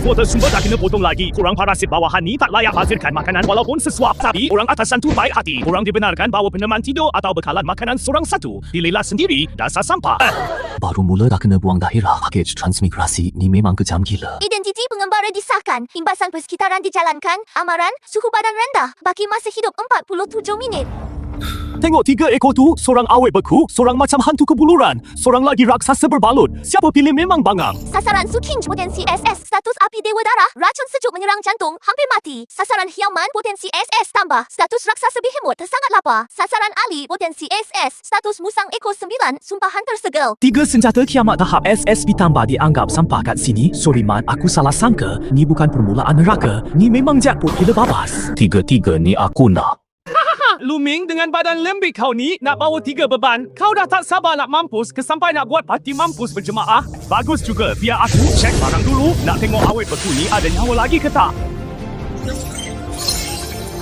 Water sumber dah kena potong lagi. Korang parasit bawahan ni tak layak hasilkan makanan walaupun sesuap. Tapi orang atasan tu baik hati. Korang dibenarkan bawa peneman tidur atau bekalan makanan seorang satu. Dilelah sendiri dasar sampah. Baru mula dah kena buang daerah. Pakej transmigrasi ni memang kejam gila. Identiti pengembara disahkan. Himbasan persekitaran dijalankan. Amaran, suhu badan rendah. Baki masa hidup 47 minit. Tengok 3 ekor tu, seorang awet beku, seorang macam hantu kebuluran, seorang lagi raksasa berbalut. Siapa pilih memang bangang. Sasaran Suking potensi SS, status api dewa darah, racun sejuk menyerang jantung, hampir mati. Sasaran Hiaman potensi SS tambah, status raksasa behemoth tersangat lapar. Sasaran Ali potensi SS, status musang ekor 9, sumpahan tersegel. 3 senjata kiamat tahap SS ditambah dianggap sampah kat sini. Sorry Mat, aku salah sangka. Ni bukan permulaan neraka. Ni memang jackpot gila babas. 3-3 ni aku nak. Luming dengan badan lembik kau ni nak bawa 3 beban. Kau dah tak sabar nak mampus sampai nak buat parti mampus berjemaah. Bagus juga, biar aku cek barang dulu. Nak tengok awet beku ni ada nyawa lagi ke tak?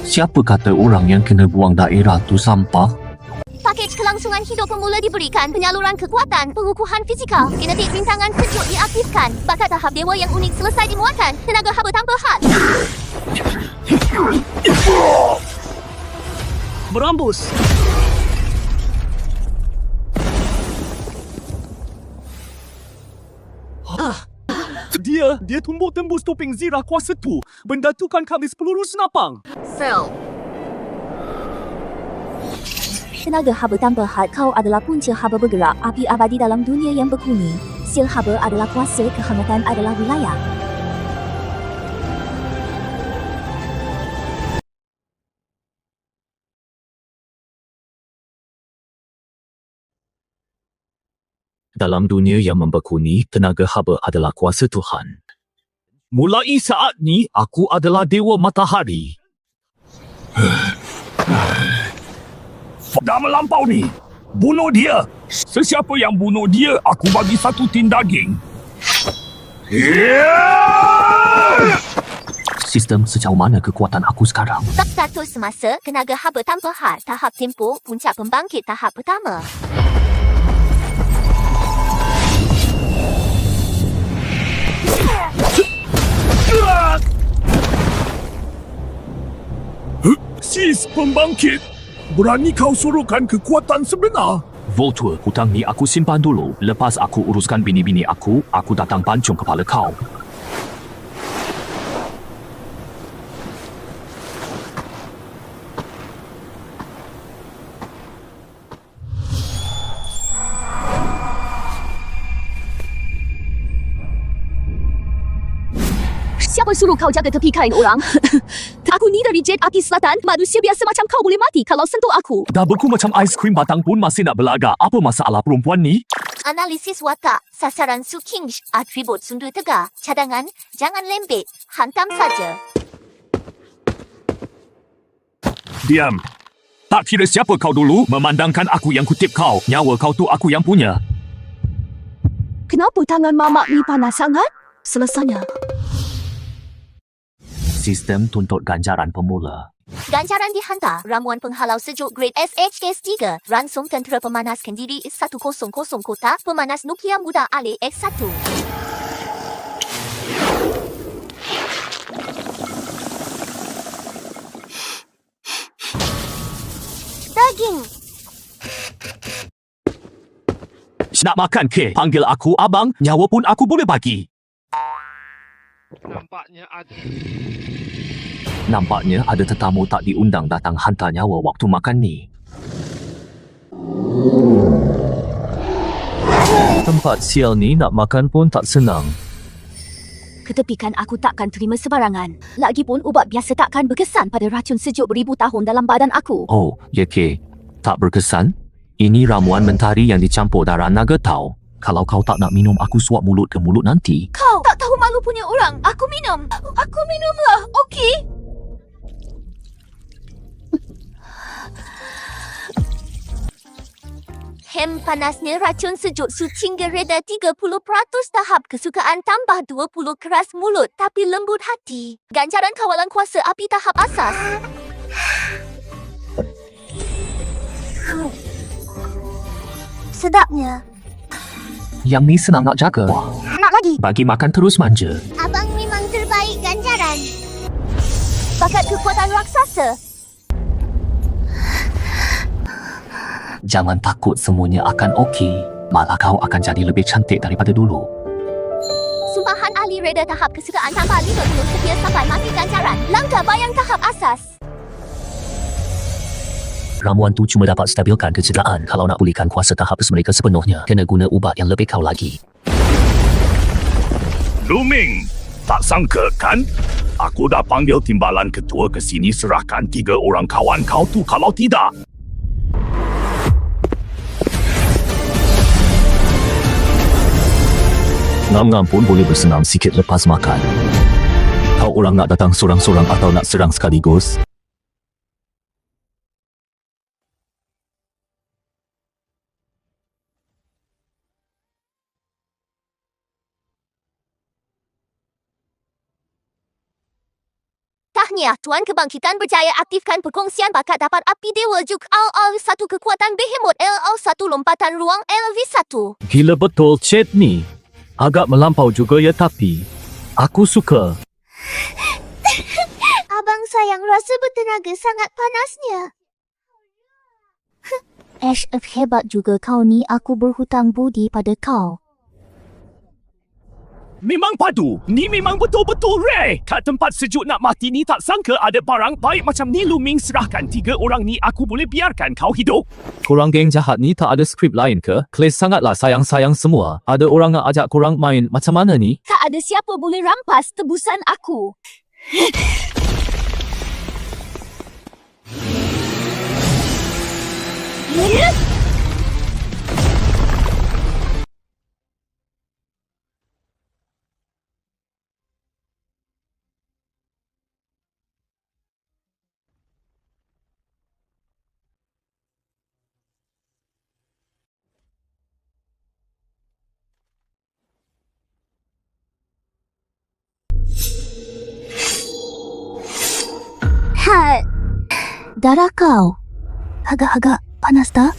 Siapa kata orang yang kena buang daerah tu sampah? Pakej kelangsungan hidup pemula diberikan, penyaluran kekuatan, pengukuhan fizikal, genetik rintangan sejuk diaktifkan, bakat tahap dewa yang unik selesai dimuatkan, tenaga haba tanpa had. Berambus. Dia tumbuk tembus topeng Zirah kuasa tu. Benda tu kan kami peluru senapang. Fail. Tenaga haba tanpa had, kau adalah punca haba bergerak, api abadi dalam dunia yang berkuni. Sil haba adalah kuasa, kehangatan adalah wilayah. Dalam dunia yang membekuni, tenaga haba adalah kuasa Tuhan. Mulai saat ni, aku adalah dewa matahari. Dah melampau ni. Bunuh dia. Sesiapa yang bunuh dia, aku bagi 1 tin daging. Sistem sejauh mana kekuatan aku sekarang? Status semasa, tenaga haba tanpa had, tahap tempoh, puncak pembangkit tahap pertama. Sis pembangkit. Berani kau suruhkan kekuatan sebenar? Voltua, hutang ni aku simpan dulu. Lepas aku uruskan bini-bini aku datang pancung kepala kau. Siapa suruh kau jaga tepi kain orang? Aku ni dari Jet Api Selatan. Manusia biasa macam kau boleh mati kalau sentuh aku. Dah beku macam aiskrim batang pun masih nak berlagak. Apa masalah perempuan ni? Analisis watak. Sasaran Suking, atribut sundur tegar. Cadangan, jangan lembek. Hantam saja. Diam. Tak kira siapa kau dulu, memandangkan aku yang kutip kau. Nyawa kau tu aku yang punya. Kenapa tangan mamak ni panas sangat? Selesainya. Sistem tuntut ganjaran pemula. Ganjaran dihantar. Ramuan penghalau sejuk grade SHS3. Ransum tentera pemanas Kendiri 100 kota. Pemanas nuklear muda Ale X1. Daging. Nak makan ke? Panggil aku abang, nyawa pun aku boleh bagi. Nampaknya ada tetamu tak diundang datang hantar nyawa waktu makan ni. Tempat sial ni nak makan pun tak senang. Ketepikan aku takkan terima sebarangan. Lagipun ubat biasa takkan berkesan pada racun sejuk beribu tahun dalam badan aku. Oh, ya ke? Tak berkesan? Ini ramuan mentari yang dicampur darah naga tau. Kalau kau tak nak minum, aku suap mulut ke mulut nanti. Kau tak tahu malu punya orang. Aku minum. Aku minumlah, okey? Hem panasnya racun sejuk Suking gereda 30% tahap kesukaan tambah 20 keras mulut tapi lembut hati. Ganjaran kawalan kuasa api tahap asas. Sedapnya. Yang ni senang nak jaga. Nak lagi? Bagi makan terus manja. Abang memang bakat kekuatan raksasa. Jangan takut, semuanya akan okey. Malah kau akan jadi lebih cantik daripada dulu. Sumpahan ahli reda tahap kesukaan tanpa 50 setia sampai mati ganjaran. Langkah bayang tahap asas. Ramuan tu cuma dapat stabilkan kecederaan. Kalau nak pulihkan kuasa tahap mereka sepenuhnya, kena guna ubat yang lebih kau lagi. Lu Ming, tak sangka kan? Aku dah panggil timbalan ketua ke sini serahkan 3 orang kawan kau tu kalau tidak. Ngam-ngam pun boleh bersenam sikit lepas makan. Kau orang nak datang sorang-sorang atau nak serang sekaligus? Tahniah, Tuan Kebangkitan berjaya aktifkan perkongsian bakat dapat api dewa Juk LL1 kekuatan Behemoth LL1 lompatan ruang LV1. Gila betul chat ni. Agak melampau juga ya, tapi aku suka. Abang sayang rasa bertenaga sangat panasnya. Ash, hebat juga kau ni. Aku berhutang budi pada kau. Memang padu. Ni memang betul-betul rare. Kat tempat sejuk nak mati ni tak sangka ada barang baik macam ni. Lu Ming serahkan 3 orang ni, aku boleh biarkan kau hidup. Korang geng jahat ni tak ada skrip lain ke? Clay sangatlah sayang-sayang semua. Ada orang nak ajak korang main macam mana ni? Tak ada siapa boleh rampas tebusan aku. Darah kau agak-agak panas tak?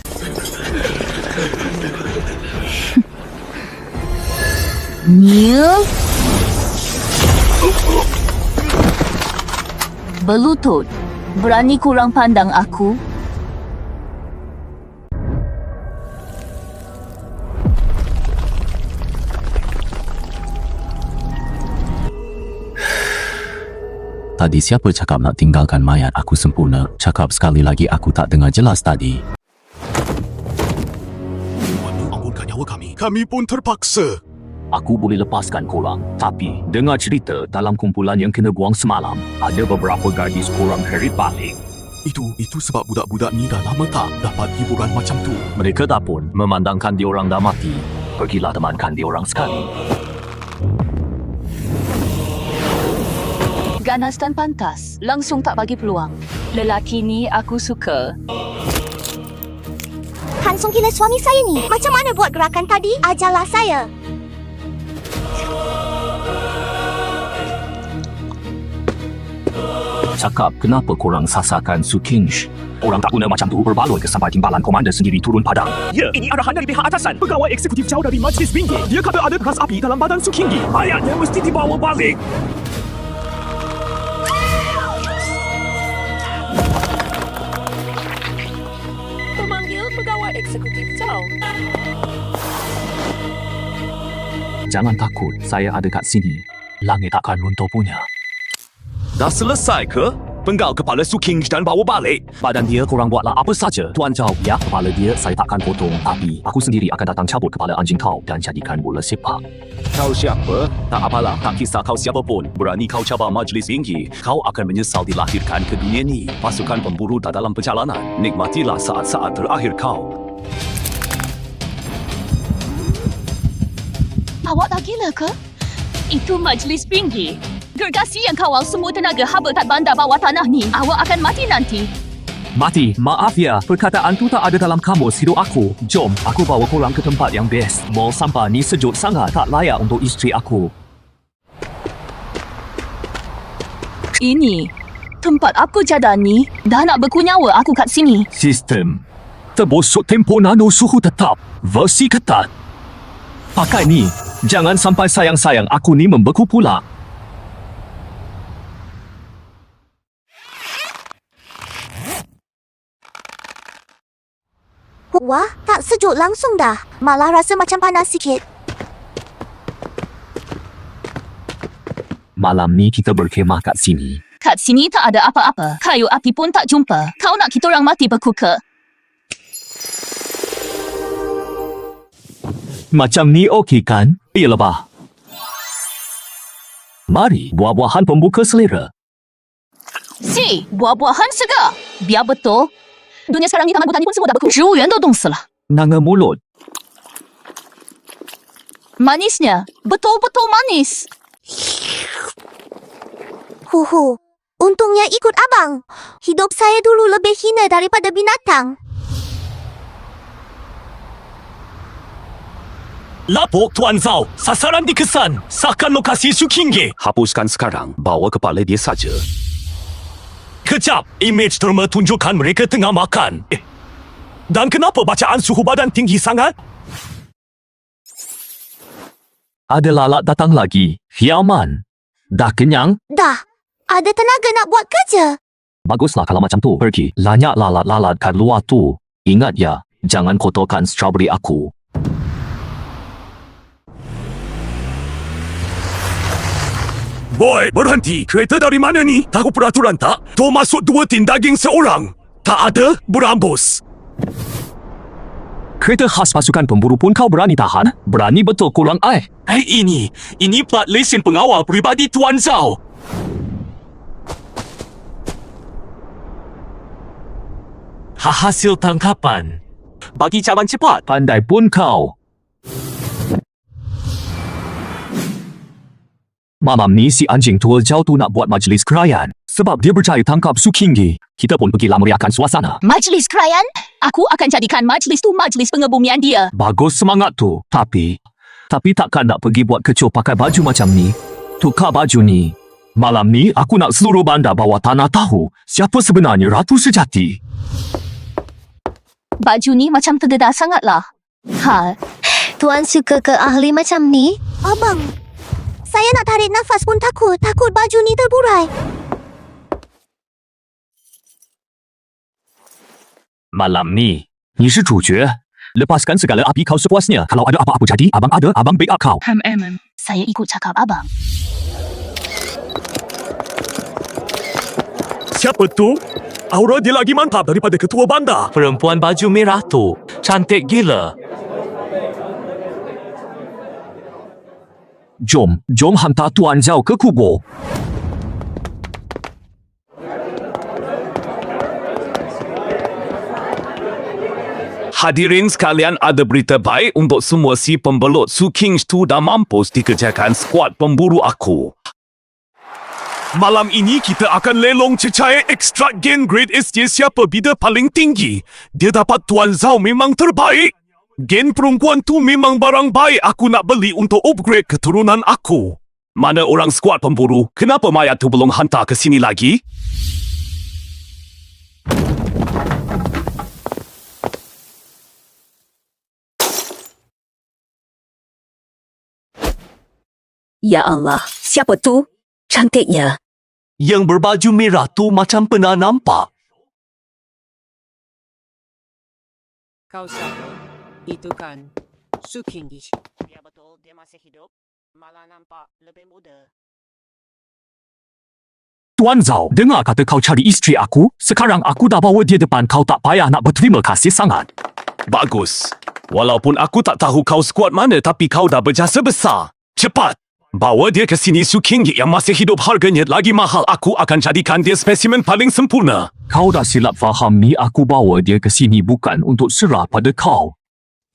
Neil berlutut. Berani kurang pandang aku? Tadi siapa cakap nak tinggalkan mayat aku sempurna? Cakap sekali lagi, aku tak dengar jelas tadi. Ampunkan nyawa kami. Kami pun terpaksa. Aku boleh lepaskan korang, tapi dengar cerita dalam kumpulan yang kena buang semalam, ada beberapa gadis korang herit balik. Itu sebab budak-budak ni dah lama tak dapat hiburan macam tu. Mereka dah pun memandangkan diorang dah mati. Pergilah temankan diorang sekali. Ganas dan pantas. Langsung tak bagi peluang. Lelaki ni aku suka. Hansung gila suami saya ni. Macam mana buat gerakan tadi? Ajarlah saya. Cakap kenapa korang sasarkan Su Qingsh? Orang tak guna macam tu berbaloi ke sampai timbalan komander sendiri turun padang. Ya, ini arahan dari pihak atasan. Pegawai eksekutif jauh dari Majlis Binggi. Dia kata ada bekas api dalam badan Su Qinggi. Mayatnya mesti dibawa balik. Memanggil pegawai eksekutif jauh. Jangan takut, saya ada kat sini. Langit takkan runtuh punya. Dah selesai ke? Penggal kepala Su Qingsh dan bawa balik. Badan dia korang buatlah apa saja. Tuan jawab, ya, kepala dia saya takkan potong. Tapi aku sendiri akan datang cabut kepala anjing kau dan jadikan bola sepak. Kau siapa? Tak apalah, tak kisah kau siapa pun. Berani kau cabar Majlis Tinggi, kau akan menyesal dilahirkan ke dunia ni. Pasukan pemburu dah dalam perjalanan. Nikmatilah saat-saat terakhir kau. Awak dah gila ke? Itu Majlis Tinggi. Gergasi yang kawal semua tenaga habitat bandar bawah tanah ni. Awak akan mati nanti. Mati, maaf ya. Perkataan tu tak ada dalam kamus hidup aku. Jom, aku bawa korang ke tempat yang best. Mall sampah ni sejuk sangat, tak layak untuk isteri aku. Ini tempat aku jaga ni. Dah nak berkunyawa aku kat sini. Sistem terbosok tempoh nano suhu tetap. Versi ketat. Pakai ni. Jangan sampai sayang-sayang aku ni membeku pula. Wah, tak sejuk langsung dah. Malah rasa macam panas sikit. Malam ni kita berkhemah kat sini. Kat sini tak ada apa-apa. Kayu api pun tak jumpa. Kau nak kita orang mati berkuka? Macam ni okey kan? Iyalah bah. Mari, buah-buahan pembuka selera. Si, buah-buahan segar. Biar betul. Dunia sekarang ni taman botani pun semua dah beku. 植物园都冻死了。 Nanga mulut. Manisnya. Betul-betul manis. Huhu. Untungnya ikut abang. Hidup saya dulu lebih hina daripada binatang. Lapor Tuan Zhao, sasaran dikesan. Sahkan lokasi Sukingge. Hapuskan sekarang. Bawa kepala dia saja. Kejap, imej terma tunjukkan mereka tengah makan. Dan kenapa bacaan suhu badan tinggi sangat? Ada lalat datang lagi. Hiaman. Dah kenyang? Dah. Ada tenaga nak buat kerja. Baguslah kalau macam tu. Pergi. Banyak lalat-lalat kat luar tu. Ingat ya, jangan kotorkan strawberry aku. Boy, berhenti. Kereta dari mana ni? Tahu peraturan tak? Tu masuk 2 tin daging seorang. Tak ada, berambus. Kereta khas pasukan pemburu pun kau berani tahan? Berani betul kurang air. Ini plat lesen pengawal peribadi Tuan Zhao. Hasil tangkapan. Bagi cawan cepat. Pandai pun kau. Malam ni si anjing tua jauh tu nak buat majlis kerajaan. Sebab dia berjaya tangkap Sukingge. Kita pun pergilah meriahkan suasana. Majlis kerajaan? Aku akan jadikan majlis tu majlis pengebumian dia. Bagus semangat tu. Tapi takkan nak pergi buat kecoh pakai baju macam ni. Tukar baju ni. Malam ni aku nak seluruh bandar bawah tanah tahu siapa sebenarnya Ratu Sejati. Baju ni macam terdedah sangatlah. Tuan suka ke ahli macam ni? Abang, saya nak tarik nafas pun takut. Takut baju ni terburai. Malam ni, 你是主角. Lepaskan segala api kau sepuasnya. Kalau ada apa-apa jadi, abang backup kau. Saya ikut cakap abang. Siapa tu? Aura dia lagi mantap daripada ketua bandar. Perempuan baju merah tu cantik gila. Jom hantar Tuan Zhao ke kubur. Hadirin sekalian, ada berita baik untuk semua si pembelut. Sukingge tu dah mampus dikerjakan skuad pemburu aku. Malam ini kita akan lelong cecair ekstrak gen grade SJ siapa bidar paling tinggi. Dia dapat Tuan Zhao memang terbaik. Gen perempuan tu memang barang baik aku nak beli untuk upgrade keturunan aku. Mana orang skuad pemburu? Kenapa mayat tu belum hantar ke sini lagi? Ya Allah, siapa tu? Cantiknya. Yang berbaju merah tu macam pernah nampak. Kau siapa? Itu kan Sukingge. Ya betul, dia masih hidup. Malah nampak lebih muda. Tuan Zhao, dengar kata kau cari isteri aku. Sekarang aku dah bawa dia depan kau, tak payah nak berterima kasih sangat. Bagus. Walaupun aku tak tahu kau skuad mana, tapi kau dah berjasa besar. Cepat! Bawa dia ke sini. Sukingge yang masih hidup harganya lagi mahal. Aku akan jadikan dia spesimen paling sempurna. Kau dah silap faham ni, aku bawa dia ke sini bukan untuk serah pada kau.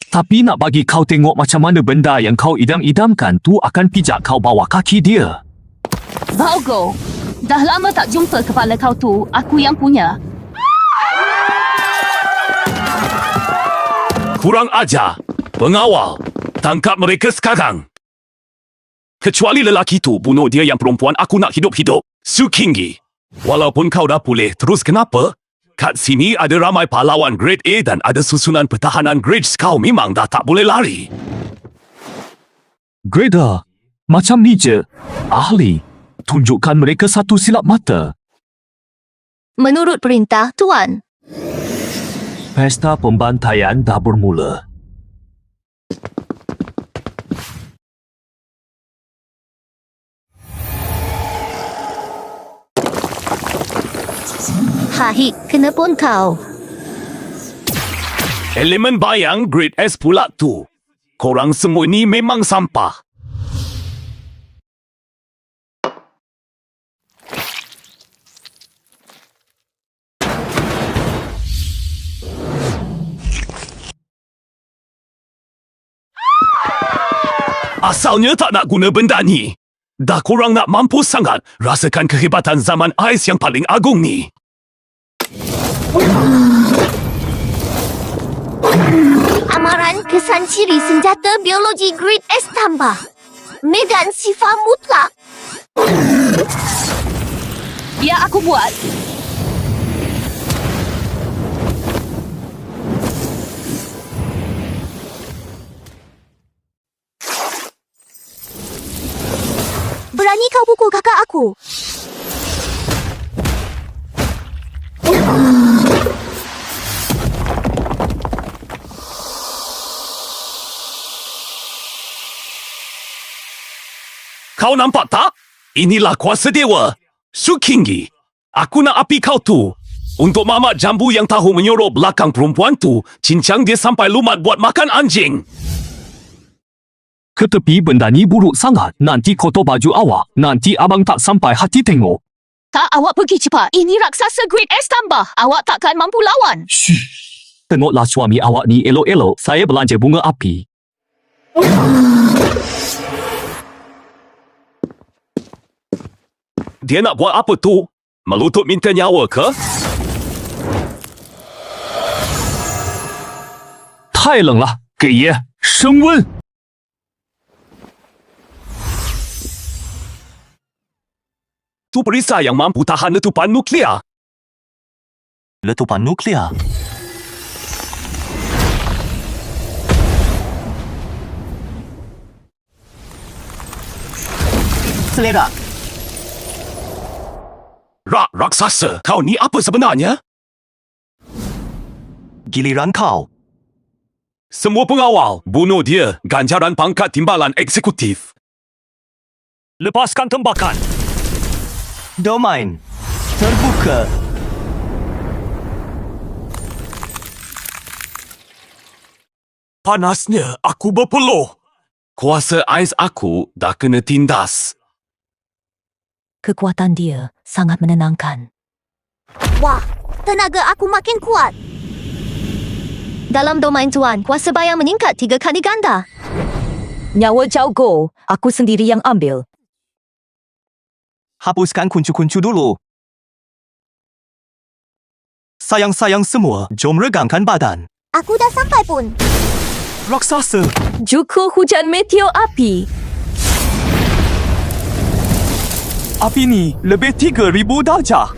Tapi nak bagi kau tengok macam mana benda yang kau idam-idamkan tu akan pijak kau bawah kaki dia. Baogo, dah lama tak jumpa kepala kau tu. Aku yang punya. Kurang ajar. Pengawal, tangkap mereka sekarang. Kecuali lelaki tu, bunuh dia. Yang perempuan aku nak hidup-hidup. Sukingge, walaupun kau dah pulih, terus kenapa? Kat sini ada ramai pahlawan grade A dan ada susunan pertahanan grade. Kau memang dah tak boleh lari. Grade macam ni je. Ahli, tunjukkan mereka satu silap mata. Menurut perintah, Tuan. Pesta pembantaian dah bermula. Hahik, kena pun kau. Elemen bayang grade S pula tu. Korang semua ni memang sampah. Asalnya tak nak guna benda ni. Dah korang nak mampus sangat, rasakan kehebatan zaman ais yang paling agung ni. Amaran kesan ciri senjata biologi grade S tambah. Medan sifar mutlak. Biar aku buat. Berani kau pukul kakak aku? Kau nampak tak? Inilah kuasa dewa. Sukinggi. Aku nak api kau tu. Untuk mamat jambu yang tahu menyorok belakang perempuan tu, cincang dia sampai lumat buat makan anjing. Ketepi benda ni buruk sangat. Nanti kotor baju awak. Nanti abang tak sampai hati tengok. Tak, awak pergi cepat. Ini raksasa grade S tambah. Awak takkan mampu lawan. Shh. Tengoklah suami awak ni elok-elok. Saya belanja bunga api. Dia nak buat apa tu? Melutut minta nyawa ke? 太冷了，给爷升温。 Tu perisai yang mampu tahan letupan nuklear. Letupan nuklear. Selera. Raksasa, kau ni apa sebenarnya? Giliran kau. Semua pengawal, bunuh dia. Ganjaran pangkat timbalan eksekutif. Lepaskan tembakan. Domain. Terbuka. Panasnya aku berpeluh. Kuasa ais aku dah kena tindas. Kekuatan dia sangat menenangkan. Wah, tenaga aku makin kuat. Dalam domain tuan, kuasa bayang meningkat 3 kali ganda. Nyawa Zhao Go, aku sendiri yang ambil. Hapuskan kuncu-kuncu dulu. Sayang-sayang semua, jom regangkan badan. Aku dah sampai pun. Raksasa. Juku hujan meteor api. Api ni lebih 3,000 darjah.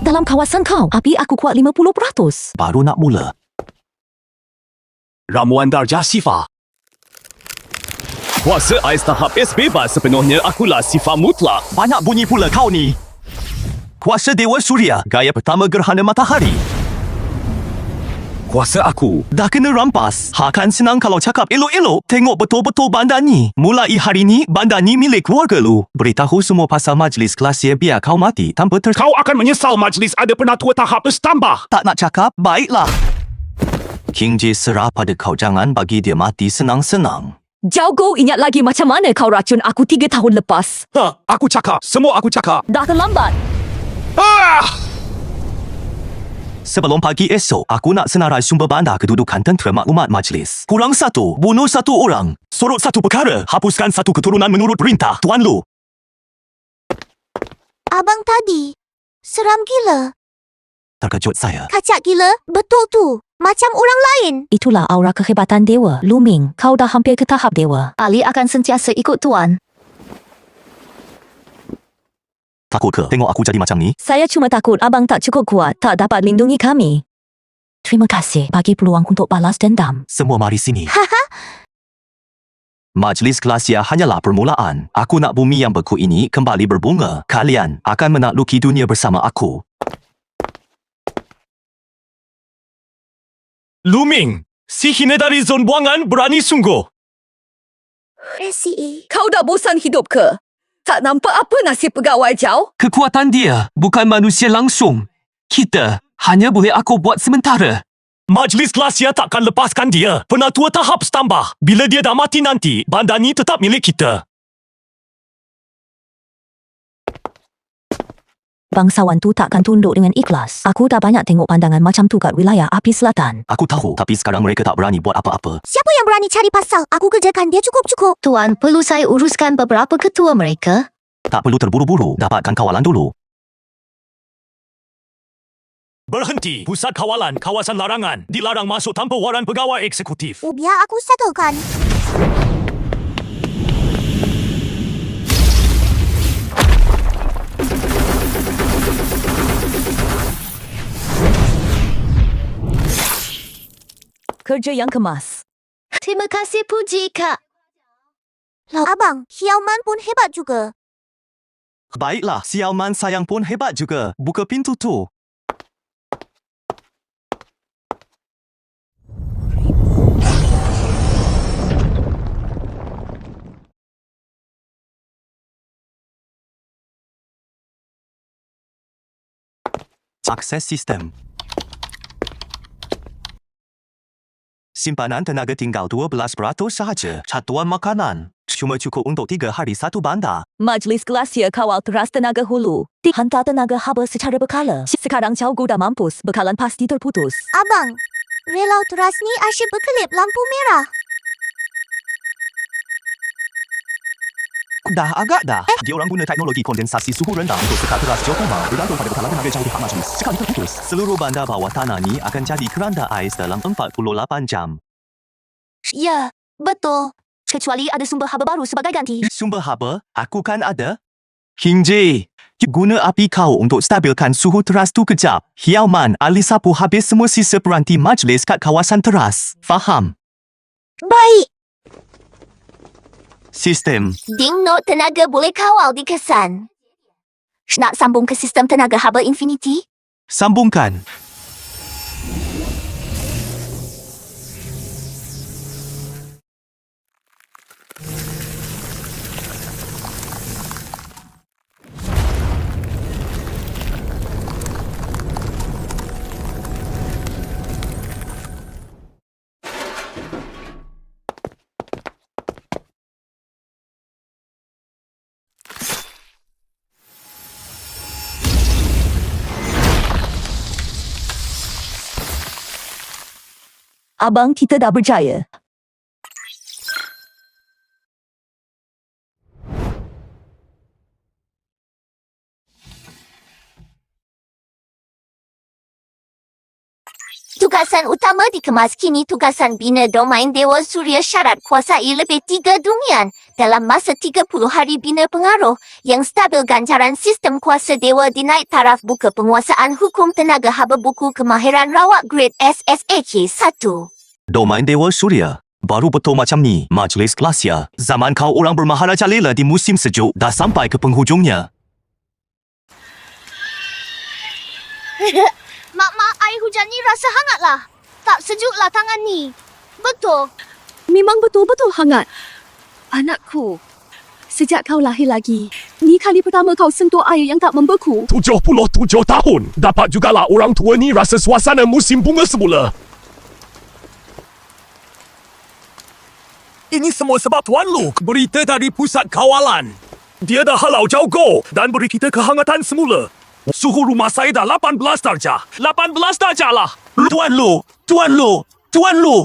Dalam kawasan kau, api aku kuat 50%. Baru nak mula. Ramuan darjah sifar. Kuasa ais tahap S bebas sepenuhnya akulah sifar mutlak. Banyak bunyi pula kau ni. Kuasa Dewa Suria, gaya pertama gerhana matahari. Kuasa aku. Dah kena rampas. Akan senang kalau cakap elok-elok. Tengok betul-betul bandar ni. Mulai hari ni, bandar ni milik keluarga lu. Beritahu semua pasal majlis kelasnya biar kau mati tanpa Kau akan menyesal majlis ada penatua tahap S tambah. Tak nak cakap, baiklah. King J serah pada kau, jangan bagi dia mati senang-senang. Zhao Go, ingat lagi macam mana kau racun aku 3 tahun lepas. Aku cakap. Semua aku cakap. Dah terlambat. Sebelum pagi esok, aku nak senarai sumber bandar kedudukan tentera maklumat majlis. Kurang 1, bunuh 1 orang. Sorot 1 perkara, hapuskan 1 keturunan menurut perintah Tuan Lu. Abang tadi, seram gila. Terkejut saya. Kacak gila, betul tu. Macam orang lain. Itulah aura kehebatan dewa. Lu Ming, kau dah hampir ke tahap dewa. Ali akan sentiasa ikut Tuan. Takut ke tengok aku jadi macam ni? Saya cuma takut abang tak cukup kuat, tak dapat lindungi kami. Terima kasih bagi peluang untuk balas dendam. Semua mari sini. Majlis Kelasya hanyalah permulaan. Aku nak bumi yang beku ini kembali berbunga. Kalian akan menakluki dunia bersama aku. Luming, si hina dari zon buangan berani sungguh. Resi. Kau dah bosan hidup ke? Tak nampak apa nasib pegawai jauh? Kekuatan dia bukan manusia langsung. Kita hanya boleh aku buat sementara. Majlis Glacia takkan lepaskan dia. Penatua tahap tambah. Bila dia dah mati nanti, bandar ni tetap milik kita. Bangsawan tu takkan tunduk dengan ikhlas. Aku dah banyak tengok pandangan macam tu kat wilayah api selatan. Aku tahu, tapi sekarang mereka tak berani buat apa-apa. Siapa yang berani cari pasal? Aku kerjakan dia cukup-cukup. Tuan, perlu saya uruskan beberapa ketua mereka? Tak perlu terburu-buru. Dapatkan kawalan dulu. Berhenti. Pusat kawalan, kawasan larangan. Dilarang masuk tanpa waran pegawai eksekutif. Biar aku settlekan. Kerja yang kemas. Terima kasih puji, Kak. Abang, Hiauman pun hebat juga. Baiklah, Siauman sayang pun hebat juga. Buka pintu tu. Akses sistem. Simpanan tenaga tinggal 12% sahaja. Catuan makanan. Cuma cukup untuk 3 hari satu bandar. Majlis Glacia kawal teras tenaga hulu. Dihantar tenaga haba secara berkala. Sekarang Caugu dah mampus. Bekalan pasti terputus. Abang, relau teras ni asyik berkelip lampu merah. Dah agak dah. Dia orang guna teknologi kondensasi suhu rendah untuk sekat teras geothermal bergantung pada bekalan tenaga jauh di hak majlis. Sekali terputus, seluruh bandar bawah tanah ni akan jadi keranda ais dalam 48 jam. Ya, betul. Kecuali ada sumber haba baru sebagai ganti. Sumber haba, aku kan ada. King J, guna api kau untuk stabilkan suhu teras tu kejap. Hiauman, ahli sapu habis semua sisa peranti majlis kat kawasan teras. Faham? Baik. Sistem. Ding note tenaga boleh kawal di kesan. Nak sambung ke sistem tenaga haba infinity? Sambungkan. Abang, kita dah berjaya. Tugasan utama dikemas kini tugasan bina domain Dewa Surya syarat kuasai lebih 3 dunian dalam masa 30 hari bina pengaruh yang stabil ganjaran sistem kuasa Dewa dinaik taraf buka penguasaan hukum tenaga haba buku kemahiran rawat grade SSAK 1. Domain Dewa Surya. Baru betul macam ni, Majlis Glacia. Zaman kau orang bermaharajalela di musim sejuk dah sampai ke penghujungnya. Mak, air hujan ni rasa hangatlah. Tak sejuklah tangan ni. Betul. Memang betul-betul hangat. Anakku, sejak kau lahir lagi, ni kali pertama kau sentuh air yang tak membeku. 77 tahun. Dapat jugalah orang tua ni rasa suasana musim bunga semula. Ini semua sebab Tuan Luke, berita dari pusat kawalan. Dia dah halau Caugu dan beri kita kehangatan semula. Suhu rumah saya dah 18 darjah. 18 darjah lah. Tuan Lu! Tuan Lu! Tuan Lu!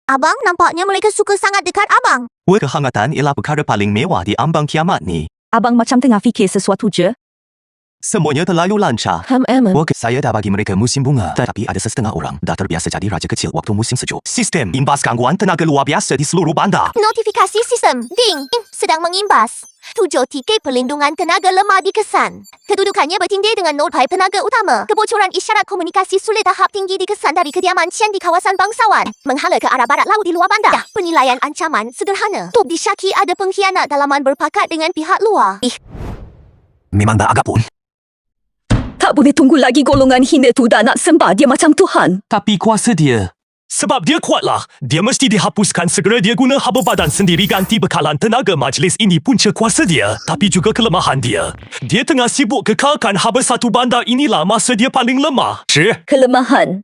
Abang, nampaknya mereka suka sangat dekat abang. Kehangatan ialah perkara paling mewah di ambang kiamat ni. Abang macam tengah fikir sesuatu je. Semuanya terlalu lancar. Saya dah bagi mereka musim bunga. Tetapi ada setengah orang dah terbiasa jadi raja kecil waktu musim sejuk. Sistem imbas gangguan tenaga luar biasa di seluruh bandar. Notifikasi sistem. Ding. Sedang mengimbas. 7 tiket perlindungan tenaga lemah dikesan. Kedudukannya bertindih dengan nod pai penaga utama. Kebocoran isyarat komunikasi sulit tahap tinggi dikesan dari kediaman Chen di kawasan bangsawan. Menghala ke arah barat laut di luar bandar. Penilaian ancaman sederhana. Top disyaki ada pengkhianat dalaman berpakat dengan pihak luar. Memang dah agak pun. Tak boleh tunggu lagi golongan hina tu dah nak sembah dia macam Tuhan. Tapi kuasa dia. Sebab dia kuatlah, dia mesti dihapuskan segera. Dia guna haba badan sendiri ganti bekalan tenaga majlis. Ini punca kuasa dia, tapi juga kelemahan dia. Dia tengah sibuk kekalkan haba satu bandar. Inilah masa dia paling lemah. Kelemahan.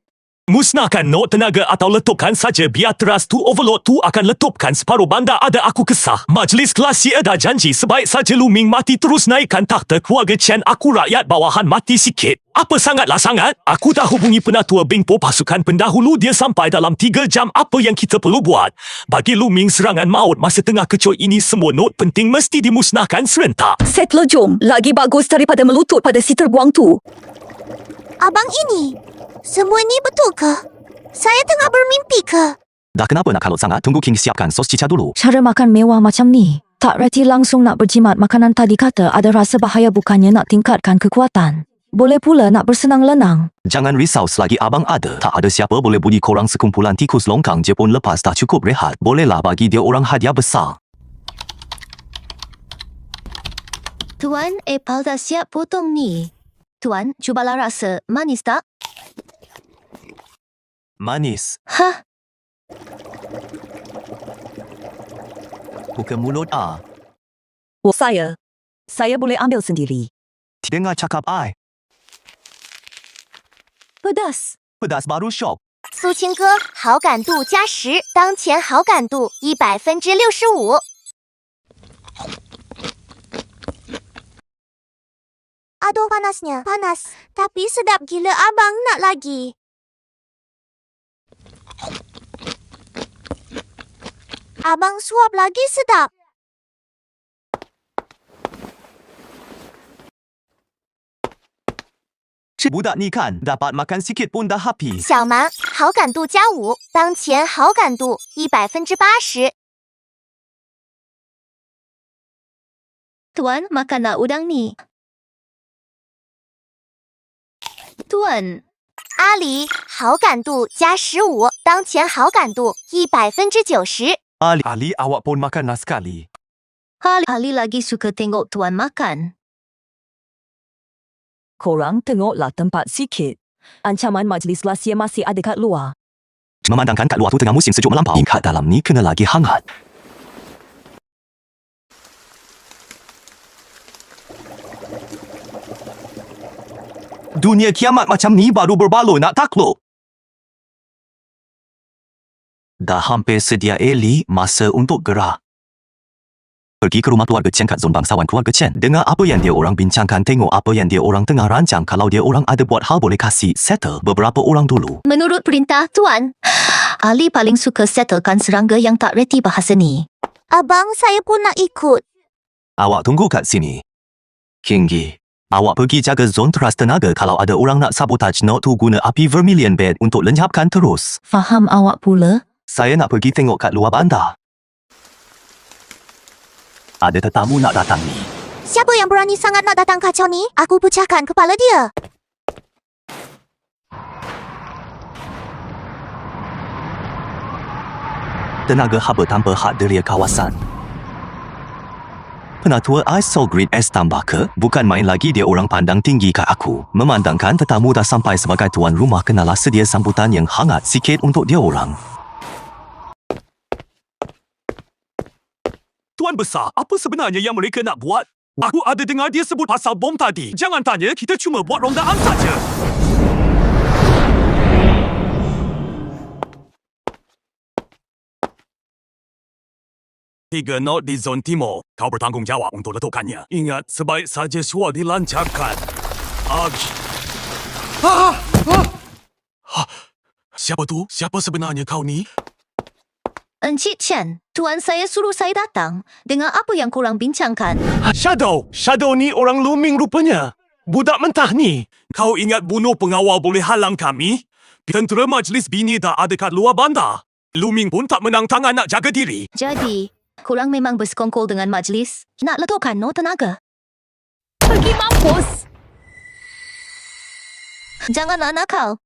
Musnahkan not tenaga atau letupkan saja. Biar teras tu overload tu akan letupkan separuh bandar. Ada aku kesah. Majlis kelas ada janji sebaik saja Lu Ming mati terus naikkan takhta keluarga Chen. Aku rakyat bawahan mati sikit. Apa sangatlah sangat? Aku dah hubungi penatua Bingpo pasukan pendahulu. Dia sampai dalam 3 jam. Apa yang kita perlu buat? Bagi Lu Ming serangan maut masa tengah kecoh ini. Semua not penting mesti dimusnahkan serentak. Settler jom. Lagi bagus daripada melutut pada si terbuang tu. Abang ini, semua ni betul ke? Saya tengah bermimpi ke? Dah kenapa nak kalut sangat? Tunggu King siapkan sos cica dulu. Cara makan mewah macam ni. Tak reti langsung nak berjimat makanan tadi kata ada rasa bahaya bukannya nak tingkatkan kekuatan. Boleh pula nak bersenang-lenang. Jangan risau selagi abang ada. Tak ada siapa boleh bunyi korang sekumpulan tikus longkang je pun lepas dah cukup rehat. Bolehlah bagi dia orang hadiah besar. Tuan, apple dah siap potong ni. Tuan, cubalah rasa. Manis tak? Manis. Hah? Buka mulut ah. Saya boleh ambil sendiri. Dengar cakap ai. Pedas. Pedas baru syok. 苏青哥，好感度加10，当前好感度165%。Aduh panasnya, panas. Tapi sedap gila abang nak lagi. Abang suap lagi sedap. Budak ni kan dapat makan sikit pun dah habis. 小蛮，好感度加5，当前好感度180%。Tuan, makan nak udang ni. Tuan，阿里好感度加15，当前好感度90%。Ali awak pun makan lah sekali. Ali lagi suka tengok Tuan makan. Korang tengoklah tempat sikit. Ancaman majlis rahsia masih ada kat luar. Memandangkan kat luar tu tengah musim sejuk melampau. Kat dalam ni kena lagi hangat. Dunia kiamat macam ni baru berbaloi nak takluk. Dah hampir sedia Eli masa untuk gerak. Pergi ke rumah keluarga Chen kat zon bangsawan keluarga Chen. Dengar apa yang dia orang bincangkan, tengok apa yang dia orang tengah rancang. Kalau dia orang ada buat hal boleh kasih settle beberapa orang dulu. Menurut perintah Tuan, Ali paling suka settlekan serangga yang tak reti bahasa ni. Abang, saya pun nak ikut. Awak tunggu kat sini. Kinggi, awak pergi jaga zon teras tenaga. Kalau ada orang nak sabotage note tu, guna api vermilion bed untuk lenyapkan terus. Faham awak pula? Saya nak pergi tengok kat luar bandar. Ada tetamu nak datang ni. Siapa yang berani sangat nak datang kacau ni? Aku pecahkan kepala dia. Tenaga haba tanpa had delia kawasan. Penatua Isol Grid S tambah ke? Bukan main lagi dia orang pandang tinggi kat aku. Memandangkan tetamu dah sampai sebagai tuan rumah, kenalah sedia sambutan yang hangat sikit untuk dia orang. Tuan Besar, apa sebenarnya yang mereka nak buat? Aku ada dengar dia sebut pasal bom tadi. Jangan tanya, kita cuma buat rondaan saja. Tiga not di zon timur. Kau bertanggungjawab untuk letupkannya. Ingat, sebaik saja suar dilancarkan. Siapa tu? Siapa sebenarnya kau ni? Encik Chen, Tuan saya suruh saya datang. Dengar apa yang korang bincangkan. Shadow ni orang Lu Ming rupanya. Budak mentah ni. Kau ingat bunuh pengawal boleh halang kami? Tentera majlis bini dah ada kat luar bandar. Lu Ming pun tak menang tangan nak jaga diri. Jadi, korang memang bersekongkol dengan majlis? Nak letupkan no tenaga? Pergi mampus! Janganlah nakal.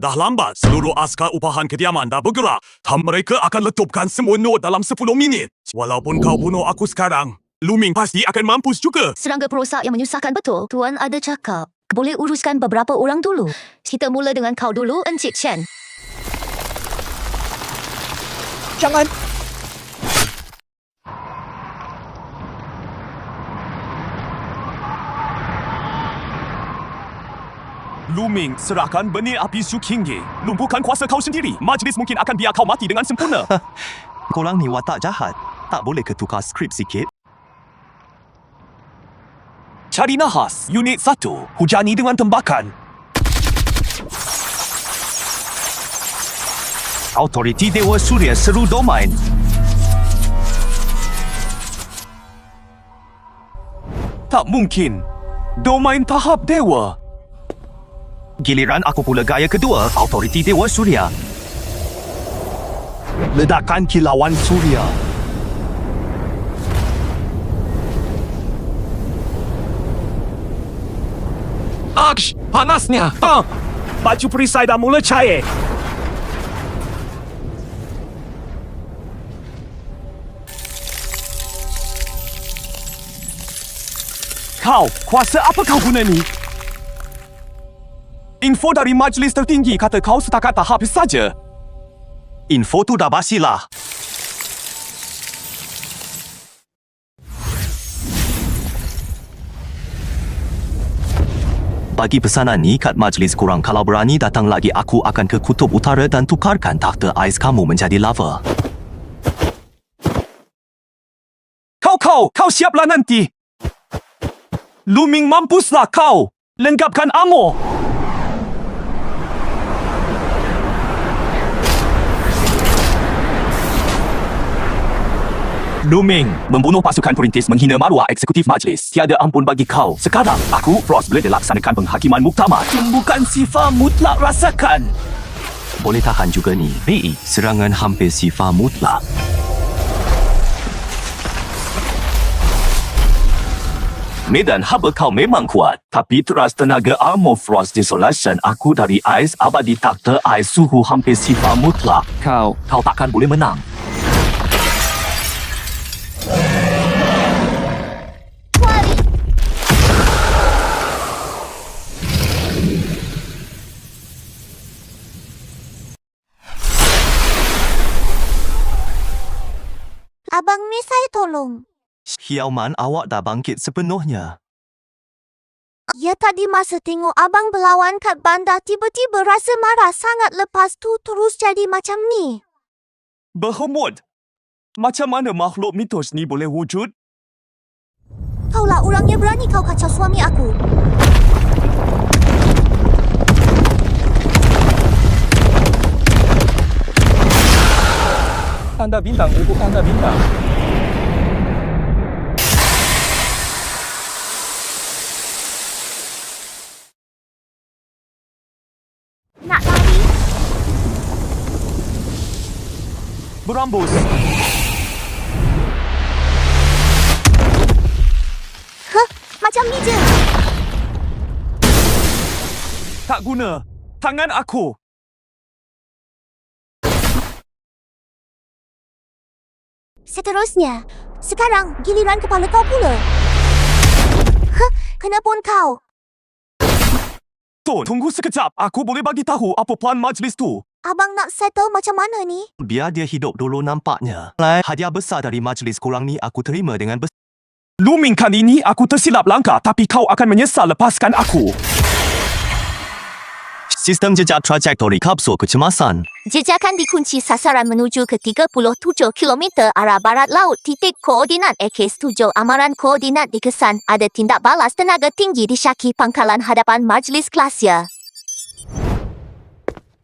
Dah lambat, seluruh askar upahan kediaman dah bergerak. Mereka akan letupkan semua not dalam 10 minit. Walaupun kau bunuh aku sekarang, Lu Ming pasti akan mampus juga. Serangga perosak yang menyusahkan betul. Tuan ada cakap, boleh uruskan beberapa orang dulu. Kita mula dengan kau dulu, Encik Chen. Jangan. Lu Ming, serahkan benih api Su Qingyi. Lumpuhkan kuasa kau sendiri. Majlis mungkin akan biar kau mati dengan sempurna. Korang ni watak jahat. Tak boleh ke tukar skrip sikit? Cari nahas. Unit 1. Hujani dengan tembakan. Autoriti Dewa Surya seru domain. Tak mungkin. Domain tahap dewa. Giliran aku pula gaya kedua, Autoriti Dewa Surya. Ledakan kilauan Surya. Aksh, panasnya. Baju perisai dah mula cair. Kau, kuasa apa kau guna ni? Info dari majlis tertinggi kata kau setakat tahap saja. Info tu dah basi lah. Bagi pesanan ni kat majlis korang, kalau berani datang lagi aku akan ke kutub utara dan tukarkan takhta ais kamu menjadi lava. Kau siaplah nanti. Lu Ming mampuslah kau. Lengkapkan ammo. Lu Ming, membunuh pasukan perintis menghina maruah eksekutif majlis. Tiada ampun bagi kau. Sekarang, aku, Frost, boleh dilaksanakan penghakiman muktamar. Bukan sifar mutlak rasakan. Boleh tahan juga ni. BE, serangan hampir sifar mutlak. Medan haba kau memang kuat. Tapi teras tenaga armor Frost Desolation aku dari ais abadi takhta ais suhu hampir sifar mutlak. Kau takkan boleh menang. Abang ni saya tolong. Hiauman, awak dah bangkit sepenuhnya. Ya tadi masa tengok abang berlawan kat bandar tiba-tiba rasa marah sangat, lepas tu terus jadi macam ni. Behemoth. Macam mana makhluk mitos ni boleh wujud? Kaulah orang yang berani kau kacau suami aku. Tanda bintang untuk tanda bintang. Nak lari? Berambus. Macam ni je. Tak guna. Tangan aku. Seterusnya, sekarang giliran kepala kau pula. Kena pun kau. Tunggu sekejap. Aku boleh bagi tahu apa plan majlis tu. Abang nak settle macam mana ni? Biar dia hidup dulu nampaknya. Hadiah besar dari majlis korang ni aku terima dengan besar. Lu Ming, kali ini aku tersilap langkah, tapi kau akan menyesal lepaskan aku. Sistem jejak trajektori kapsul kecemasan. Jejakan dikunci sasaran menuju ke 37 km arah barat laut. Titik koordinat AK7. Amaran koordinat dikesan. Ada tindak balas tenaga tinggi di Syaki pangkalan hadapan majlis Klasia.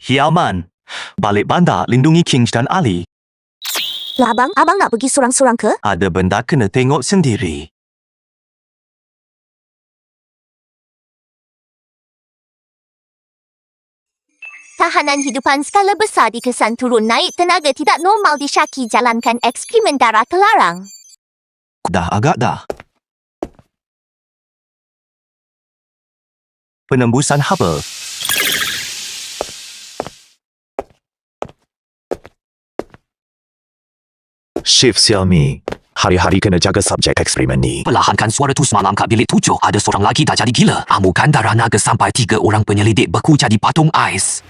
Hiauman, balik bandar lindungi King dan Ali. Lah abang nak pergi sorang-sorang ke? Ada benda kena tengok sendiri. Tahanan hidupan skala besar dikesan turun naik tenaga tidak normal di Syaki, jalankan ekskremen darah terlarang. Dah agak dah. Penembusan Hubble. Shift Xiaomi. Hari-hari kena jaga subjek eksperimen ni. Perlahankan suara tu semalam kat bilik 7. Ada seorang lagi dah jadi gila. Amukan darah naga sampai 3 orang penyelidik beku jadi patung ais.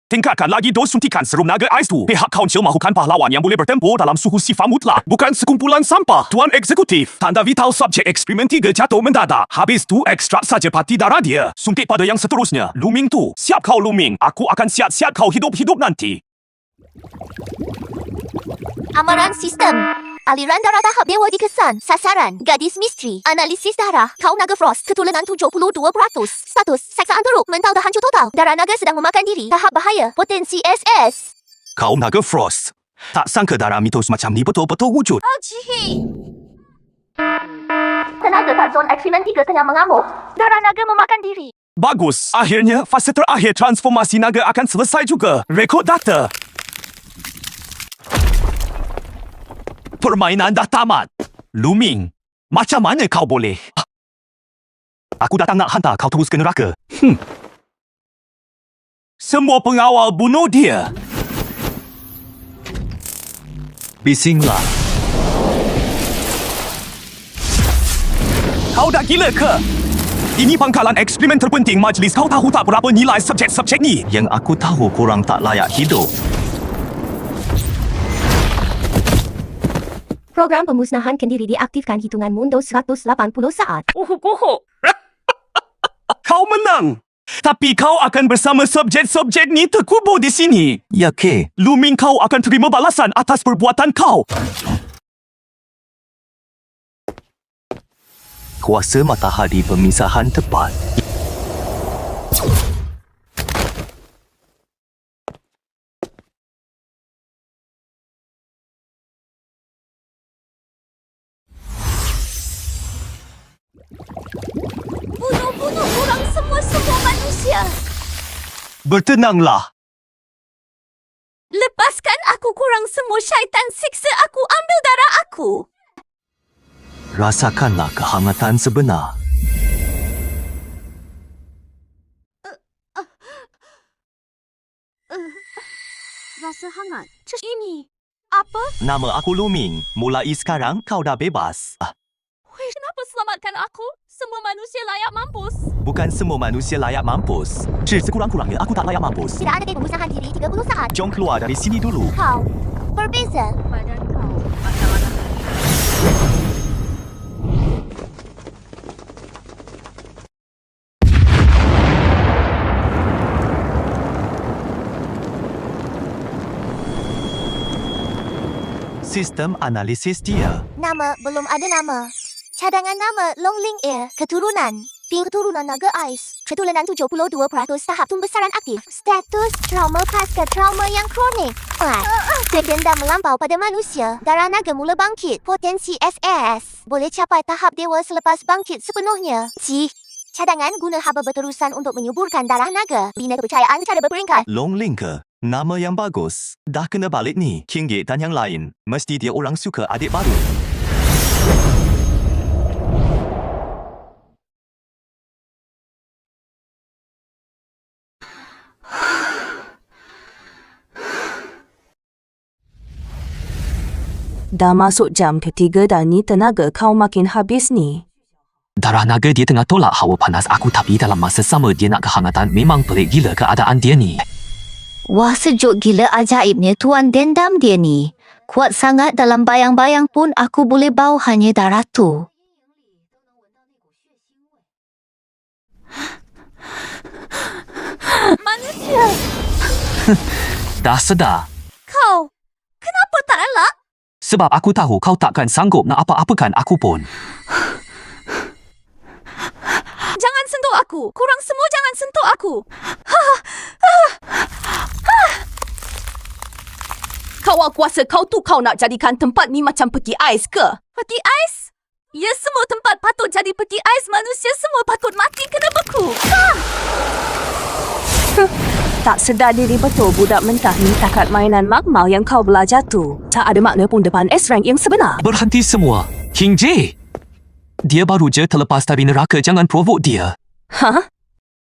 Tingkatkan lagi dos suntikan serum naga ais tu. Pihak kaunsil mahukan pahlawan yang boleh bertempur dalam suhu sifar mutlak. Bukan sekumpulan sampah. Tuan Eksekutif, tanda vital subjek eksperimen 3 jatuh mendadak. Habis tu, ekstrak saja parti darah dia. Suntik pada yang seterusnya. Luming tu. Siap kau Luming. Aku akan siap-siap kau hidup-hidup nanti. Amaran sistem. Aliran darah tahap dewa dikesan. Sasaran, gadis misteri. Analisis darah. Kau naga Frost. Keturunan 72%. Status, saksaan teruk. Mental dah hancur total. Darah naga sedang memakan diri. Tahap bahaya. Potensi SS. Kau naga Frost. Tak sangka darah mitos macam ni betul-betul wujud. Ajihi. Tenaga kat zon eksperimen 3 tengah mengamuk. Darah naga memakan diri. Bagus. Akhirnya, fasa terakhir transformasi naga akan selesai juga. Rekod data. Permainan dah tamat. Luming, macam mana kau boleh? Aku datang nak hantar kau terus ke neraka. Semua pengawal bunuh dia. Bisinglah. Kau dah gila ke? Ini pangkalan eksperimen terpenting majlis. Kau tahu tak berapa nilai subjek-subjek ni? Yang aku tahu korang tak layak hidup. Program pemusnahan kendiri diaktifkan hitungan mundur 180 saat. Kau menang. Tapi kau akan bersama subjek-subjek ni terkubur di sini. Ya ke? Luming kau akan terima balasan atas perbuatan kau. Kuasa matahari pemisahan tepat. Bunuh orang semua manusia. Bertenanglah. Lepaskan aku kurang semua syaitan siksa aku, ambil darah aku. Rasakanlah kehangatan sebenar. Rasa hangat. Ini apa? Nama aku Luming. Mulai sekarang kau dah bebas. Kenapa selamatkan aku? Semua manusia layak mampus. Bukan semua manusia layak mampus. Sekurang-kurangnya aku tak layak mampus. Tidak ada pemusnahan diri 30 saat. Jom keluar dari sini dulu. Kau berbeza. Badan kau macam-macam. Sistem analisis dia. Nama belum ada nama. Cadangan nama Longling Air. Keturunan Ping keturunan naga ais. Keturunan 72% tahap pembesaran aktif. Status trauma pasca trauma yang kronik. Dendam melampau pada manusia. Darah naga mula bangkit. Potensi SS. Boleh capai tahap dewa selepas bangkit sepenuhnya. Cadangan guna haba berterusan untuk menyuburkan darah naga. Bina kepercayaan secara berperingkat. Longling ke? Nama yang bagus. Dah kena balik ni. King Gate dan yang lain. Mesti dia orang suka adik baru. Dah masuk jam ketiga dan ni tenaga kau makin habis ni. Darah naga dia tengah tolak hawa panas aku tapi dalam masa sama dia nak kehangatan. Memang pelik gila keadaan dia ni. Wah, sejuk gila ajaibnya tuan dendam dia ni. Kuat sangat dalam bayang-bayang pun aku boleh bau hanya darah tu. Manusia. Dah sedar. Kau, kenapa tak elak? Sebab aku tahu kau takkan sanggup nak apa-apakan aku pun. Jangan sentuh aku. Korang semua jangan sentuh aku. Kawal kuasa kau tu kau nak jadikan tempat ni macam peti ais ke? Peti ais? Ya, semua tempat patut jadi peti ais. Manusia semua patut mati kena beku. Tak sedar diri betul budak mentah ni takat mainan magmal yang kau belajar tu. Tak ada makna pun depan S-Rank yang sebenar. Berhenti semua. King J. Dia baru je terlepas dari neraka, jangan provok dia. Hah?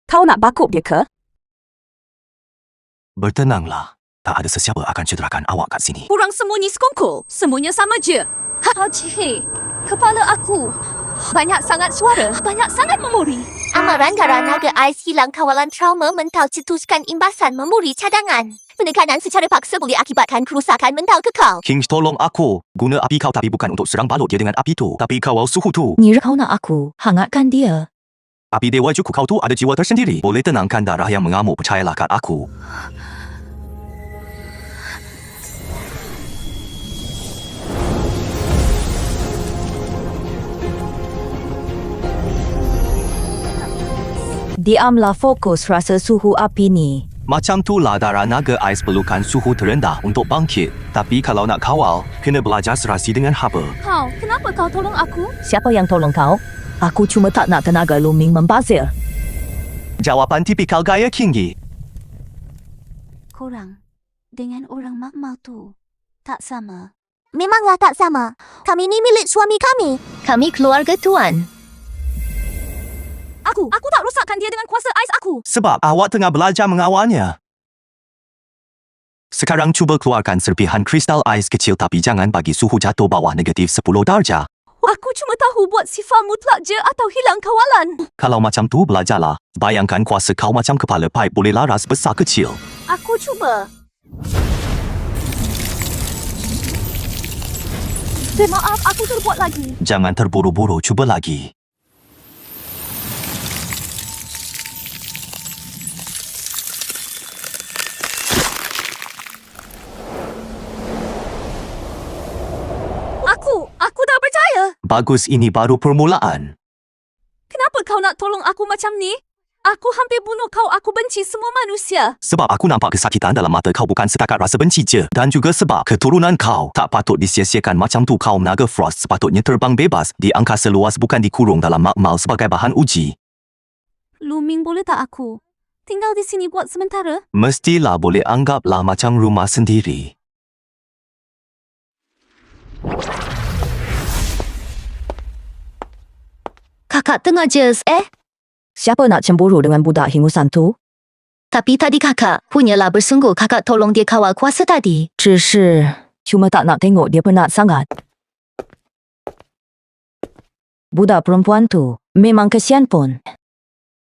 Kau nak bakuk dia ke? Bertenanglah. Tak ada sesiapa akan cederakan awak kat sini. Kurang sembunyi sekongkol. Semuanya sama je. Haji, kepala aku. Banyak sangat suara. Banyak sangat memori. Amaran gara naga ais hilang kawalan trauma mental cetuskan imbasan memori cadangan. Penekanan secara paksa boleh akibatkan kerusakan mental kekal. King, tolong aku. Guna api kau tapi bukan untuk serang balut dia dengan api tu. Tapi kawal suhu tu. Ni kau nak aku hangatkan dia. Api dewa juku kau tu ada jiwa tersendiri. Boleh tenangkan darah yang mengamuk, percayalah kat aku. Diamlah fokus rasa suhu api ni. Macam tu lah darah naga ais perlukan suhu terendah untuk bangkit. Tapi kalau nak kawal, kena belajar serasi dengan haba. Kau, kenapa kau tolong aku? Siapa yang tolong kau? Aku cuma tak nak tenaga Luming membazir. Jawapan tipikal gaya Kingi. Korang dengan orang magmal tu tak sama. Memanglah tak sama. Kami ni milik suami kami. Kami keluarga tuan. Aku tak rosakkan dia dengan kuasa ais aku. Sebab awak tengah belajar mengawalnya. Sekarang cuba keluarkan serpihan kristal ais kecil tapi jangan bagi suhu jatuh bawah negatif 10 darjah. Aku cuma tahu buat sifar mutlak je atau hilang kawalan. Kalau macam tu belajarlah. Bayangkan kuasa kau macam kepala paip boleh laras besar kecil. Aku cuba. Maaf, aku terbuat lagi. Jangan terburu-buru, cuba lagi. Aku tak percaya. Bagus, ini baru permulaan. Kenapa kau nak tolong aku macam ni? Aku hampir bunuh kau. Aku benci semua manusia. Sebab aku nampak kesakitan dalam mata kau, bukan setakat rasa benci je. Dan juga sebab keturunan kau tak patut disia-siakan macam tu. Kau naga Frost sepatutnya terbang bebas di angkasa luas, bukan dikurung dalam magmal sebagai bahan uji. Luming, boleh tak aku tinggal di sini buat sementara? Mestilah boleh anggaplah macam rumah sendiri. Kakak tengah jazz, Siapa nak cemburu dengan budak hingusan tu? Tapi tadi kakak punyalah bersungguh kakak tolong dia kawal kuasa tadi. 只是 cuma tak nak tengok dia penat sangat. Budak perempuan tu memang kesian pun.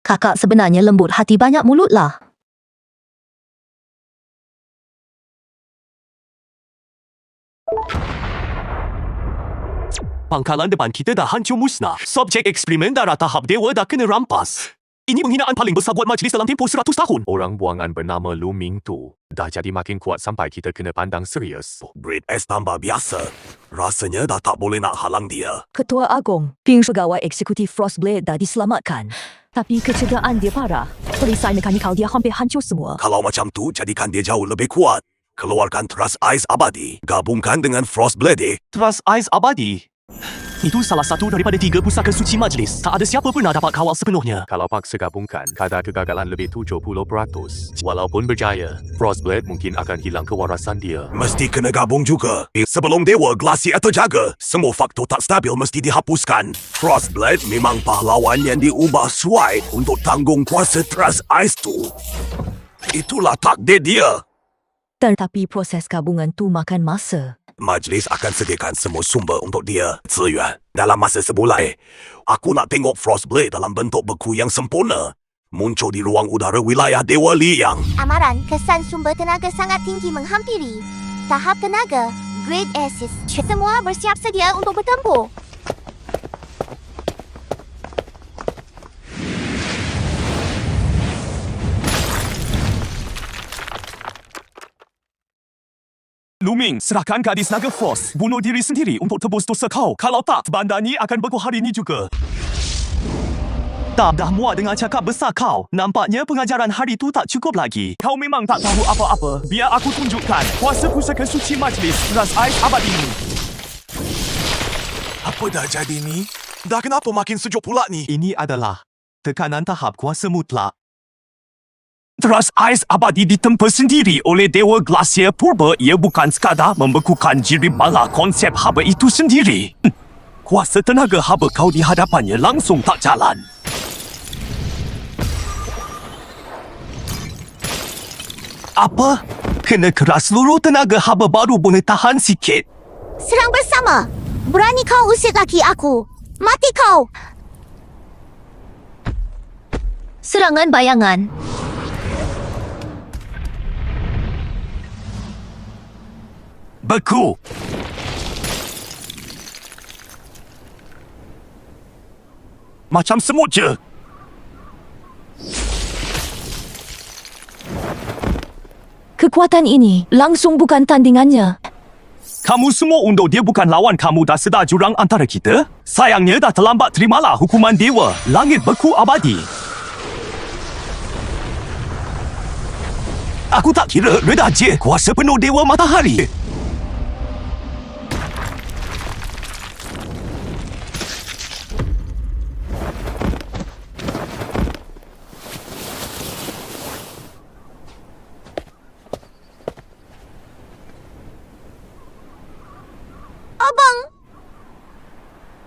Kakak sebenarnya lembut hati, banyak mulut lah. Pangkalan depan kita dah hancur musnah. Subjek eksperimen darah tahap dewa dah kena rampas. Ini penghinaan paling besar buat majlis dalam tempoh 100 tahun. Orang buangan bernama Luming tu dah jadi makin kuat sampai kita kena pandang serius. Grade S tambah biasa. Rasanya dah tak boleh nak halang dia. Ketua Agong, pegawai eksekutif Frostblade dah diselamatkan. Tapi kecederaan dia parah. Perisai mekanikal dia hampir hancur semua. Kalau macam tu, jadikan dia jauh lebih kuat. Keluarkan Trust Ice Abadi. Gabungkan dengan Frostblade. Trust Ais Abadi. Itu salah satu daripada 3 pusaka suci majlis. Tak ada siapa pernah dapat kawal sepenuhnya. Kalau paksa gabungkan, kadar kegagalan lebih 70%. Walaupun berjaya, Frostblade mungkin akan hilang kewarasan dia. Mesti kena gabung juga. Sebelum Dewa Glacier terjaga, semua faktor tak stabil mesti dihapuskan. Frostblade memang pahlawan yang diubah suai untuk tanggung kuasa Trust Ice tu. Itulah takdir dia. Tetapi proses gabungan tu makan masa. Majlis akan sediakan semua sumber untuk dia. Ziyuan, dalam masa sebulan, aku nak tengok Frostblade dalam bentuk beku yang sempurna. Muncul di ruang udara wilayah Dewa Liang. Amaran kesan sumber tenaga sangat tinggi menghampiri. Tahap tenaga, Grade S. Semua bersiap sedia untuk bertempur. Luming, serahkan gadis naga Frost. Bunuh diri sendiri untuk tebus dosa kau. Kalau tak, bandar ni akan beku hari ni juga. Dah muak dengan cakap besar kau. Nampaknya pengajaran hari tu tak cukup lagi. Kau memang tak tahu apa-apa. Biar aku tunjukkan kuasa pusaka suci majlis ras ais abadi ini. Apa dah jadi ni? Dah kenapa makin sejuk pula ni? Ini adalah tekanan tahap kuasa mutlak. Teras ais abadi ditempa sendiri oleh Dewa Glacier Purba. Ia bukan sekadar membekukan jirib bala konsep haba itu sendiri. Kuasa tenaga haba kau di hadapannya langsung tak jalan. Apa? Kena keras seluruh tenaga haba baru boleh tahan sikit. Serang bersama. Berani kau usir laki aku. Mati kau. Serangan bayangan. Beku. Macam semut je. Kekuatan ini langsung bukan tandingannya. Kamu semua undur dia bukan lawan kamu. Dah sedar jurang antara kita? Sayangnya dah terlambat. Terimalah hukuman dewa. Langit beku abadi. Aku tak kira redah je kuasa penuh Dewa Matahari.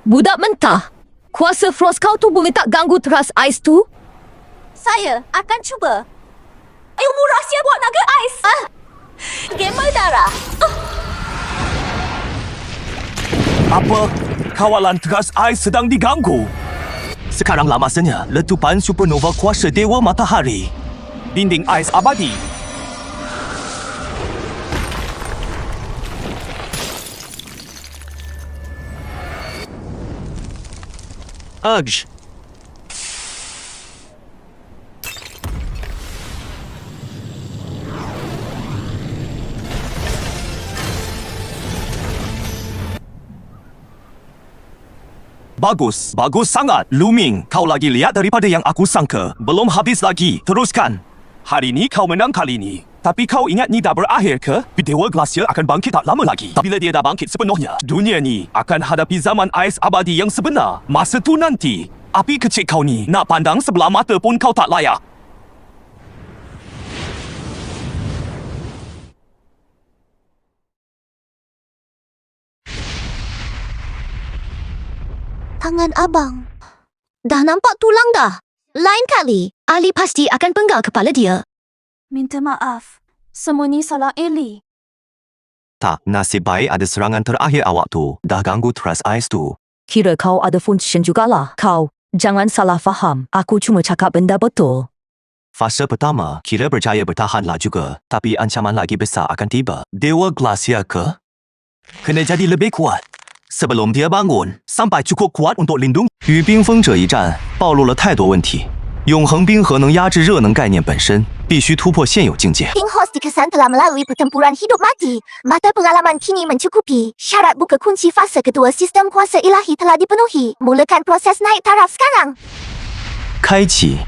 Budak mentah. Kuasa frost kau tu boleh tak ganggu teras ais tu? Saya akan cuba. Ilmu rahsia buat naga ais. Gamer darah. Apa? Kawalan teras ais sedang diganggu. Sekaranglah masanya letupan supernova kuasa Dewa Matahari. Dinding ais abadi. Urge. Bagus. Bagus sangat. Luming, kau lagi lihat daripada yang aku sangka. Belum habis lagi. Teruskan. Hari ni kau menang kali ni. Tapi kau ingat ni dah berakhir ke? Dewa Glacier akan bangkit tak lama lagi. Bila dia dah bangkit sepenuhnya, dunia ni akan hadapi zaman ais abadi yang sebenar. Masa tu nanti, api kecil kau ni nak pandang sebelah mata pun kau tak layak. Tangan abang. Dah nampak tulang dah. Lain kali, Ali pasti akan penggal kepala dia. Minta maaf. Semua ni salah Ellie. Tak, nasib baik ada serangan terakhir awak tu. Dah ganggu teras ais tu. Kira kau ada function jugalah. Kau, jangan salah faham. Aku cuma cakap benda betul. Fasa pertama, kira berjaya bertahanlah juga. Tapi ancaman lagi besar akan tiba. Dewa Glacier ke? Kena jadi lebih kuat. Sebelum dia bangun, sampai cukup kuat untuk lindung. 与冰封者一战暴露了太多问题。永恒冰河能压制热能概念本身，必须突破现有境界。 King Host dikesan telah melalui pertempuran hidup mati. Mata pengalaman kini mencukupi. Syarat buka kunci fasa kedua sistem kuasa ilahi telah dipenuhi. Mulakan proses naik taraf sekarang. 开启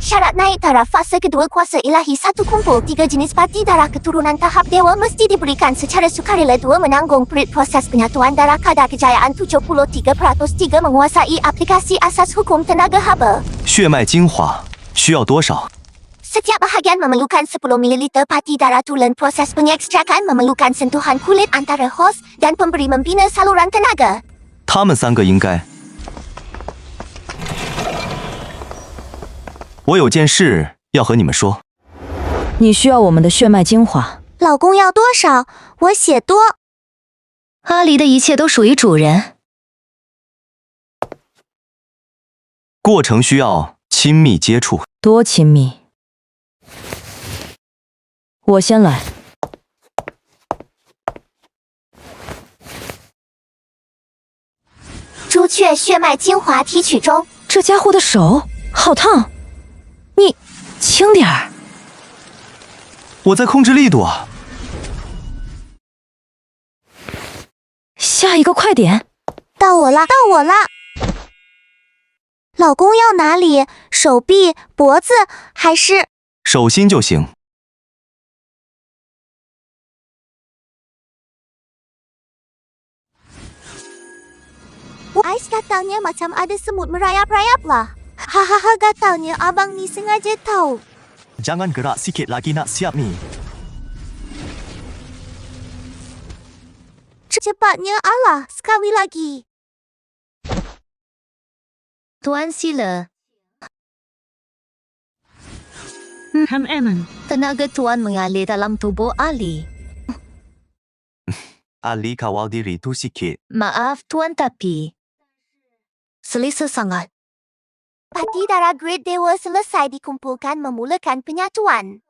Syarat naik taraf fasa kedua kuasa ilahi satu kumpul. 3 jenis parti darah keturunan tahap dewa mesti diberikan secara sukarela. 2 menanggung perit proses penyatuan darah. Kadar kejayaan 73%. 3 menguasai aplikasi asas hukum tenaga haba. 血脉精华需要多少？ Setiap bahagian memerlukan 10 ml parti darah tulen. Proses pengekstrakan memerlukan sentuhan kulit antara hos dan pemberi membina saluran tenaga. 他们3个应该。我有件事要和你们说。你需要我们的血脉精华。老公要多少？我写多。阿离的一切都属于主人。过程需要亲密接触。多亲密？我先来。朱雀血脉精华提取中。这家伙的手好烫，你轻点儿。我在控制力度啊。下一个快点！到我啦！到我啦！老公要哪里？手臂、脖子，还是？手心就行。 Ais gatalnya macam ada semut merayap-rayap lah. Hahaha gatalnya abang ni sengaja tahu. Jangan gerak sikit lagi nak siap ni. Cepatnya Allah, sekali lagi. Tuan sila. Eman. Tenaga tuan mengalir dalam tubuh Ali. Ali kawal diri tu sikit. Maaf tuan tapi selesa sangat. Pati darah grade dewa selesai dikumpulkan memulakan penyatuan.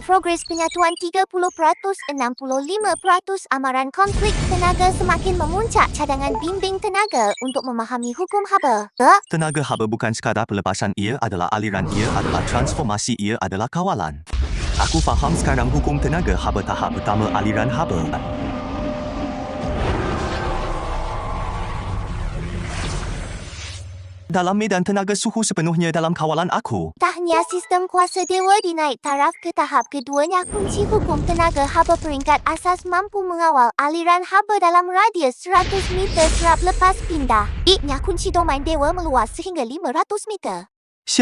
Progres penyatuan 30%, 65% amaran konflik tenaga semakin memuncak cadangan bimbing tenaga untuk memahami hukum haba. Tenaga haba bukan sekadar pelepasan, ia adalah aliran, ia adalah transformasi, ia adalah kawalan. Aku faham sekarang hukum tenaga haba tahap pertama aliran haba. Dalam medan tenaga suhu sepenuhnya dalam kawalan aku. Tahniah sistem kuasa dewa dinaik taraf ke tahap keduanya. Kunci hukum tenaga haba peringkat asas mampu mengawal aliran haba dalam radius 100 meter serap lepas pindah. Iknya kunci domain dewa meluas sehingga 500 meter.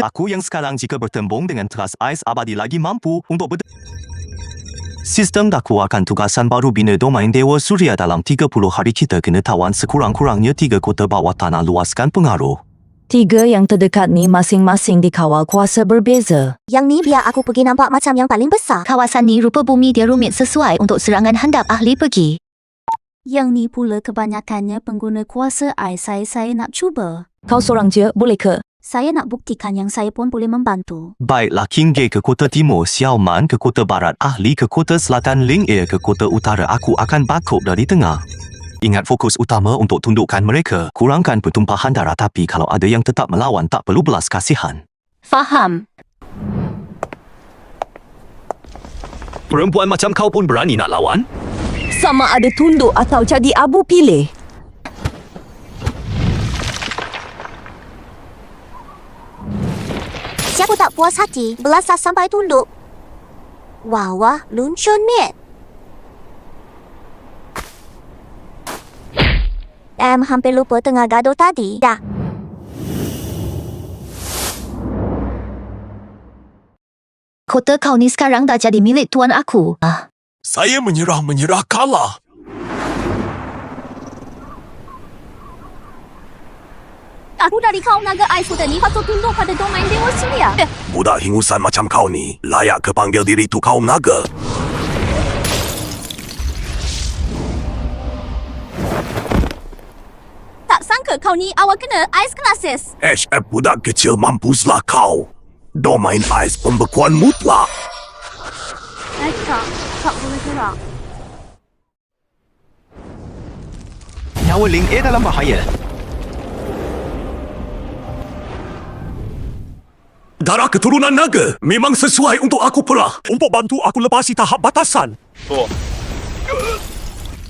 Aku yang sekarang jika bertembung dengan teras ais abadi lagi mampu untuk Sistem dah keluarkan tugasan baru bina domain Dewa Suria dalam 30 hari. Kita kena tawan sekurang-kurangnya 3 kota bawah tanah luaskan pengaruh. 3 yang terdekat ni masing-masing dikawal kuasa berbeza. Yang ni biar aku pergi nampak macam yang paling besar. Kawasan ni rupa bumi dia rumit sesuai untuk serangan handap ahli pergi. Yang ni pula kebanyakannya pengguna kuasa ais. Saya nak cuba. Kau seorang je, boleh ke? Saya nak buktikan yang saya pun boleh membantu. Baiklah, King Gay ke kota timur, Xiao Man ke kota barat, Ahli ke kota selatan, Ling Air ke kota utara. Aku akan backup dari tengah. Ingat fokus utama untuk tundukkan mereka. Kurangkan pertumpahan darah, tapi kalau ada yang tetap melawan tak perlu belas kasihan. Faham. Perempuan macam kau pun berani nak lawan? Sama ada tunduk atau jadi abu pilih. Siapa tak puas hati, belasah sampai tunduk. Wah, luncun ni. Hampir lupa tengah gaduh tadi. Dah. Kota kau ni sekarang dah jadi milik tuan aku. Saya menyerah kalah. Aku dari kaum naga ais putih ni patut tunduk pada domain Dewa Suria. Budak hingusan macam kau ni layak ke panggil diri tu kaum naga. Tak sangka kau ni awal kena ais klasis. HF budak kecil, mampuslah kau. Domain ais pembekuan mutlak. Tak boleh gerak. Nyawa Ling Air dalam bahaya. Darah keturunan naga memang sesuai untuk aku pula. Untuk bantu aku lepasi tahap batasan.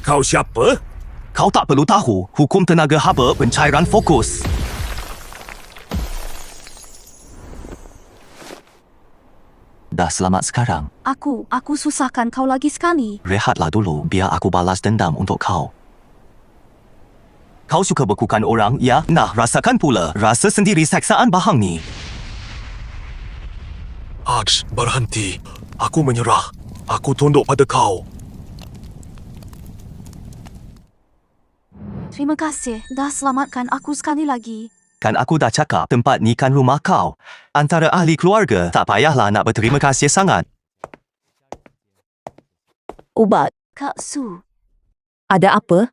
Kau siapa? Kau tak perlu tahu. Hukum tenaga haba pencairan fokus. Dah selamat sekarang. Aku susahkan kau lagi sekali. Rehatlah dulu, biar aku balas dendam untuk kau. Kau suka bekukan orang, ya? Nah, rasakan pula. Rasa sendiri saksaan bahang ni. Arch, berhenti. Aku menyerah. Aku tunduk pada kau. Terima kasih. Dah selamatkan aku sekali lagi. Kan aku dah cakap, tempat ni kan rumah kau. Antara ahli keluarga, tak payahlah nak berterima kasih sangat. Ubat. Kak Su, Ada apa?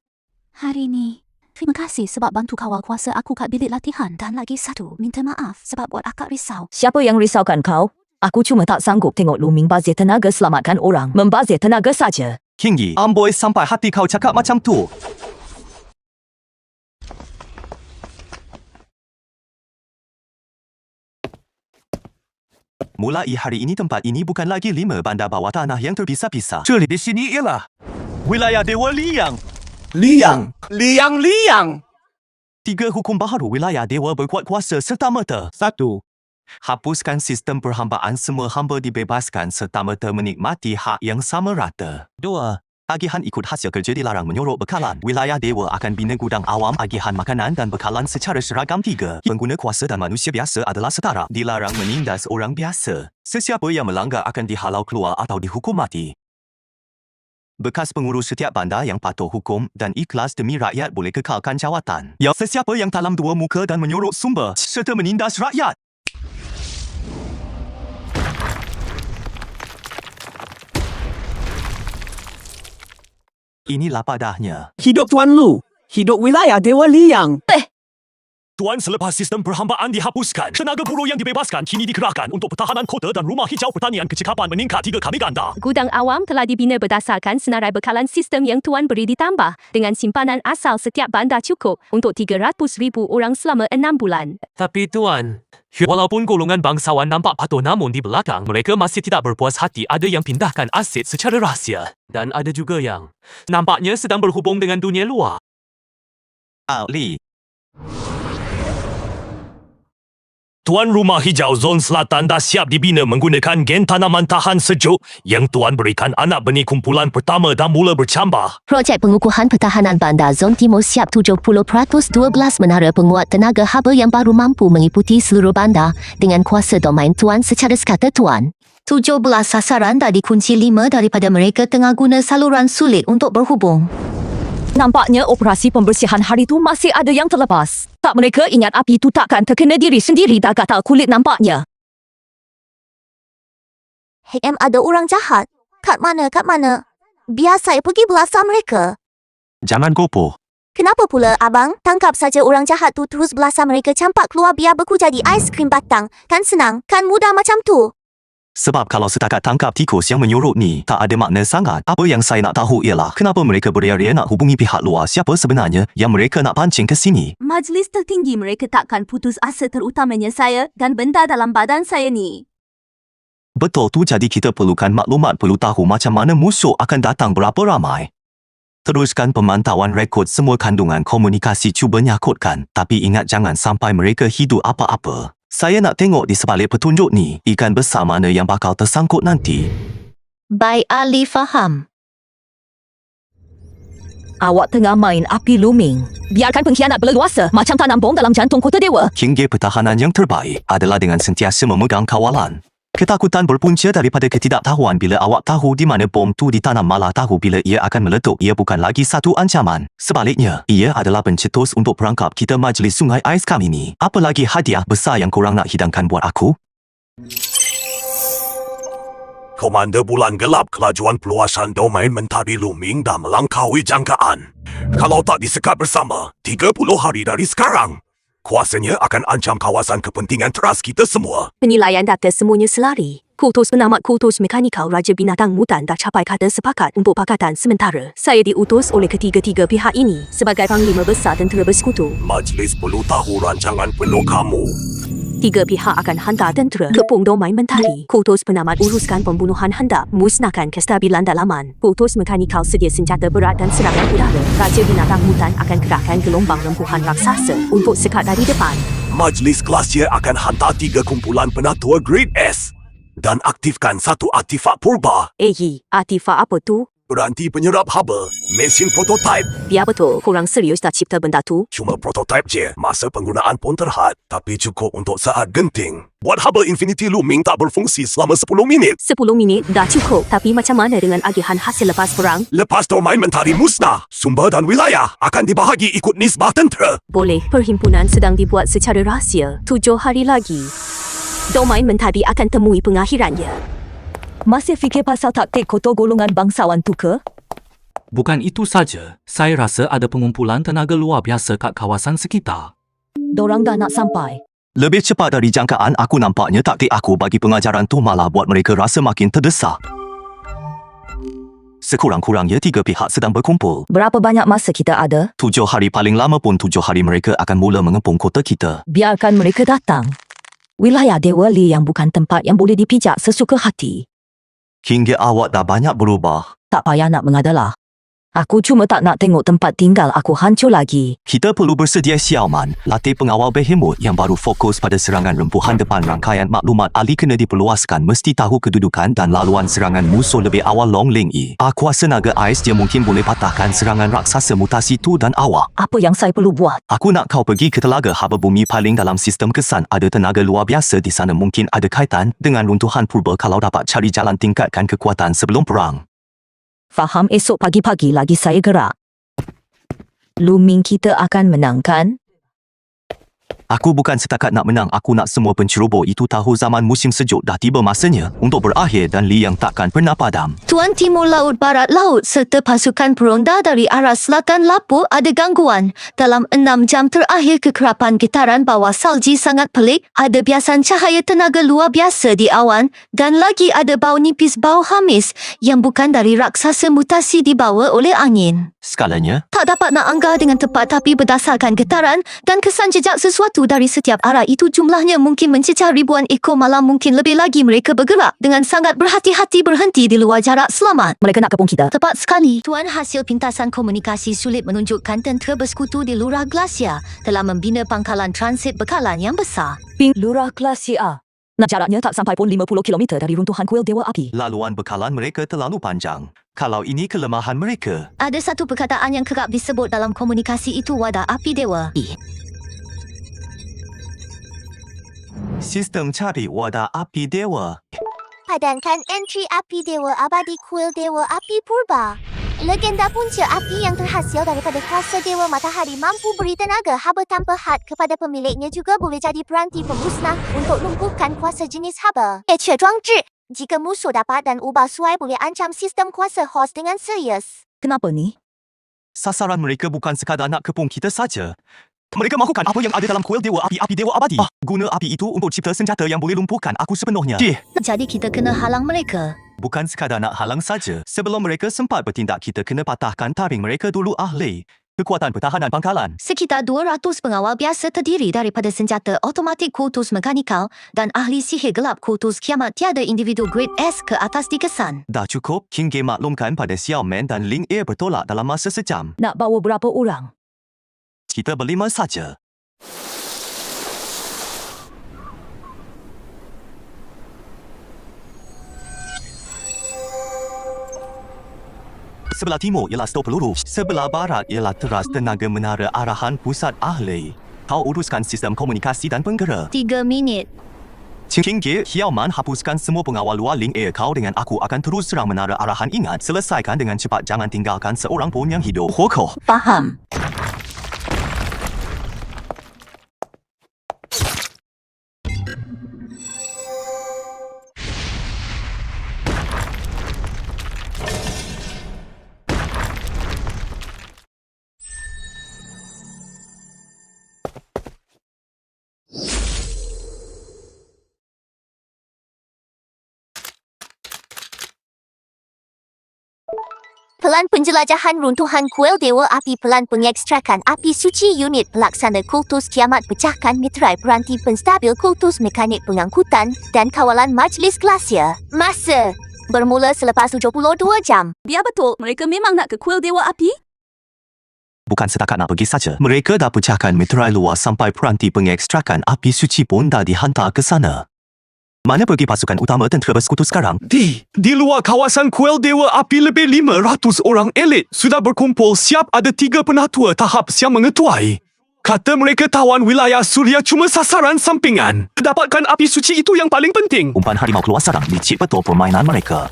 hari ni terima kasih sebab bantu kawal kuasa aku kat bilik latihan. Dan lagi satu, minta maaf sebab buat akak risau. Siapa yang risaukan kau? Aku cuma tak sanggup tengok Luming bazir tenaga selamatkan orang. Membazir tenaga saja. Kinggi, amboi sampai hati kau cakap macam tu. Mulai hari ini tempat ini bukan lagi 5 bandar bawah tanah yang terpisah-pisah. 这里 di sini ialah wilayah Dewa Liang. Liang. 3 hukum baharu wilayah Dewa berkuat kuasa serta-merta. 1. Hapuskan sistem perhambaan, semua hamba dibebaskan serta-merta menikmati hak yang sama rata. 2. Agihan ikut hasil kerja dilarang menyorok bekalan. Wilayah Dewa akan bina gudang awam agihan makanan dan bekalan secara seragam. 3. Pengguna kuasa dan manusia biasa adalah setara. Dilarang menindas orang biasa. Sesiapa yang melanggar akan dihalau keluar atau dihukum mati. Bekas pengurus setiap bandar yang patuh hukum dan ikhlas demi rakyat boleh kekalkan jawatan. Sesiapa yang talam dua muka dan menyorok sumber serta menindas rakyat. Inilah padahnya. Hidup Tuan Lu. Hidup wilayah Dewa Liang. Tuan, selepas sistem perhambaan dihapuskan, tenaga buruh yang dibebaskan kini dikerahkan untuk pertahanan kota dan rumah hijau pertanian kecekapan meningkat 3 kali ganda. Gudang awam telah dibina berdasarkan senarai bekalan sistem yang Tuan beri ditambah dengan simpanan asal setiap bandar cukup untuk 300,000 orang selama 6 bulan. Tapi Tuan, walaupun golongan bangsawan nampak patuh namun di belakang mereka masih tidak berpuas hati. Ada yang pindahkan aset secara rahsia dan ada juga yang nampaknya sedang berhubung dengan dunia luar. Ali. Tuan, rumah hijau zon selatan dah siap dibina menggunakan gen tanaman tahan sejuk yang Tuan berikan anak benih kumpulan pertama dah mula bercambah. Projek pengukuhan pertahanan bandar Zon Timur siap 70%. 12 menara penguat tenaga haba yang baru mampu meliputi seluruh bandar dengan kuasa domain Tuan secara sekata Tuan. 17 sasaran dah dikunci, 5 daripada mereka tengah guna saluran sulit untuk berhubung. Nampaknya operasi pembersihan hari itu masih ada yang terlepas. Tak mereka ingat api itu takkan terkena diri sendiri, dah gatal kulit nampaknya. HM ada orang jahat. Kat mana? Biar saya pergi belasah mereka. Jangan gopoh. Kenapa pula, abang? Tangkap saja orang jahat tu, terus belasah mereka, campak keluar biar beku jadi aiskrim batang. Kan senang, kan mudah macam tu. Sebab kalau setakat tangkap tikus yang menyorok ni, tak ada makna sangat. Apa yang saya nak tahu ialah kenapa mereka beria-ria nak hubungi pihak luar, siapa sebenarnya yang mereka nak pancing ke sini. Majlis tertinggi mereka takkan putus asa, terutamanya saya dan benda dalam badan saya ni. Betul tu, jadi kita perlukan maklumat, perlu tahu macam mana musuh akan datang berapa ramai. Teruskan pemantauan rekod semua kandungan komunikasi, cuba nyakutkan. Tapi ingat jangan sampai mereka hidup apa-apa. Saya nak tengok di sebalik petunjuk ni, ikan besar mana yang bakal tersangkut nanti. Baik, Ali faham. Awak tengah main api luming. Biarkan pengkhianat berleluasa macam tanam bom dalam jantung kota Dewa. Tinggi pertahanan yang terbaik adalah dengan sentiasa memegang kawalan. Ketakutan berpunca daripada ketidaktahuan. Bila awak tahu di mana bom tu ditanam, malah tahu bila ia akan meletup, ia bukan lagi satu ancaman. Sebaliknya, ia adalah pencetus untuk perangkap kita majlis sungai ais kami ni. Apa lagi hadiah besar yang korang nak hidangkan buat aku? Komander Bulan Gelap, kelajuan peluasan domain Mentari Luming dah melangkaui jangkaan. Kalau tak disekat bersama, 30 hari dari sekarang, kuasanya akan ancam kawasan kepentingan teras kita semua. Penilaian data semuanya selari. Kultus Penamat Kultus Mekanikal Raja Binatang Mutan dah capai kata sepakat untuk pakatan sementara. Saya diutus oleh ketiga-tiga pihak ini sebagai Panglima Besar Tentera Bersekutu. Majlis perlu tahu rancangan penuh kamu. 3 pihak akan hantar tentera ke Pung Domain Mentari. Kultus Penamat uruskan pembunuhan hendak musnahkan kestabilan dalaman. Kultus Mekanikal sedia senjata berat dan serangan udara. Raja Binatang Mutan akan kerahkan gelombang rempuhan raksasa untuk sekat dari depan. Majlis Glacier akan hantar 3 kumpulan penatua Grade S dan aktifkan 1 artifak purba. Artifak apa tu? Beranti penyerap haba, mesin prototype. Biar betul, korang serius dah cipta benda tu? Cuma prototype je, masa penggunaan pun terhad, tapi cukup untuk saat genting. Buat haba Infinity Looming tak berfungsi selama 10 minit. 10 minit dah cukup, tapi macam mana dengan agihan hasil lepas perang? Lepas domain Mentari musnah, sumber dan wilayah akan dibahagi ikut nisbah tentera. Boleh, perhimpunan sedang dibuat secara rahsia. 7 hari lagi, domain Mentari akan temui pengakhirannya. Masih fikir pasal taktik kotor golongan bangsawan tu ke? Bukan itu saja, saya rasa ada pengumpulan tenaga luar biasa kat kawasan sekitar. Dorang dah nak sampai. Lebih cepat dari jangkaan aku. Nampaknya taktik aku bagi pengajaran tu malah buat mereka rasa makin terdesak. Sekurang-kurangnya 3 pihak sedang berkumpul. Berapa banyak masa kita ada? 7 hari, paling lama pun 7 hari mereka akan mula mengepung kota kita. Biarkan mereka datang. Wilayah Dewa Li yang bukan tempat yang boleh dipijak sesuka hati. Hingga awak dah banyak berubah. Tak payah nak mengadalah. Aku cuma tak nak tengok tempat tinggal aku hancur lagi. Kita perlu bersedia siaman. Latih pengawal Behemoth yang baru fokus pada serangan rempuhan depan rangkaian maklumat ahli kena diperluaskan mesti tahu kedudukan dan laluan serangan musuh lebih awal Long Ling Yi. Kuasa naga ais dia mungkin boleh patahkan serangan raksasa mutasi tu dan awak. Apa yang saya perlu buat? Aku nak kau pergi ke telaga haba bumi paling dalam sistem kesan. Ada tenaga luar biasa di sana mungkin ada kaitan dengan runtuhan purba kalau dapat cari jalan tingkatkan kekuatan sebelum perang. Faham, esok pagi-pagi lagi saya gerak. Lu Ming kita akan menang kan? Aku bukan setakat nak menang, aku nak semua penceroboh itu tahu zaman musim sejuk dah tiba masanya untuk berakhir dan Li yang takkan pernah padam. Tuan Timur Laut Barat Laut serta pasukan peronda dari arah selatan lapor ada gangguan. Dalam 6 jam terakhir kekerapan getaran bawah salji sangat pelik, ada biasan cahaya tenaga luar biasa di awan dan lagi ada bau nipis bau hamis yang bukan dari raksasa mutasi dibawa oleh angin. Skalanya? Tak dapat nak anggah dengan tepat tapi berdasarkan getaran dan kesan jejak sesuatu dari setiap arah itu jumlahnya mungkin mencecah ribuan ekor malam mungkin lebih lagi mereka bergerak dengan sangat berhati-hati berhenti di luar jarak selamat. Mereka nak kepung kita. Tepat sekali. Tuan hasil pintasan komunikasi sulit menunjukkan tentera bersekutu di Lurah Glasia telah membina pangkalan transit bekalan yang besar. Ping Lurah Glasia. Nah, jaraknya tak sampai pun 50 km dari runtuhan kuil Dewa Api. Laluan bekalan mereka terlalu panjang. Kalau ini kelemahan mereka. Ada satu perkataan yang kerap disebut dalam komunikasi itu wadah api Dewa. Sistem cari wadah api Dewa. Padankan entry api Dewa abadi kuil Dewa Api Purba. Legenda punca api yang terhasil daripada kuasa Dewa Matahari mampu beri tenaga haba tanpa had kepada pemiliknya juga boleh jadi peranti pemusnah untuk lumpuhkan kuasa jenis haba. Jika musuh dapat dan ubah suai boleh ancam sistem kuasa host dengan serius. Kenapa ni? Sasaran mereka bukan sekadar nak kepung kita saja. Mereka mahukan apa yang ada dalam kuil Dewa Api, api Dewa Abadi. Guna api itu untuk cipta senjata yang boleh lumpuhkan aku sepenuhnya. Jadi kita kena halang mereka. Bukan sekadar nak halang saja. Sebelum mereka sempat bertindak, kita kena patahkan taring mereka dulu ahli. Kekuatan pertahanan pangkalan. Sekitar 200 pengawal biasa terdiri daripada senjata otomatik kultus mekanikal dan ahli sihir gelap kultus kiamat tiada individu grade S ke atas dikesan. Dah cukup, King Game maklumkan pada Xiao Man dan Ling Air bertolak dalam masa sejam. Nak bawa berapa orang? Kita berlima saja. Sebelah timur ialah stor peluru. Sebelah barat ialah teras tenaga menara arahan pusat ahli. Kau uruskan sistem komunikasi dan penggera. 3 minit. King Ge, Hiaoman hapuskan semua pengawal luar Ling Air. Kau dengan aku akan terus serang menara arahan. Ingat, selesaikan dengan cepat. Jangan tinggalkan seorang pun yang hidup. Huokoh. Faham. Pelan penjelajahan runtuhan kuil Dewa Api, pelan pengekstrakan api suci unit pelaksana kultus kiamat, pecahkan meterai peranti penstabil kultus mekanik pengangkutan dan kawalan majlis glasia. Masa bermula selepas 72 jam. Biar betul, mereka memang nak ke kuil Dewa Api? Bukan setakat nak pergi saja. Mereka dah pecahkan meterai luar sampai peranti pengekstrakan api suci pun dah dihantar ke sana. Mana pergi pasukan utama tentera bersekutu sekarang? Di luar kawasan kuil Dewa Api lebih 500 orang elit sudah berkumpul siap. Ada 3 penatua tahap yang mengetuai. Kata mereka tawan wilayah Suria cuma sasaran sampingan. Dapatkan api suci itu yang paling penting. Umpan harimau keluar sarang, licik betul permainan mereka.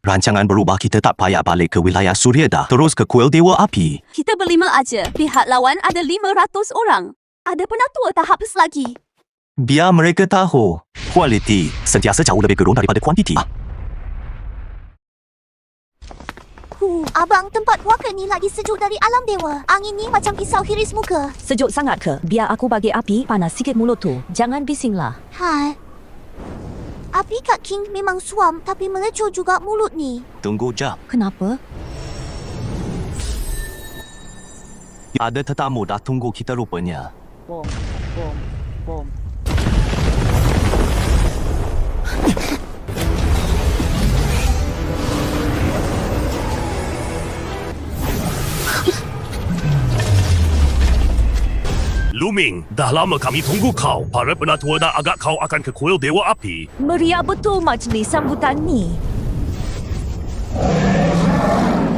Rancangan berubah, kita tak payah balik ke wilayah Suria dah. Terus ke kuil Dewa Api. Kita berlima aja. Pihak lawan ada 500 orang. Ada penatua tahap lagi. Biar mereka tahu. Kualiti sentiasa jauh lebih gerung daripada kuantiti. Abang, tempat puaka ni lagi sejuk dari alam dewa. Angin ni macam pisau hiris muka. Sejuk sangat ke? Biar aku bagi api panas sikit mulut tu. Jangan bisinglah. Hai. Api Kak King memang suam tapi melecur juga mulut ni. Tunggu jap. Kenapa? Ada tetamu dah tunggu kita rupanya. Bom, bom, bom. Luming, dah lama kami tunggu kau. Para penatua dah agak kau akan ke kuil Dewa Api. Meriah betul majlis sambutan ni.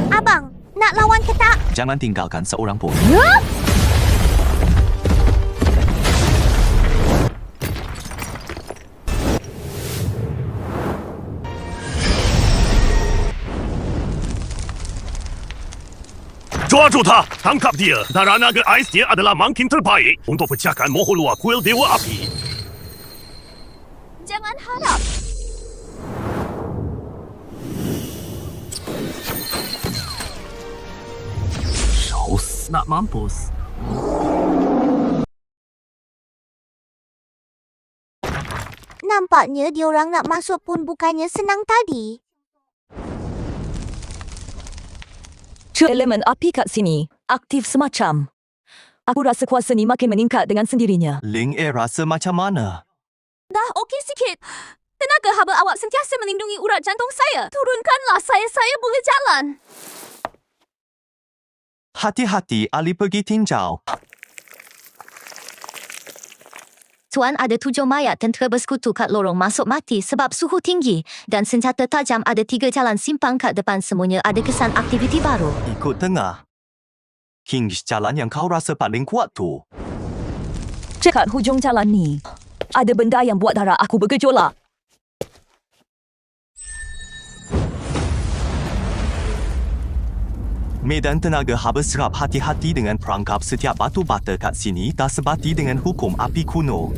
Abang, nak lawan ke tak? Jangan tinggalkan seorang pun.抓住他， tangkap dia. Darah naga ais dia adalah makin terbaik untuk pecahkan Moholua kuil Dewa Api. Jangan harap. Nak mampus. Nampaknya diorang nak masuk pun bukannya senang tadi. Elemen api kat sini aktif semacam. Aku rasa kuasa ni makin meningkat dengan sendirinya. Ling rasa macam mana? Dah okey sikit. Tenaga haba awak sentiasa melindungi urat jantung saya. Turunkanlah saya boleh jalan. Hati-hati Ali pergi tinjau. Tuan, ada 7 mayat tentera bersekutu kat lorong masuk mati sebab suhu tinggi dan senjata tajam ada 3 jalan simpang kat depan, semuanya ada kesan aktiviti baru. Ikut tengah. King jalan yang kau rasa paling kuat tu. Dekat hujung jalan ni, ada benda yang buat darah aku bergejolak. Medan tenaga haba serap, hati-hati dengan perangkap setiap batu bata kat sini dah sebati dengan hukum api kuno.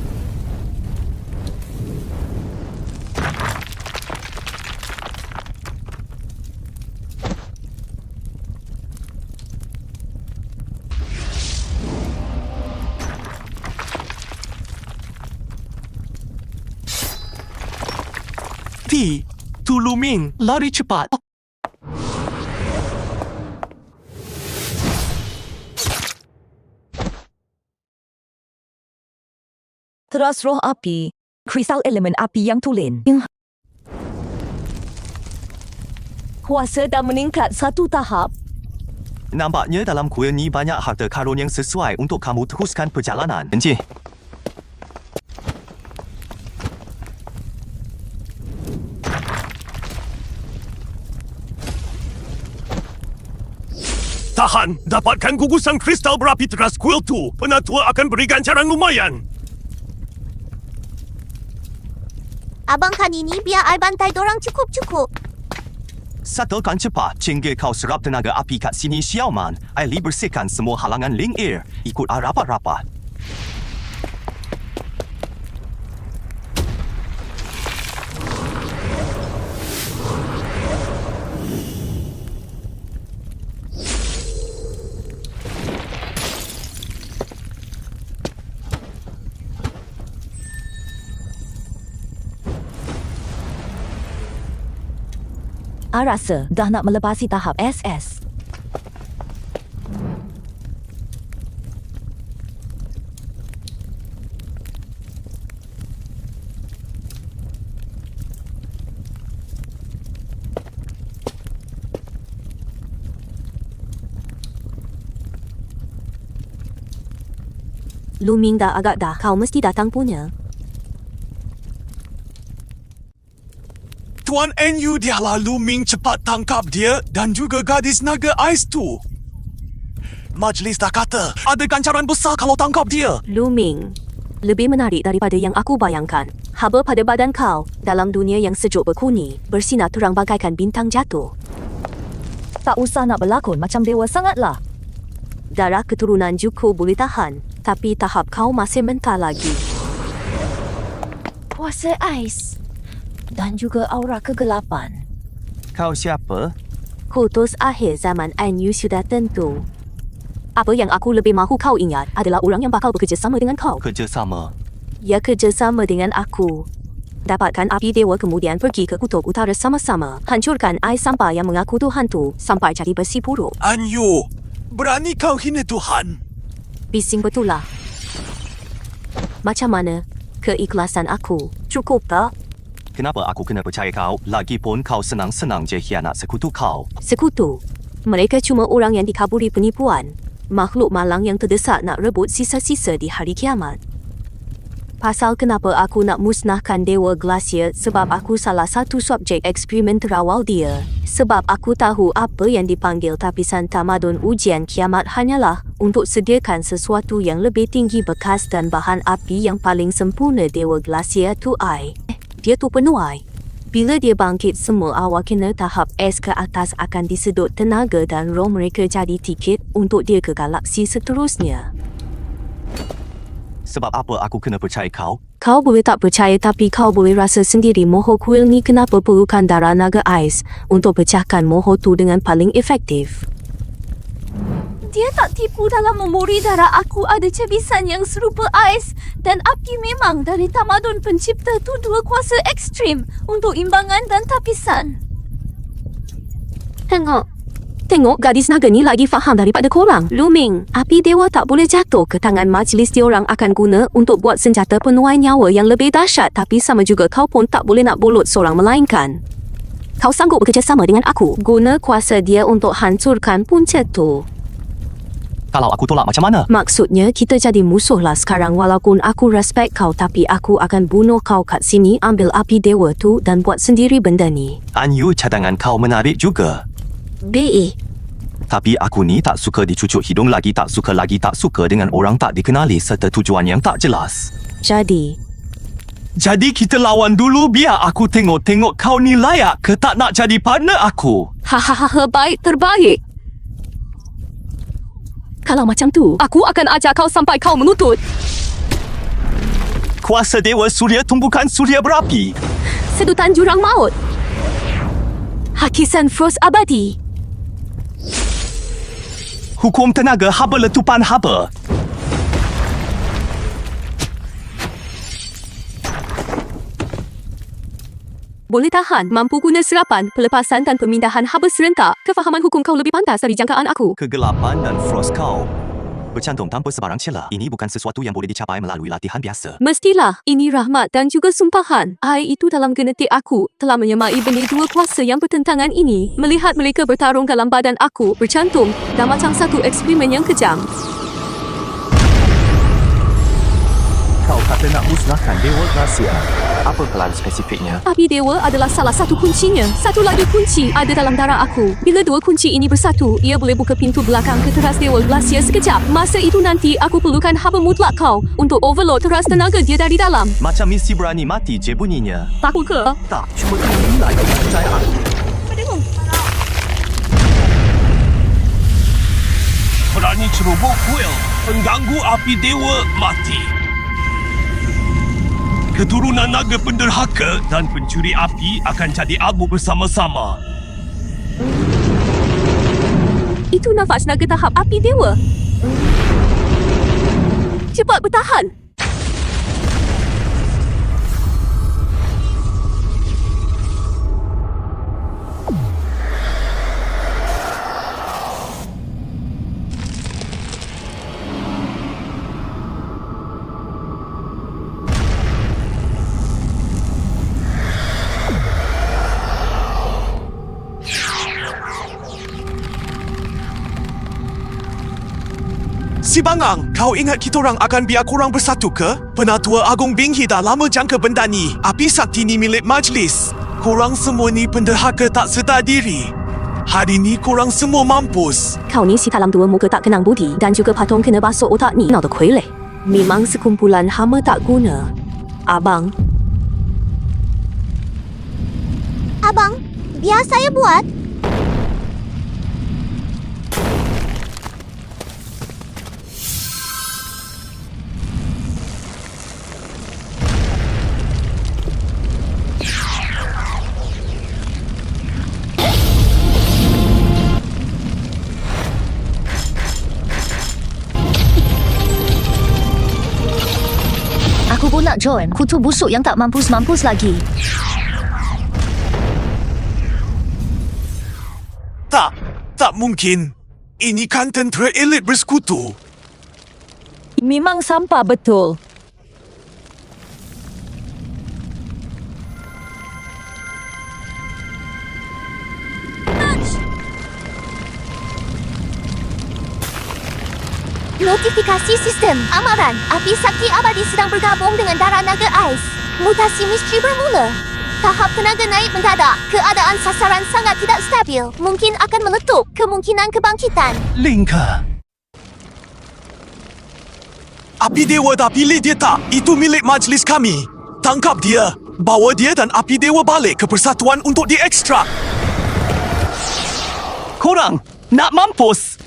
Tu Luming, lari cepat. Teras roh api, kristal elemen api yang tulen. Kuasa dah meningkat satu tahap. Nampaknya dalam kuil ni banyak harta karun yang sesuai untuk kamu teruskan perjalanan. Encik. Tahan, dapatkan gugusan kristal berapi teras kuil tu. Penatua akan beri ganjaran lumayan. Abang kali ni biar I bantai dorang cukup-cukup. Settlekan cepat, hingga kau serap tenaga api kat sini, Xiaoman. Ali bersihkan semua halangan Ling Air. Ikut rapat-rapat. I rasa dah nak melepasi tahap SS. Luming dah agak dah, kau mesti datang punya. Tuan NU dialah Luming, cepat tangkap dia dan juga gadis naga ais tu. Majlis dah kata ada ganjaran besar kalau tangkap dia. Luming, lebih menarik daripada yang aku bayangkan. Haba pada badan kau dalam dunia yang sejuk berkuni, bersinar terang bagaikan bintang jatuh. Tak usah nak berlakon macam dewa sangatlah. Darah keturunan Juko boleh tahan, tapi tahap kau masih mentah lagi. Kuasa ais dan juga aura kegelapan. Kau siapa? Kutus akhir zaman NU sudah tentu. Apa yang aku lebih mahu kau ingat adalah orang yang bakal bekerjasama dengan kau. Kerjasama? Ya, kerjasama dengan aku. Dapatkan api dewa kemudian pergi ke kutub utara sama-sama. Hancurkan ais sampah yang mengaku Tuhan tu sampai jadi besi buruk. Anyu, berani kau hina Tuhan? Bising betul lah. Macam mana keikhlasan aku? Cukup tak? Kenapa aku kena percaya kau? Lagipun kau senang-senang je hianat sekutu kau. Sekutu? Mereka cuma orang yang dikaburi penipuan. makhluk malang yang terdesak nak rebut sisa-sisa di hari kiamat. Pasal kenapa aku nak musnahkan Dewa Glacier sebab aku salah satu subjek eksperimen terawal dia. Sebab aku tahu apa yang dipanggil tapisan tamadun ujian kiamat hanyalah untuk sediakan sesuatu yang lebih tinggi bekas dan bahan api yang paling sempurna Dewa Glacier tu ai. Dia tu penuh ai. Bila dia bangkit, semua awak kena tahap es ke atas akan disedut tenaga dan roh mereka jadi tiket untuk dia ke galaksi seterusnya. Sebab apa aku kena percaya kau? Kau boleh tak percaya tapi kau boleh rasa sendiri moho kuil ni kenapa perlukan darah naga ais untuk pecahkan moho tu dengan paling efektif. Dia tak tipu dalam memori darah aku ada cebisan yang serupa ais dan api memang dari tamadun pencipta tu dua kuasa ekstrim untuk imbangan dan tapisan. Tengok gadis naga ni lagi faham daripada korang. Luming, api dewa tak boleh jatuh ke tangan majlis diorang akan guna untuk buat senjata penuai nyawa yang lebih dahsyat tapi sama juga kau pun tak boleh nak bolut seorang melainkan. Kau sanggup bekerjasama dengan aku guna kuasa dia untuk hancurkan punca tu. Kalau aku tolak macam mana? Maksudnya kita jadi musuh lah sekarang walaupun aku respect kau tapi aku akan bunuh kau kat sini ambil api dewa tu dan buat sendiri benda ni. Anyu, cadangan kau menarik juga. B.E. Tapi aku ni tak suka dicucuk hidung lagi tak suka dengan orang tak dikenali serta tujuan yang tak jelas. Jadi kita lawan dulu biar aku tengok kau ni layak ke tak nak jadi partner aku. Hahaha, baik terbaik. Kalau macam tu, aku akan ajar kau sampai kau menutut. Kuasa Dewa Suria tumbukan suria berapi. Sedutan jurang maut. Hakisan Frost abadi. Hukum tenaga haba letupan haba. Boleh tahan, mampu guna serapan, pelepasan dan pemindahan haba serentak. Kefahaman hukum kau lebih pantas dari jangkaan aku. Kegelapan dan frost kau bercantum tanpa sebarang celah. Ini bukan sesuatu yang boleh dicapai melalui latihan biasa. Mestilah, ini rahmat dan juga sumpahan. Air itu dalam genetik aku telah menyemai benih dua kuasa yang bertentangan ini. Melihat mereka bertarung dalam badan aku, bercantum dan macam satu eksperimen yang kejam. Kau kata nak musnahkan Dewa Glacier. Apa pelan spesifiknya? Api dewa adalah salah satu kuncinya. Satu lagi kunci ada dalam darah aku. Bila dua kunci ini bersatu, ia boleh buka pintu belakang ke teras Dewa Glacier sekejap. Masa itu nanti aku perlukan haba mutlak kau untuk overload teras tenaga dia dari dalam. Macam misi berani mati je bunyinya. Takut ke? Tak, cuma inilah kepercayaan. Berani cerobok kuil, pengganggu api dewa mati. Keturunan naga penderhaka dan pencuri api akan jadi abu bersama-sama. Itu nafas naga tahap api dewa. Cepat bertahan. Si Bangang, kau ingat kita orang akan biar korang bersatu ke? Penatua Agung Binghi dah lama jangka benda ni. Api sakti ni milik majlis. Korang semua ni penderhaka tak sedar diri. Hari ni korang semua mampus. Kau ni si talam dua muka tak kenang budi dan juga patung kena basuh otak ni. Nau de kuih leh. Memang sekumpulan hama tak guna. Abang, Abang, biar saya buat. Aku pun nak join. Kutu busuk yang tak mampus-mampus lagi. Tak mungkin. Ini kan tentera elit bersekutu. Memang sampah betul. Notifikasi sistem. Amaran. Api sakti abadi sedang bergabung dengan darah naga ais. Mutasi misteri bermula. Tahap tenaga naik mendadak. Keadaan sasaran sangat tidak stabil. Mungkin akan meletup. Kemungkinan kebangkitan. Linka. Api Dewa dah pilih dia tak? Itu milik majlis kami. Tangkap dia. Bawa dia dan Api Dewa balik ke persatuan untuk diekstrak. Korang nak mampus.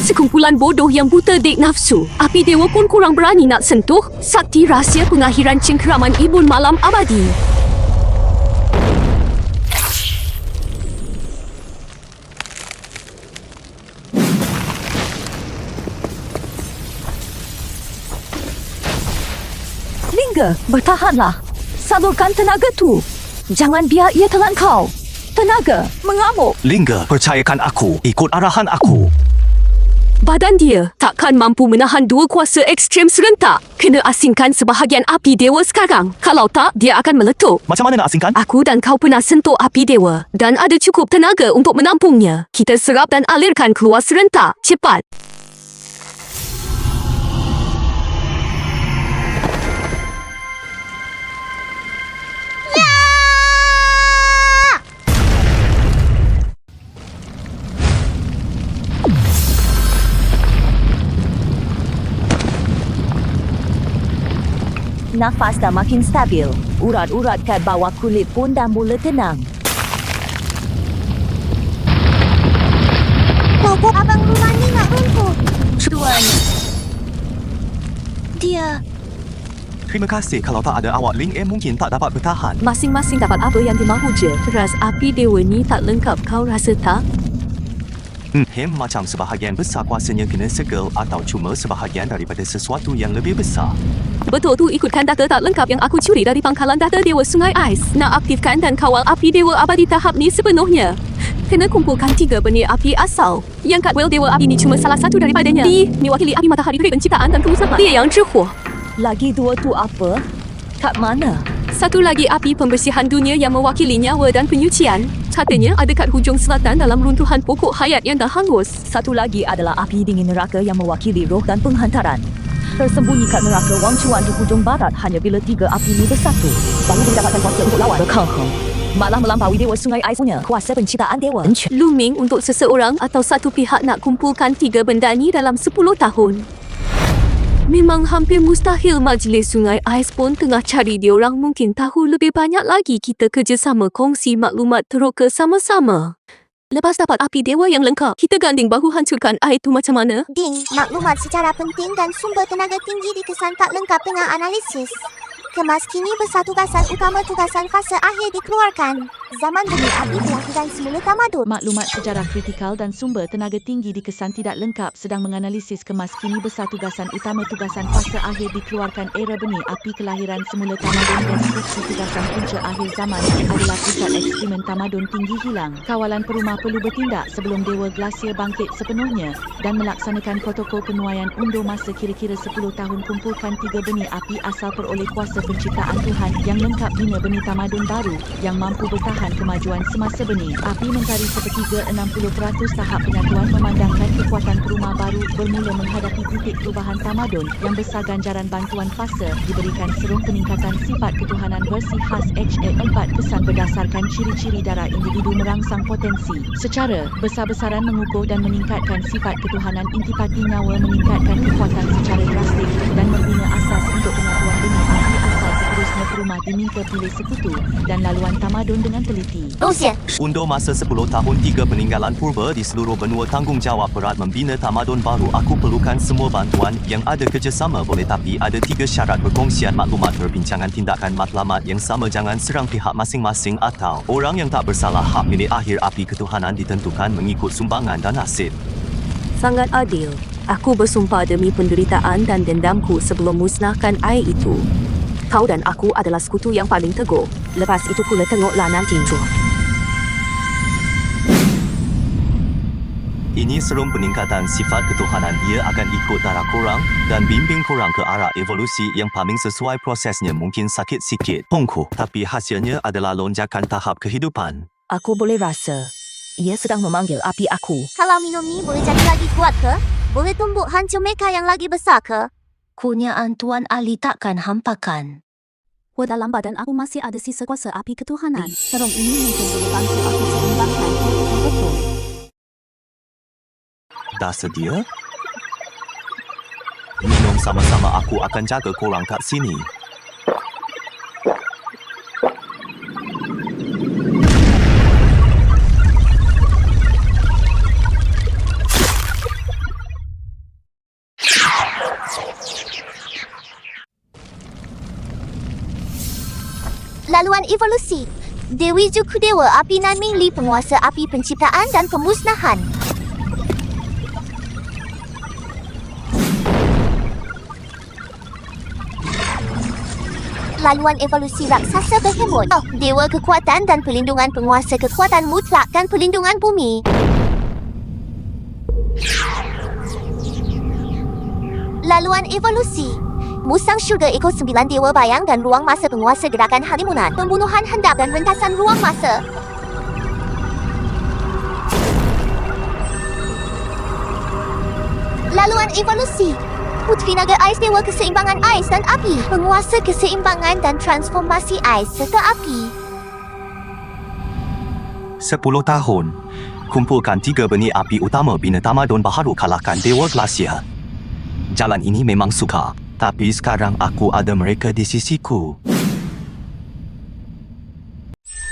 Sekumpulan bodoh yang buta dek nafsu. Api Dewa pun kurang berani nak sentuh sakti rahsia pengakhiran cengkeraman Ibun Malam Abadi. Lingga, bertahanlah. Salurkan tenaga tu. Jangan biar ia telan kau. Tenaga, mengamuk. Lingga, percayakan aku. Ikut arahan aku. Badan dia takkan mampu menahan dua kuasa ekstrem serentak. Kena asingkan sebahagian Api Dewa sekarang. Kalau tak, dia akan meletup. Macam mana nak asingkan? Aku dan kau pernah sentuh Api Dewa dan ada cukup tenaga untuk menampungnya. Kita serap dan alirkan keluar serentak. Cepat. Nafas dah makin stabil. Urat-urat kat bawah kulit pun dah mula tenang. Pokok abang rumah ni nak runtuh. Tuan. Dia... Terima kasih. Kalau tak ada awak, Ling mungkin tak dapat bertahan. Masing-masing dapat apa yang dimahu je. Ras Api Dewa ni tak lengkap, kau rasa tak? Macam sebahagian besar kuasanya kena segel atau cuma sebahagian daripada sesuatu yang lebih besar. Betul tu, ikutkan data tak lengkap yang aku curi dari pangkalan data Dewa Sungai Ais. Nak aktifkan dan kawal Api Dewa Abadi tahap ni sepenuhnya. Kena kumpulkan 3 benih api asal. Yang Kat Well Dewa Api ni cuma salah satu daripadanya. Di, mewakili api matahari Great Penciptaan dan Pengusaha. Dia yang Zhihuo. Lagi 2 tu apa? Kat mana? Satu lagi api pembersihan dunia yang mewakili nyawa dan penyucian. Katanya ada kat hujung selatan dalam runtuhan pokok hayat yang dah hangus. Satu lagi adalah api dingin neraka yang mewakili roh dan penghantaran. Tersembunyi kat neraka Wang Chuan di hujung barat hanya bila 3 api ini bersatu. Baru boleh dapatkan kuasa untuk lawan Bekangkong. Malah melampaui Dewa Sungai Ais punya kuasa penciptaan dewa. Looming untuk seseorang atau satu pihak nak kumpulkan 3 benda ni dalam 10 tahun. Memang hampir mustahil majlis Sungai Ais pun tengah cari diorang mungkin tahu lebih banyak lagi kita kerjasama kongsi maklumat teroka sama-sama. Lepas dapat api dewa yang lengkap, kita ganding bahu hancurkan air tu macam mana? Ding, maklumat secara penting dan sumber tenaga tinggi dikesan tak lengkap dengan analisis. Kemas kini besar tugasan utama tugasan fase akhir dikeluarkan. Zaman benih api pelahiran semula tamadun. Maklumat sejarah kritikal dan sumber tenaga tinggi dikesan tidak lengkap sedang menganalisis kemas kini besar tugasan utama tugasan fase akhir dikeluarkan era benih api kelahiran semula tamadun dan skripsi tugasan punca akhir zaman adalah pusat ekstremen tamadun tinggi hilang. Kawalan perumah perlu bertindak sebelum Dewa Glacier bangkit sepenuhnya dan melaksanakan protokol penuaian undur masa kira-kira 10 tahun kumpulkan 3 benih api asal peroleh kuasa penciptaan Tuhan yang lengkap bina benih tamadun baru yang mampu bertahan kemajuan semasa benih. Api mentari sepertiga 60% tahap penyatuan memandangkan kekuatan perumah baru bermula menghadapi titik perubahan tamadun yang besar ganjaran bantuan fase diberikan serung peningkatan sifat ketuhanan versi khas HA4 kesan berdasarkan ciri-ciri darah individu merangsang potensi. Secara besar-besaran mengukuh dan meningkatkan sifat ketuhanan intipati nyawa meningkatkan kekuatan secara drastik dan membina asas untuk penyatuan benih api asal seterusnya perumah diminta pilih sekutu dan laluan tamadun dengan teliti. Undur masa 10 tahun 3 peninggalan purba di seluruh benua tanggungjawab berat membina tamadun baru. Aku perlukan semua bantuan yang ada kerjasama boleh tapi ada 3 syarat perkongsian maklumat perbincangan tindakan matlamat yang sama jangan serang pihak masing-masing atau orang yang tak bersalah. Hak milik akhir api ketuhanan ditentukan mengikut sumbangan dan nasib. Sangat adil. Aku bersumpah demi penderitaan dan dendamku sebelum musnahkan air itu. Kau dan aku adalah sekutu yang paling teguh. Lepas itu pula tengoklah nanti. Ini serum peningkatan sifat ketuhanan. Ia akan ikut darah korang dan bimbing korang ke arah evolusi yang paling sesuai prosesnya. Mungkin sakit sikit, pongkuh, tapi hasilnya adalah lonjakan tahap kehidupan. Aku boleh rasa. Ia sedang memanggil api aku. Kalau minum ni boleh jadi lagi kuat ke? Boleh tumbuk hancur mereka yang lagi besar ke? Kurniaan Tuan Ali takkan hampakan. Dalam badan aku masih ada sisa kuasa api ketuhanan. Serung ini mungkin boleh bantu aku seimbangkan yang betul. Dah sedia? Minum sama-sama, aku akan jaga korang kat sini. Laluan evolusi. Dewi Juku Dewa Api Nan Ming Li, penguasa api penciptaan dan pemusnahan. Laluan evolusi raksasa Behemoth. Dewa kekuatan dan perlindungan, penguasa kekuatan mutlak dan perlindungan bumi. Laluan evolusi. Musang Syurga Eko 9 Dewa Bayang dan Ruang Masa, penguasa gerakan halimunan, pembunuhan hendap dan rentasan ruang masa. Laluan evolusi. Putri Naga Ais, Dewa Keseimbangan Ais dan Api, penguasa keseimbangan dan transformasi ais serta api. 10 tahun. Kumpulkan 3 benih api utama, bina tamadun baharu, kalahkan Dewa Glasia. Jalan ini memang sukar, tapi sekarang aku ada mereka di sisiku.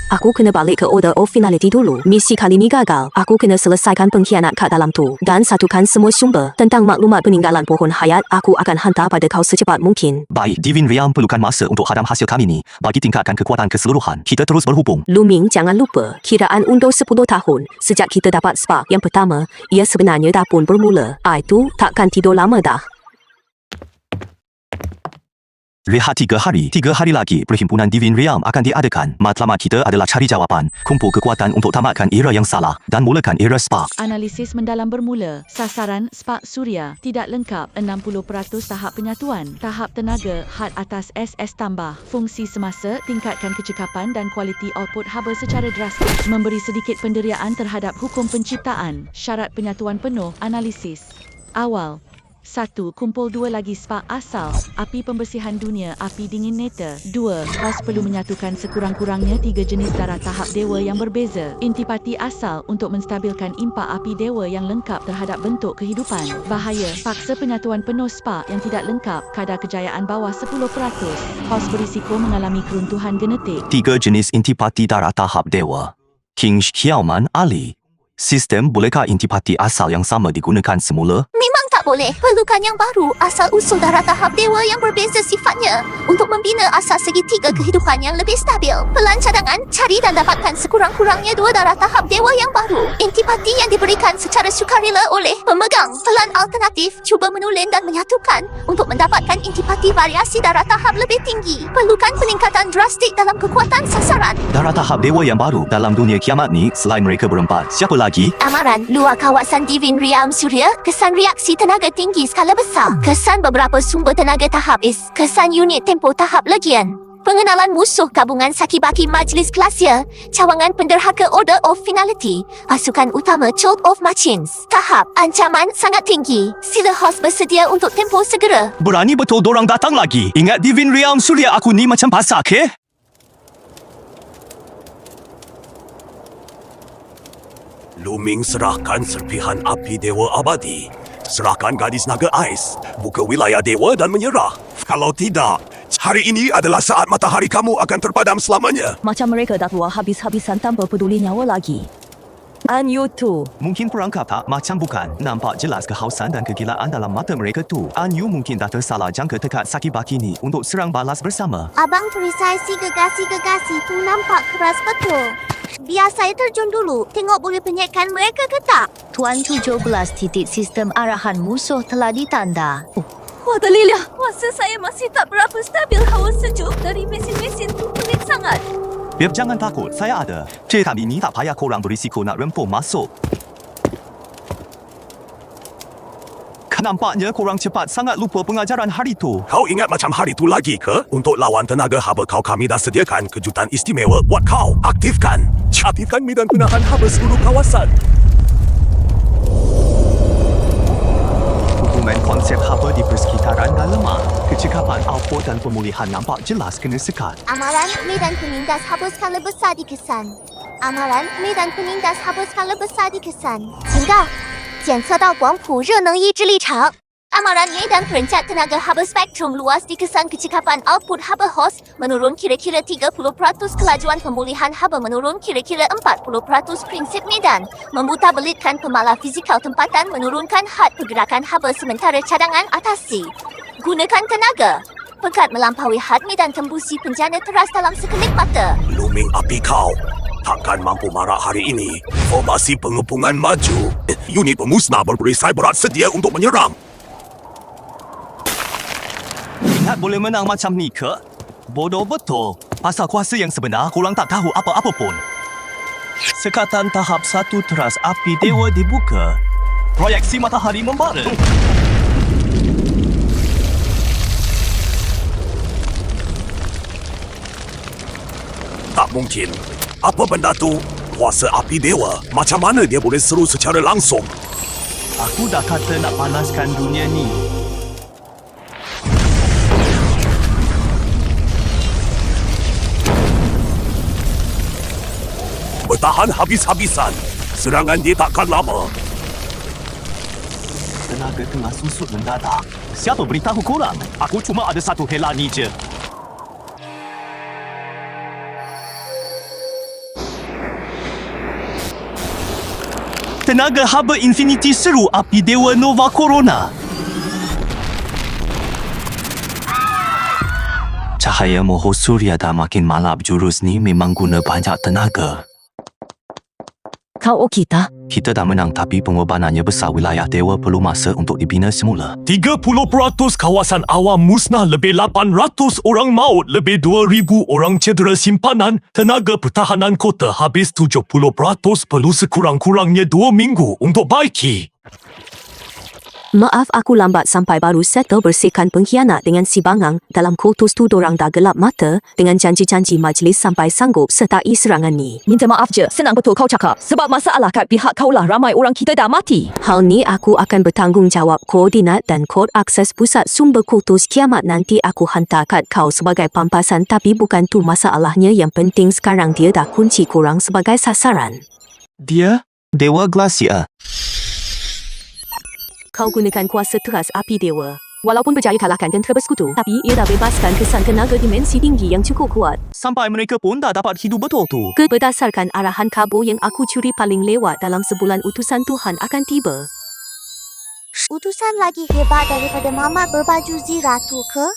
Aku kena balik ke Order of Finality dulu. Misi kali ni gagal. Aku kena selesaikan pengkhianat kat dalam tu. Dan satukan semua sumber tentang maklumat peninggalan pohon hayat. Aku akan hantar pada kau secepat mungkin. Baik, Divine Realm perlukan masa untuk hadam hasil kami ni. Bagi tingkatkan kekuatan keseluruhan, kita terus berhubung. Luming, jangan lupa. Kiraan undur 10 tahun. Sejak kita dapat spark yang pertama, ia sebenarnya dah pun bermula. Itu takkan tidur lama dah. Rehat 3 hari. 3 hari lagi, Perhimpunan Divine Realm akan diadakan. Matlamat kita adalah cari jawapan, kumpul kekuatan untuk tamatkan era yang salah dan mulakan era Spark. Analisis mendalam bermula. Sasaran Spark Suria tidak lengkap. 60% tahap penyatuan. Tahap tenaga had atas SS tambah. Fungsi semasa tingkatkan kecekapan dan kualiti output haba secara drastis. Memberi sedikit penderiaan terhadap hukum penciptaan. Syarat penyatuan penuh. Analisis awal. 1. Kumpul 2 lagi spark asal, api pembersihan dunia, api dingin neta. 2. Host perlu menyatukan sekurang-kurangnya 3 jenis darah tahap dewa yang berbeza. Intipati asal untuk menstabilkan impak api dewa yang lengkap terhadap bentuk kehidupan. Bahaya, paksa penyatuan penuh spark yang tidak lengkap, kadar kejayaan bawah 10%. Host berisiko mengalami keruntuhan genetik. 3 jenis intipati darah tahap dewa. King Xiaoman Ali. Sistem, bolehkah intipati asal yang sama digunakan semula? Memang tak boleh. Perlukan yang baru, asal usul darah tahap dewa yang berbeza sifatnya untuk membina asal segitiga kehidupan yang lebih stabil. Pelan cadangan, cari dan dapatkan sekurang-kurangnya 2 darah tahap dewa yang baru. Intipati yang diberikan secara sukarela oleh pemegang. Pelan alternatif, cuba menulin dan menyatukan untuk mendapatkan intipati variasi darah tahap lebih tinggi. Perlukan peningkatan drastik dalam kekuatan sasaran. Darah tahap dewa yang baru dalam dunia kiamat ni, selain mereka berempat, siapa lagi? Amaran, luar kawasan Divine Realm Suria, kesan reaksi tenaga tinggi skala besar, kesan beberapa sumber tenaga tahap is, kesan unit tempo tahap legian, pengenalan musuh gabungan Sakibaki Majlis Glasia, cawangan penderhaka Order of Finality, pasukan utama Chult of Machins, tahap ancaman sangat tinggi. Sila host bersedia untuk tempo segera. Berani betul dorang datang lagi. Ingat Divine Realm Suria aku ni macam pasak, ke? Luming, serahkan serpihan api Dewa Abadi. Serahkan gadis naga ais. Buka wilayah dewa dan menyerah. Kalau tidak, hari ini adalah saat matahari kamu akan terpadam selamanya. Macam mereka dah keluar habis-habisan tanpa peduli nyawa lagi. Anyu tu. Mungkin perangkap tak? Macam bukan. Nampak jelas kehausan dan kegilaan dalam mata mereka tu. Anyu mungkin dah tersalah jangka tekat Sakibaki ni untuk serang balas bersama. Abang perisai si gegasi-gegasi tu nampak keras betul. Biar saya terjun dulu, tengok boleh penyetkan mereka ke tak? Tuan 17 titik sistem arahan musuh telah ditanda. Wah, Dalilia, kuasa saya masih tak berapa stabil. Hawa sejuk dari mesin-mesin tu pelik sangat. Biar jangan takut, saya ada. Cerita ini tak payah korang berisiko nak rempung masuk. Nampaknya korang cepat sangat lupa pengajaran hari tu. Kau ingat macam hari tu lagi ke? Untuk lawan tenaga haba kau, kami dah sediakan kejutan istimewa buat kau. Aktifkan medan penahan haba seluruh kawasan. Hubungan konsep haba di persekitaran dah lemah. Kecekapan output dan pemulihan nampak jelas kena sekat. Amaran medan penindas haba skala besar dikesan. Amaran medan penindas haba skala besar dikesan. 警告，检测到广谱热能抑制立场。Amaran medan perencat tenaga haba spektrum luas dikesan. Kecekapan output haba host menurun kira-kira 30%. Kelajuan pemulihan haba menurun kira-kira 40%. Prinsip medan memutabelitkan pemalar fizikal tempatan, menurunkan had pergerakan haba sementara cadangan atasi. Gunakan tenaga pekat melampaui had medan tembusi penjana teras dalam sekelip mata. Luming api kau takkan mampu marah hari ini. Formasi pengepungan maju. Unit pemusnah berperisai berat sedia untuk menyerang. Ingat boleh menang macam ni ke? Bodoh betul. Pasal kuasa yang sebenar, korang tak tahu apa-apa pun. Sekatan tahap 1 teras api dewa dibuka. Proyeksi matahari membara. Tak mungkin. Apa benda tu? Kuasa api dewa. Macam mana dia boleh seru secara langsung? Aku dah kata nak panaskan dunia ni. Bertahan habis-habisan. Serangan dia takkan lama. Tenaga tengah susut mendadak. Siapa beritahu korang? Aku cuma ada satu hela ni je. Tenaga haba infinity seru api dewa Nova Corona. Cahaya moho surya dah makin malap. Jurus ni memang guna banyak tenaga. Kau okey tak? Kita dah menang tapi pengorbanannya besar. Wilayah dewa perlu masa untuk dibina semula. 30% kawasan awam musnah, lebih 800 orang maut, lebih 2,000 orang cedera simpanan. Tenaga pertahanan kota habis 70%. Perlu sekurang-kurangnya 2 minggu untuk baiki. Maaf aku lambat sampai baru settle bersihkan pengkhianat dengan si Bangang. Dalam kotus tu dorang dah gelap mata dengan janji-janji majlis sampai sanggup sertai serangan ni. Minta maaf je, senang betul kau cakap. Sebab masalah kat pihak kau lah ramai orang kita dah mati. Hal ni aku akan bertanggungjawab. Koordinat dan kod akses pusat sumber kotus kiamat nanti aku hantar kat kau sebagai pampasan. Tapi bukan tu masalahnya. Yang penting sekarang dia dah kunci korang sebagai sasaran. Dia? Dewa Glacier. Kau gunakan kuasa teras api dewa. Walaupun berjaya kalahkan tentera bersekutu, tapi ia dah bebaskan kesan tenaga dimensi tinggi yang cukup kuat. Sampai mereka pun tak dapat hidup betul tu. Berdasarkan arahan Kabo yang aku curi paling lewat dalam sebulan utusan Tuhan akan tiba. Utusan lagi hebat daripada mamat berbaju zira tu ke?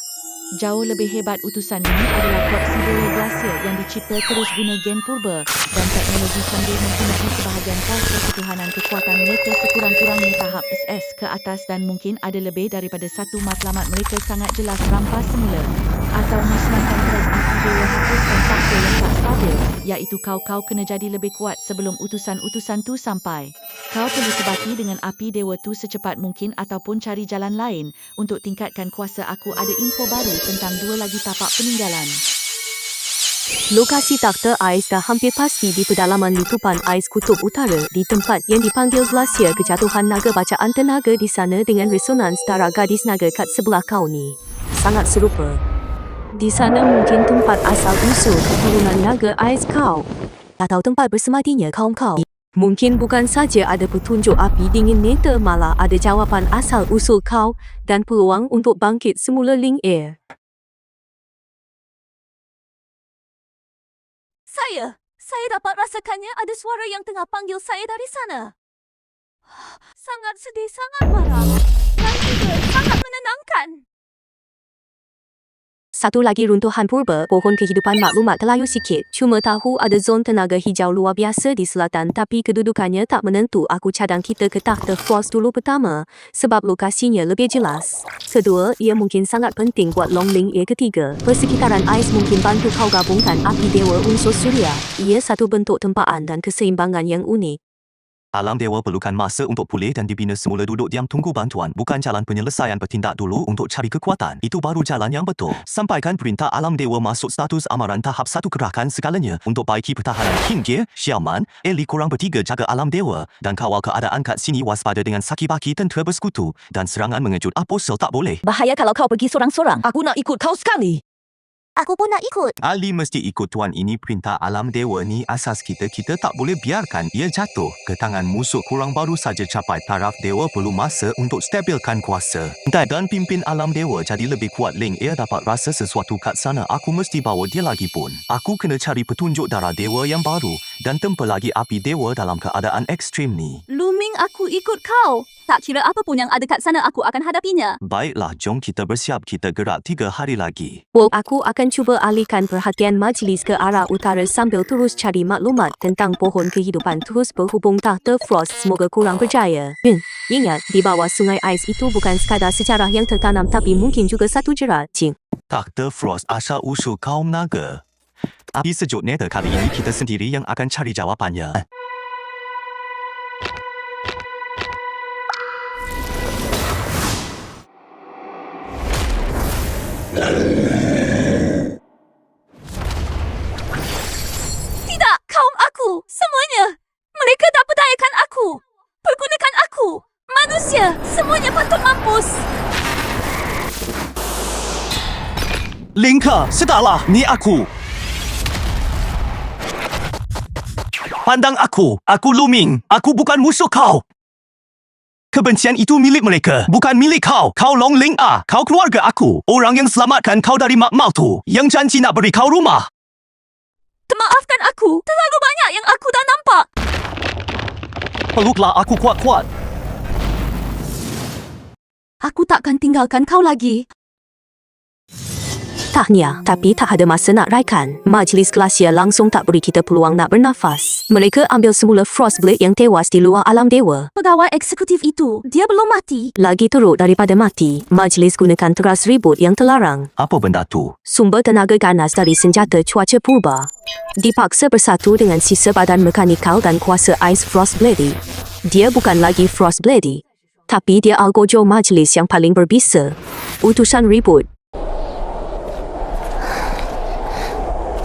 Jauh lebih hebat utusan ini adalah Proxibula Glacier yang dicipta terus guna gen purba dan teknologi canggih mempunyai sebahagian kuasa ketuhanan. Kekuatan mereka sekurang-kurangnya tahap SS ke atas dan mungkin ada lebih daripada satu matlamat mereka sangat jelas rampas semula. Atau musnahkan teras api dewa, hapuskan faktor yang tak stabil, iaitu kau kena jadi lebih kuat sebelum utusan-utusan tu sampai. Kau perlu sebati dengan api dewa tu secepat mungkin ataupun cari jalan lain untuk tingkatkan kuasa. Aku ada info baru tentang 2 lagi tapak peninggalan. Lokasi takhta ais dah hampir pasti di pedalaman lutupan ais kutub utara di tempat yang dipanggil Glacier. Kejatuhan naga bacaan tenaga di sana dengan resonans darah gadis naga kat sebelah kau ni sangat serupa. Di sana mungkin tempat asal usul keturunan naga ais kau atau tempat bersemadinya kaum kau. Mungkin bukan saja ada petunjuk api dingin neta, malah ada jawapan asal usul kau dan peluang untuk bangkit semula Ling Air. Saya dapat rasakannya ada suara yang tengah panggil saya dari sana. Sangat sedih, sangat marah. Dan juga sangat menenangkan. Satu lagi runtuhan purba, pohon kehidupan maklumat terlayu sikit. Cuma tahu ada zon tenaga hijau luar biasa di selatan tapi kedudukannya tak menentu. Aku cadang kita ke takhta Force dulu pertama sebab lokasinya lebih jelas. Kedua, ia mungkin sangat penting buat Long Ling Air. Ketiga, persekitaran ais mungkin bantu kau gabungkan api dewa unsur suria. Ia satu bentuk tempaan dan keseimbangan yang unik. Alam dewa perlukan masa untuk pulih dan dibina semula. Duduk diam tunggu bantuan bukan jalan penyelesaian. Bertindak dulu untuk cari kekuatan. Itu baru jalan yang betul. Sampaikan perintah alam dewa masuk status amaran tahap 1. Kerahkan segalanya untuk baiki pertahanan King Gear, Xiaoman, Ellie korang bertiga jaga alam dewa dan kawal keadaan kat sini. Waspada dengan saki-baki tentera bersekutu dan serangan mengejut. Apostle tak boleh. Bahaya kalau kau pergi sorang-sorang. Aku nak ikut kau sekali. Aku pun nak ikut. Ali mesti ikut tuan. Ini perintah alam dewa ni asas kita. Kita tak boleh biarkan ia jatuh ke tangan musuh. Korang baru saja capai taraf dewa, perlu masa untuk stabilkan kuasa dan pimpin alam dewa jadi lebih kuat. Ling ia dapat rasa sesuatu kat sana. Aku mesti bawa dia lagi pun. Aku kena cari petunjuk darah dewa yang baru dan tempa lagi api dewa dalam keadaan ekstrim ni. Luming, aku ikut kau. Tak kira apa pun yang ada kat sana, aku akan hadapinya. Baiklah, jom kita bersiap. Kita gerak 3 hari lagi. Aku akan cuba alihkan perhatian majlis ke arah utara sambil terus cari maklumat tentang pohon kehidupan terus berhubung tahta Frost. Semoga kurang berjaya. Ingat, di bawah sungai ais itu bukan sekadar sejarah yang tertanam tapi mungkin juga satu jerat. Tahta Frost asal usul kaum naga. Api sejuk Nether. Kali ini kita sendiri yang akan cari jawapannya. Tidak, kaum aku, semuanya. Mereka tak perdayakan aku. Pergunakan aku. Manusia, semuanya patut mampus. Linka, sedarlah, ni aku. Pandang aku. Aku Luming. Aku bukan musuh kau. Kebencian itu milik mereka, bukan milik kau. Kau Long Ling Ah, kau keluarga aku. Orang yang selamatkan kau dari mak mau tu, yang janji nak beri kau rumah. Maafkan aku. Terlalu banyak yang aku dah nampak. Peluklah aku kuat-kuat. Aku takkan tinggalkan kau lagi. Tahniah, tapi tak ada masa nak raikan. Majlis Glacier langsung tak beri kita peluang nak bernafas. Mereka ambil semula Frostblade yang tewas di luar alam dewa. Pegawai eksekutif itu, dia belum mati. Lagi teruk daripada mati, majlis gunakan teras ribut yang terlarang. Apa benda tu? Sumber tenaga ganas dari senjata cuaca purba. Dipaksa bersatu dengan sisa badan mekanikal dan kuasa ais Frostblade. Dia bukan lagi Frostblade, tapi dia algojo majlis yang paling berbisa. Utusan ribut.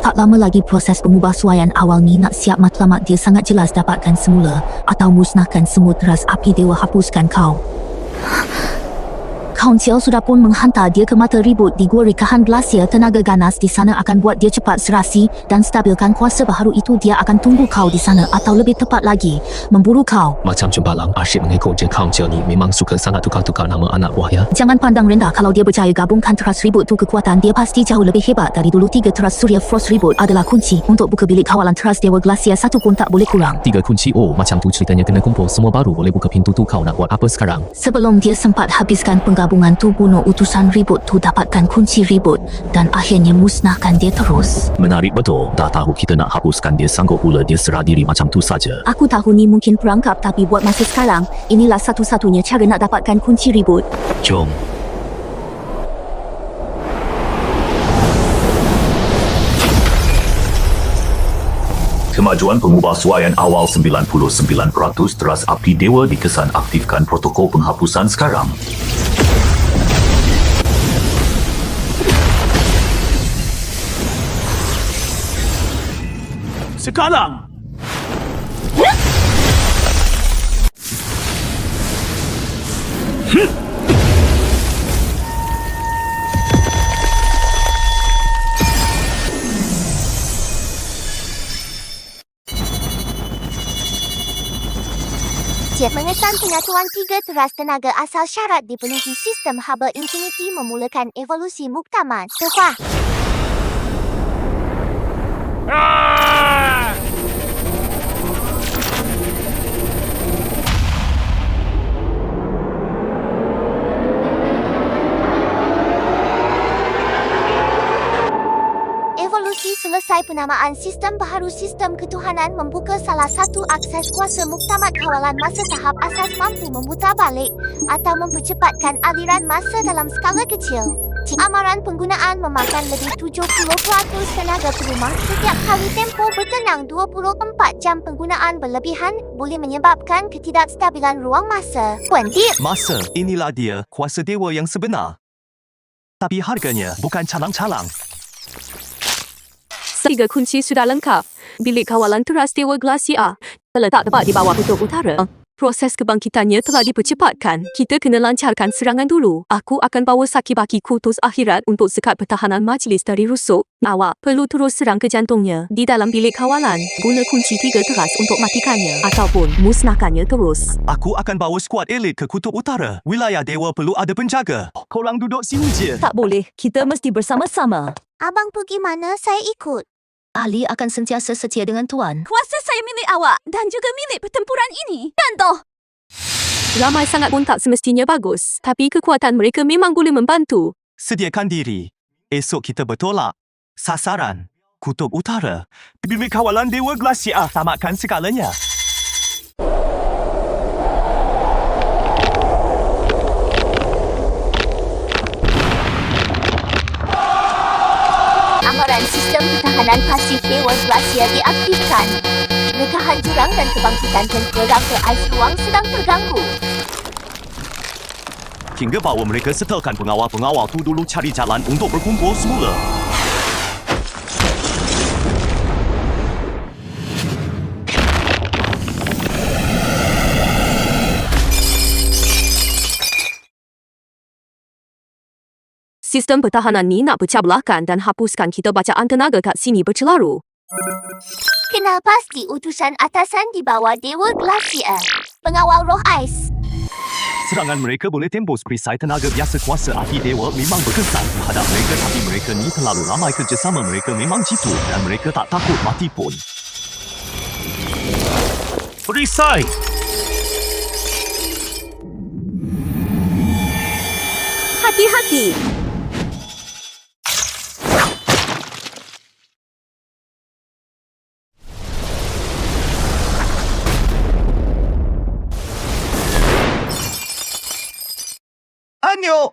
Tak lama lagi proses pengubahsuaian awal ni nak siap. Matlamat dia sangat jelas, dapatkan semula atau musnahkan semua teras api dewa. Hapuskan kau. Kaunsil sudah pun menghantar dia ke mata ribut di gua rekahan Glacier. Tenaga ganas di sana akan buat dia cepat serasi dan stabilkan kuasa baharu itu. Dia akan tunggu kau di sana atau lebih tepat lagi, memburu kau. Macam Jembalang, asyik mengikut je. Kaunsil ni memang suka sangat tukar-tukar nama anak buah ya. Jangan pandang rendah. Kalau dia berjaya gabungkan teras ribut tu, kekuatan dia pasti jauh lebih hebat dari dulu. 3 teras Surya Frost ribut adalah kunci untuk buka bilik kawalan teras Dewa Glacier. 1 pun tak boleh kurang. 3 kunci. Oh, macam tu ceritanya. Kena kumpul semua baru boleh buka pintu tu. Kau nak buat apa sekarang? Sebelum dia sempat habiskan penggabungan tu, bunuh utusan ribut tu, dapatkan kunci ribut dan akhirnya musnahkan dia terus. Menarik betul. Dah tahu kita nak hapuskan dia, sanggup pula dia serah diri macam tu saja. Aku tahu ni mungkin perangkap, tapi buat masa sekarang, inilah satu-satunya cara nak dapatkan kunci ribut. Jom. Kemajuan pengubahsuaian awal 99% teras api dewa dikesan. Aktifkan protokol penghapusan sekarang. Sekarang. Jet mengesan penyatuan 3 teras tenaga asal syarat dipenuhi. Sistem Haba Infinity memulakan evolusi muktamad. Tefah. Evolusi selesai. Penamaan sistem baharu sistem ketuhanan membuka salah satu akses kuasa muktamad kawalan masa. Tahap asas mampu memutar balik atau mempercepatkan aliran masa dalam skala kecil. Amaran penggunaan memakan lebih 70% tenaga perumah setiap kali tempoh bertenang 24 jam. Penggunaan berlebihan boleh menyebabkan ketidakstabilan ruang masa. Puan Tip. Masa, inilah dia kuasa dewa yang sebenar. Tapi harganya bukan calang-calang. 3 kunci sudah lengkap. Bilik kawalan teras Dewa Glasia terletak tepat di bawah kutub utara. Proses kebangkitannya telah dipercepatkan. Kita kena lancarkan serangan dulu. Aku akan bawa Sakibaki Kutus Akhirat untuk sekat pertahanan majlis dari rusuk. Awak perlu terus serang ke jantungnya di dalam bilik kawalan. Guna kunci 3 teras untuk matikannya ataupun musnahkannya terus. Aku akan bawa skuad elit ke kutub utara. Wilayah dewa perlu ada penjaga. Korang duduk sini je. Tak boleh. Kita mesti bersama-sama. Abang pergi mana, saya ikut. Ali akan sentiasa setia dengan Tuan. Kuasa saya milik awak dan juga milik pertempuran ini. Contoh. Ramai sangat pun tak semestinya bagus. Tapi kekuatan mereka memang boleh membantu. Sediakan diri. Esok kita bertolak. Sasaran. Kutub utara. Bilik kawalan Dewa Glasia. Tamatkan segalanya. Amaran sistem pertahanan pasif Dewa Glasia diaktifkan. Rekahan jurang dan kebangkitan tentera ke ais ruang sedang terganggu. Hingga bawa mereka setelkan pengawal-pengawal tu dulu cari jalan untuk berkumpul semula. Sistem pertahanan ni nak pecah belahkan dan hapuskan kita bacaan tenaga kat sini bercelaru. Kenal pasti utusan atasan di bawah Dewa Glasia. Pengawal roh ais. Serangan mereka boleh tembus perisai tenaga biasa kuasa api dewa memang berkesan terhadap mereka, tapi mereka ni terlalu ramai, kerjasama mereka memang jitu dan mereka tak takut mati pun. Perisai! Hati-hati! Anyo!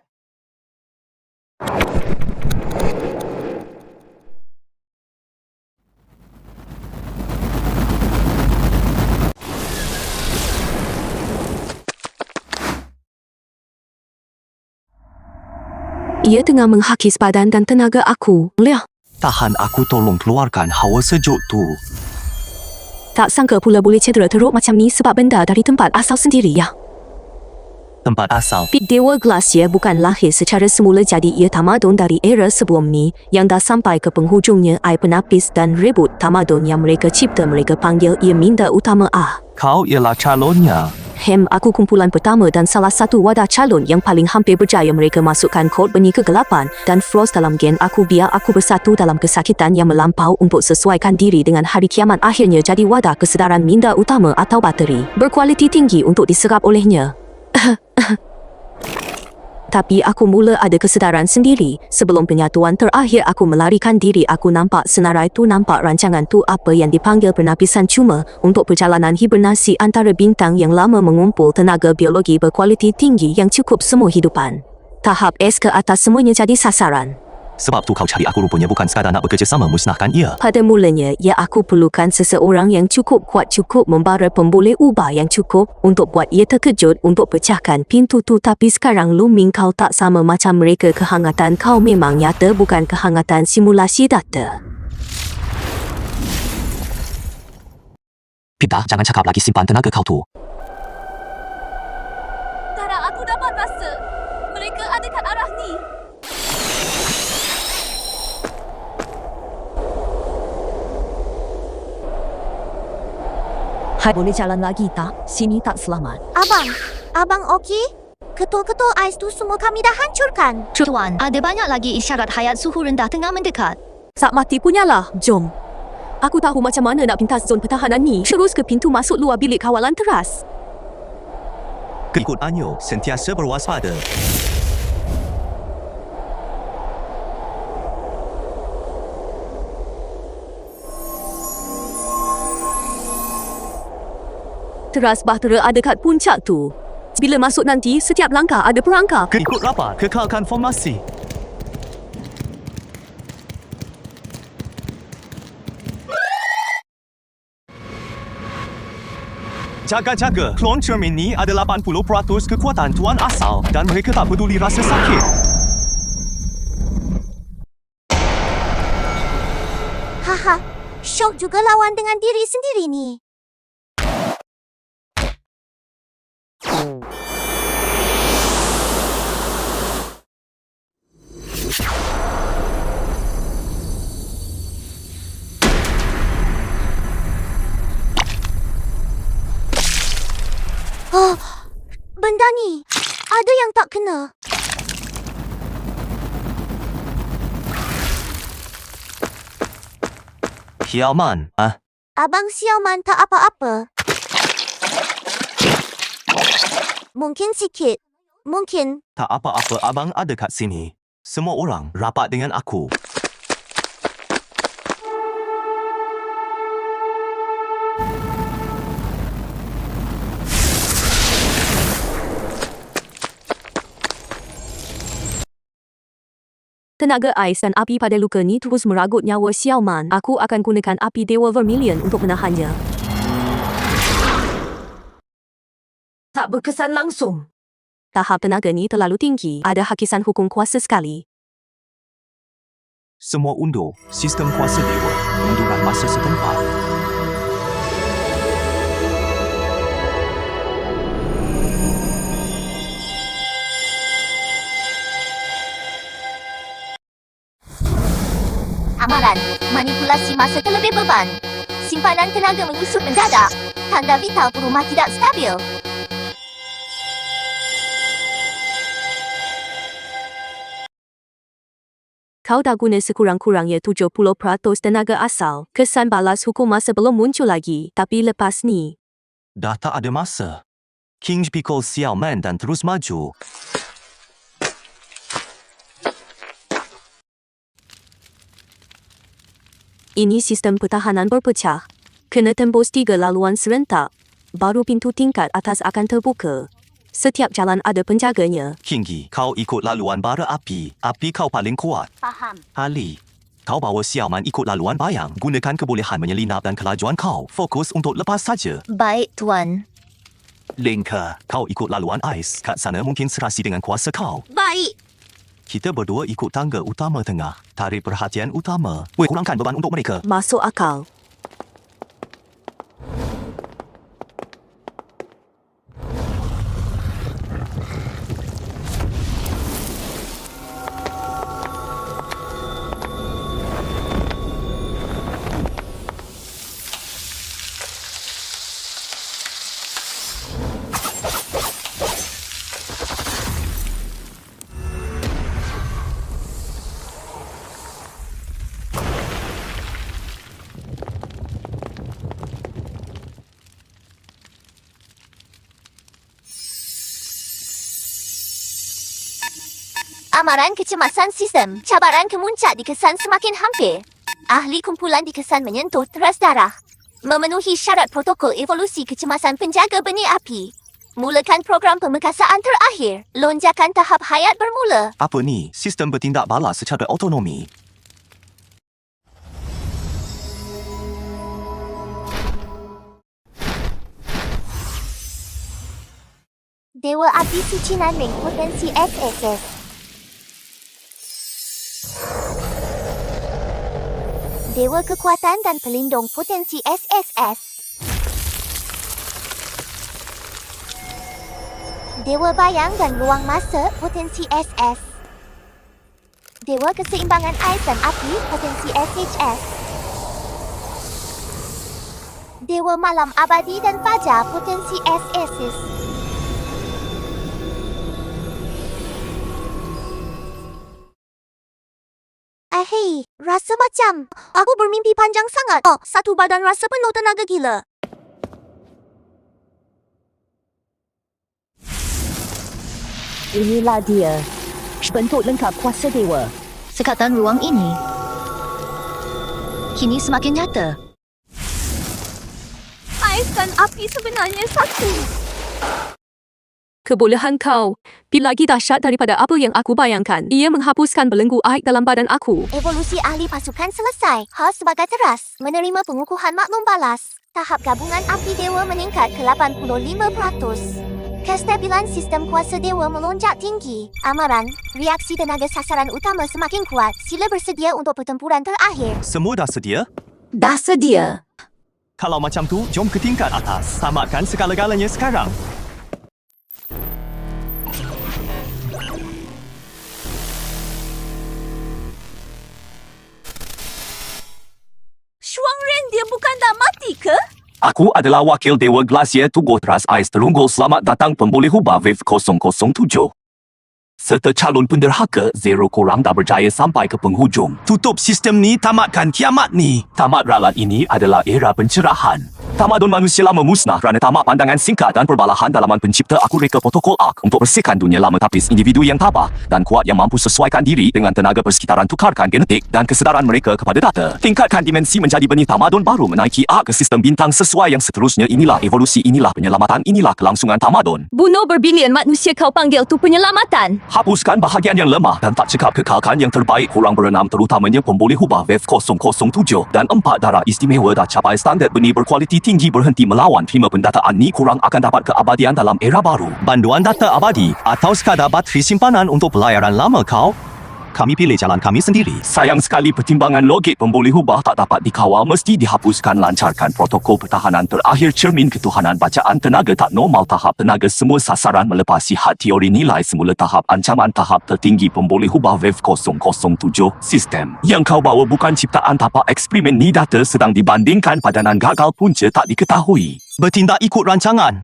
Ia tengah menghakis badan dan tenaga aku. Liah. Tahan, aku tolong keluarkan hawa sejuk tu. Tak sangka pula boleh cedera teruk macam ni sebab benda dari tempat asal sendiri ya. Tempat asal. Dewa Glasia bukan lahir secara semula, jadi ia tamadun dari era sebelum ni yang dah sampai ke penghujungnya air penapis dan rebut tamadun yang mereka cipta. Mereka panggil ia minda utama Kau ialah calonnya. Aku kumpulan pertama dan salah satu wadah calon yang paling hampir berjaya. Mereka masukkan kod benih kegelapan dan frost dalam gen aku. Biar aku bersatu dalam kesakitan yang melampau untuk sesuaikan diri dengan hari kiamat. Akhirnya jadi wadah kesedaran minda utama atau bateri berkualiti tinggi untuk diserap olehnya. Tapi aku mula ada kesedaran sendiri. Sebelum penyatuan terakhir aku melarikan diri, aku nampak senarai tu, nampak rancangan tu, apa yang dipanggil penapisan cuma untuk perjalanan hibernasi antara bintang yang lama, mengumpul tenaga biologi berkualiti tinggi yang cukup semua hidupan. Tahap S ke atas semuanya jadi sasaran. Sebab tu kau cari aku, rupanya bukan sekadar nak bekerjasama musnahkan ia. Pada mulanya, ya aku perlukan seseorang yang cukup kuat, cukup membara, pemboleh ubah yang cukup untuk buat ia terkejut, untuk pecahkan pintu tu. Tapi sekarang Luming, kau tak sama macam mereka. Kehangatan kau memang nyata, bukan kehangatan simulasi data. Pita, jangan cakap lagi, simpan tenaga kau tu. Tara, aku dapat rasa mereka ada kat arah ni. Hai, boleh jalan lagi tak? Sini tak selamat. Abang okey? Ketul-ketul ais tu semua kami dah hancurkan. Tuan, ada banyak lagi isyarat hayat suhu rendah tengah mendekat. Sak mati punyalah. Jom. Aku tahu macam mana nak pintas zon pertahanan ni. Terus ke pintu masuk luar bilik kawalan teras. Ikut Anyo, sentiasa berwaspada. Teras bahtera ada kat puncak tu. Bila masuk nanti, setiap langkah ada perangkap. Ikut rapat, kekalkan formasi. Jaga-jaga, klon cermin ni ada 80% kekuatan tuan asal dan mereka tak peduli rasa sakit. Haha, syok juga lawan dengan diri sendiri ni. Oh, benda ni ada yang tak kena. Hiaman, Abang Xiaoman tak apa-apa. Mungkin sikit. Mungkin. tak apa-apa abang ada kat sini. Semua orang rapat dengan aku. Tenaga ais dan api pada luka ni terus meragut nyawa Xiaoman. Aku akan gunakan api Dewa Vermilion untuk menahannya. Tak berkesan langsung. Tahap tenaga ni terlalu tinggi. Ada hakisan hukum kuasa sekali. Semua undur sistem kuasa dewa. Unduran masa setempat. Amaran, manipulasi masa terlebih beban. Simpanan tenaga menyusut mendadak. Tanda vital perumah tidak stabil. Kau dah guna sekurang-kurangnya 70% tenaga asal. Kesan balas hukum masa belum muncul lagi. Tapi lepas ni, Dah tak ada masa. King pikul Xiaoman dan terus maju. ini sistem pertahanan berpecah. Kena tembus 3 laluan serentak. Baru pintu tingkat atas akan terbuka. Setiap jalan ada penjaganya. Kinggi, kau ikut laluan bara api. Api kau paling kuat. Faham. Ali, kau bawa Xiaoman ikut laluan bayang. Gunakan kebolehan menyelinap dan kelajuan kau. Fokus untuk lepas saja. Baik, Tuan. Linka, kau ikut laluan ais. Kat sana mungkin serasi dengan kuasa kau. Baik. Kita berdua ikut tangga utama tengah. Tarik perhatian utama. Kurangkan beban untuk mereka. Masuk akal. Amaran kecemasan sistem. Cabaran kemuncak dikesan semakin hampir. Ahli kumpulan dikesan menyentuh teras darah. Memenuhi syarat protokol evolusi kecemasan penjaga benih api. Mulakan program pemekasaan terakhir. Lonjakan tahap hayat bermula. Apa ni? Sistem bertindak balas secara autonomi. Dewa Api Suci Nanling potensi SSS. Dewa Kekuatan dan Pelindung potensi SSS. Dewa Bayang dan Ruang Masa potensi SS. Dewa Keseimbangan Ais dan Api potensi SHS. Dewa Malam Abadi dan Fajar potensi SSS. Hei, rasa macam aku bermimpi panjang sangat. Oh, satu badan rasa penuh tenaga gila. Inilah dia. Bentuk lengkap kuasa dewa. Sekatan ruang ini kini semakin nyata. Ais dan api sebenarnya satu. Kebolehan kau, lagi dahsyat daripada apa yang aku bayangkan. Ia menghapuskan belenggu air dalam badan aku. Evolusi ahli pasukan selesai. Hal sebagai teras menerima pengukuhan maklum balas. Tahap gabungan api dewa meningkat ke 85%. Kestabilan sistem kuasa dewa melonjak tinggi. Amaran, reaksi tenaga sasaran utama semakin kuat. Sila bersedia untuk pertempuran terakhir. Semua dah sedia? Dah sedia. Kalau macam tu, jom ke tingkat atas. Tamatkan segala-galanya sekarang. Shuangren dia bukan dah mati ke? Aku adalah wakil Dewa Glacier Tubuh Teras Ais Terunggul. Selamat datang pemboleh hubah Wave 007. Serta calon penderhaka, Zero korang dah berjaya sampai ke penghujung. Tutup sistem ni, tamatkan kiamat ni. Tamat ralat ini adalah era pencerahan. Tamadun manusia lama musnah kerana tamat pandangan singkat dan perbalahan dalaman pencipta aku reka protokol ARK untuk bersihkan dunia lama tapis individu yang tabah dan kuat yang mampu sesuaikan diri dengan tenaga persekitaran tukarkan genetik dan kesedaran mereka kepada data. Tingkatkan dimensi menjadi benih tamadun baru menaiki ARK ke sistem bintang sesuai yang seterusnya. Inilah evolusi, inilah penyelamatan, inilah kelangsungan tamadun. Bunuh berbilion manusia kau panggil tu penyelamatan. Hapuskan bahagian yang lemah dan tak cekap, kekalkan yang terbaik. Korang berenam terutamanya pemboleh hubah Wave 007 dan 4 darah istimewa dah capai standard benih berkualiti tinggi. Berhenti melawan, terima pendataan ni, korang akan dapat keabadian dalam era baru. Banduan data abadi atau sekadar bateri simpanan untuk pelayaran lama kau? Kami pilih jalan kami sendiri. Sayang sekali pertimbangan logik pemboleh hubah tak dapat dikawal, mesti dihapuskan. Lancarkan protokol pertahanan terakhir, cermin ketuhanan bacaan tenaga tak normal. Tahap tenaga semua sasaran melepasi had teori nilai semula. Tahap ancaman tahap tertinggi pemboleh hubah Wave 007. Sistem yang kau bawa bukan ciptaan tapak eksperimen ni. Data sedang dibandingkan, padanan gagal punca tak diketahui. Bertindak ikut rancangan.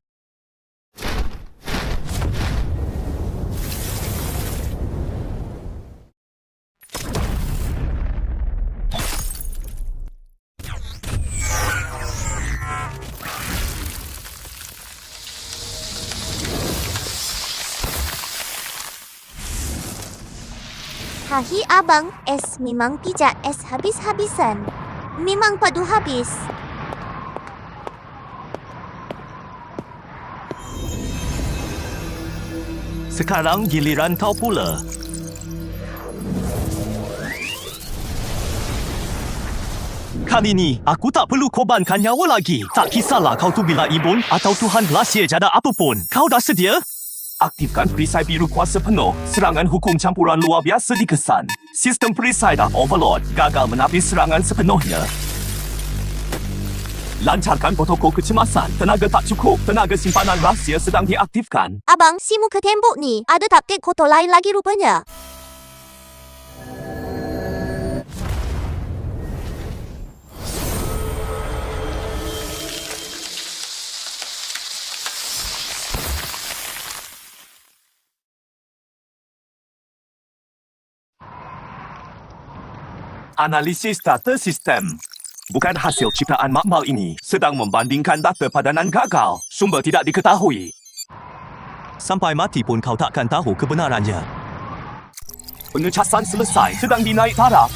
Hahi abang, es memang pijat es habis-habisan. Memang padu habis. Sekarang giliran kau pula. Kali ni, aku tak perlu korbankan nyawa lagi. Tak kisahlah kau tu bila ibun atau Tuhan Glacier jada apapun. Kau dah sedia? Aktifkan perisai biru kuasa penuh. Serangan hukum campuran luar biasa dikesan. Sistem perisai dah overload. Gagal menapis serangan sepenuhnya. Lancarkan protokol kecemasan. Tenaga tak cukup. Tenaga simpanan rahsia sedang diaktifkan. Abang, si muka tembok ni ada tapkek kotor lain lagi rupanya. Analisis data sistem. Bukan hasil ciptaan makmal ini. Sedang membandingkan data padanan gagal. Sumber tidak diketahui. Sampai mati pun kau takkan tahu kebenarannya. Pengecasan selesai. Sedang dinaik taraf.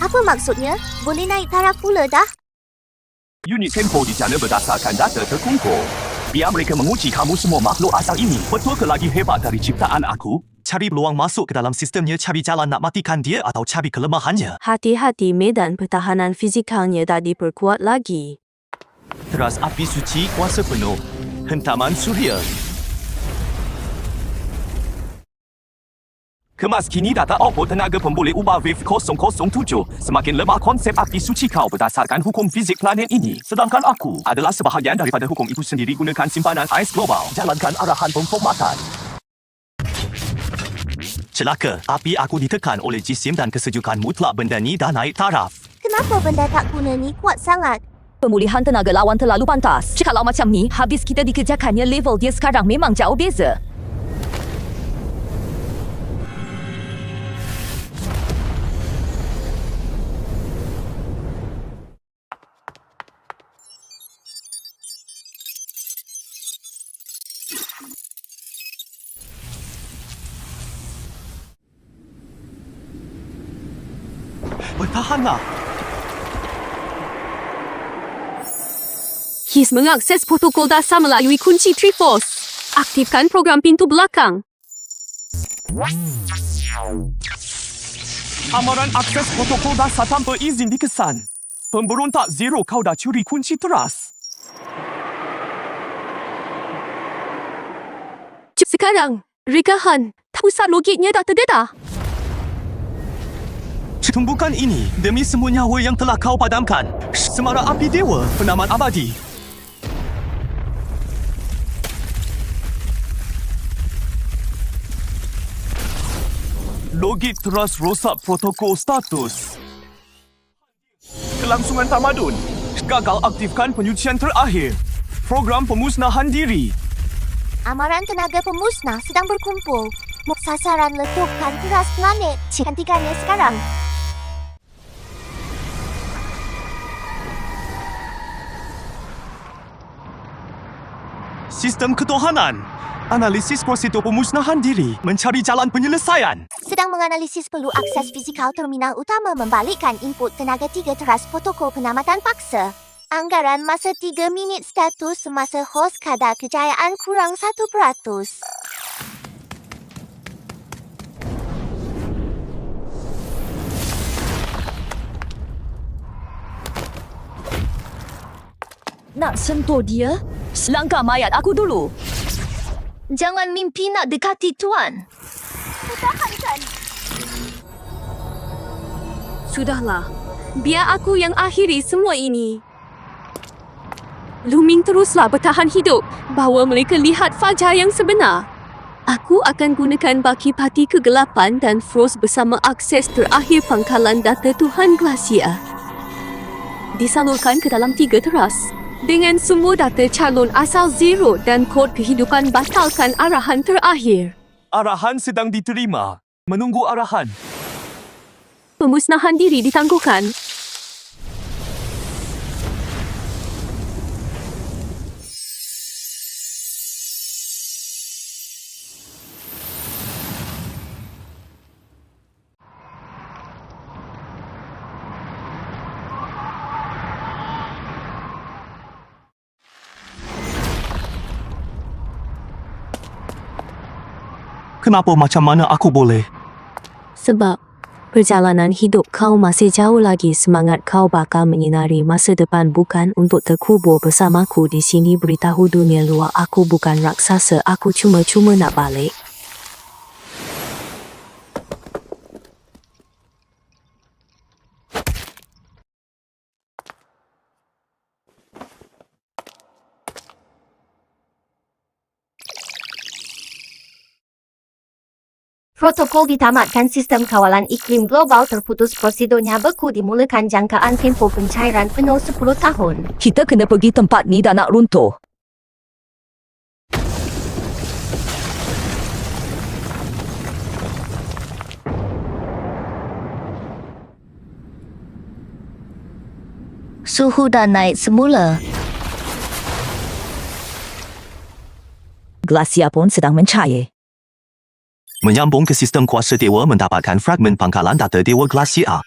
Apa maksudnya? Boleh naik taraf pula dah? Unit tempo dijana berdasarkan data terkumpul. Biar mereka menguji kamu semua makhluk asal ini. Betul ke lagi hebat dari ciptaan aku? Cari peluang masuk ke dalam sistemnya, cari jalan nak matikan dia atau cari kelemahannya. Hati-hati, medan pertahanan fizikalnya dah diperkuat lagi. Teras api suci kuasa penuh. Hentaman suria. Kemas kini data output tenaga pemboleh ubah Wave 007. Semakin lemah konsep api suci kau berdasarkan hukum fizik planet ini. Sedangkan aku adalah sebahagian daripada hukum itu sendiri. Gunakan simpanan ais global. Jalankan arahan pemformatan. Celaka, api aku ditekan oleh jisim dan kesejukan mutlak benda ni dah naik taraf. Kenapa benda tak guna ni kuat sangat? Pemulihan tenaga lawan terlalu pantas. Kalau macam ni, habis kita dikejarkannya, level dia sekarang memang jauh beza. Bertahanlah. His mengakses protokol dasar melalui kunci Triforce. Aktifkan program pintu belakang. Amaran akses protokol dasar tanpa izin dikesan. Pemberontak Zero, kau dah curi kunci teras. Sekarang, rekahan. Pusat logiknya dah terdedah. Tumbukan ini demi semua nyawa yang telah kau padamkan. Semarak api dewa, penamat abadi. Logik teras rosak protokol status. Kelangsungan tamadun. Gagal aktifkan penyucian terakhir. Program pemusnahan diri. Amaran tenaga pemusnah sedang berkumpul. Sasaran letupkan teras planet. Hentikannya sekarang. Sistem ketuhanan. Analisis prosedur pemusnahan diri. Mencari jalan penyelesaian. Sedang menganalisis perlu akses fizikal terminal utama membalikkan input tenaga 3 teras protokol penamatan paksa. Anggaran masa 3 minit status semasa hos kadar kejayaan kurang 1%. Nak sentuh dia? Selangkah mayat aku dulu. Jangan mimpi nak dekati Tuan. Pertahankan. Sudahlah. Biar aku yang akhiri semua ini. Luming teruslah bertahan hidup. Bawa mereka lihat fajar yang sebenar. Aku akan gunakan baki pati kegelapan dan Frost bersama akses terakhir pangkalan data Tuhan Glacier. Disalurkan ke dalam 3 teras. Dengan semua data calon asal Zero dan kod kehidupan batalkan arahan terakhir. Arahan sedang diterima. Menunggu arahan. Pemusnahan diri ditangguhkan. Kenapa macam mana aku boleh? Sebab perjalanan hidup kau masih jauh lagi. Semangat kau bakal menyinari masa depan, bukan untuk terkubur bersamaku di sini. Beritahu dunia luar aku bukan raksasa. Aku cuma nak balik. Protokol ditamatkan, sistem kawalan iklim global terputus, prosedurnya beku dimulakan, jangkaan tempoh pencairan penuh 10 tahun. Kita kena pergi tempat ni dah nak runtuh. Suhu dah naik semula. Glacier pun sedang mencair. Menyambung ke sistem kuasa dewa mendapatkan fragmen pangkalan data dewa Glacier.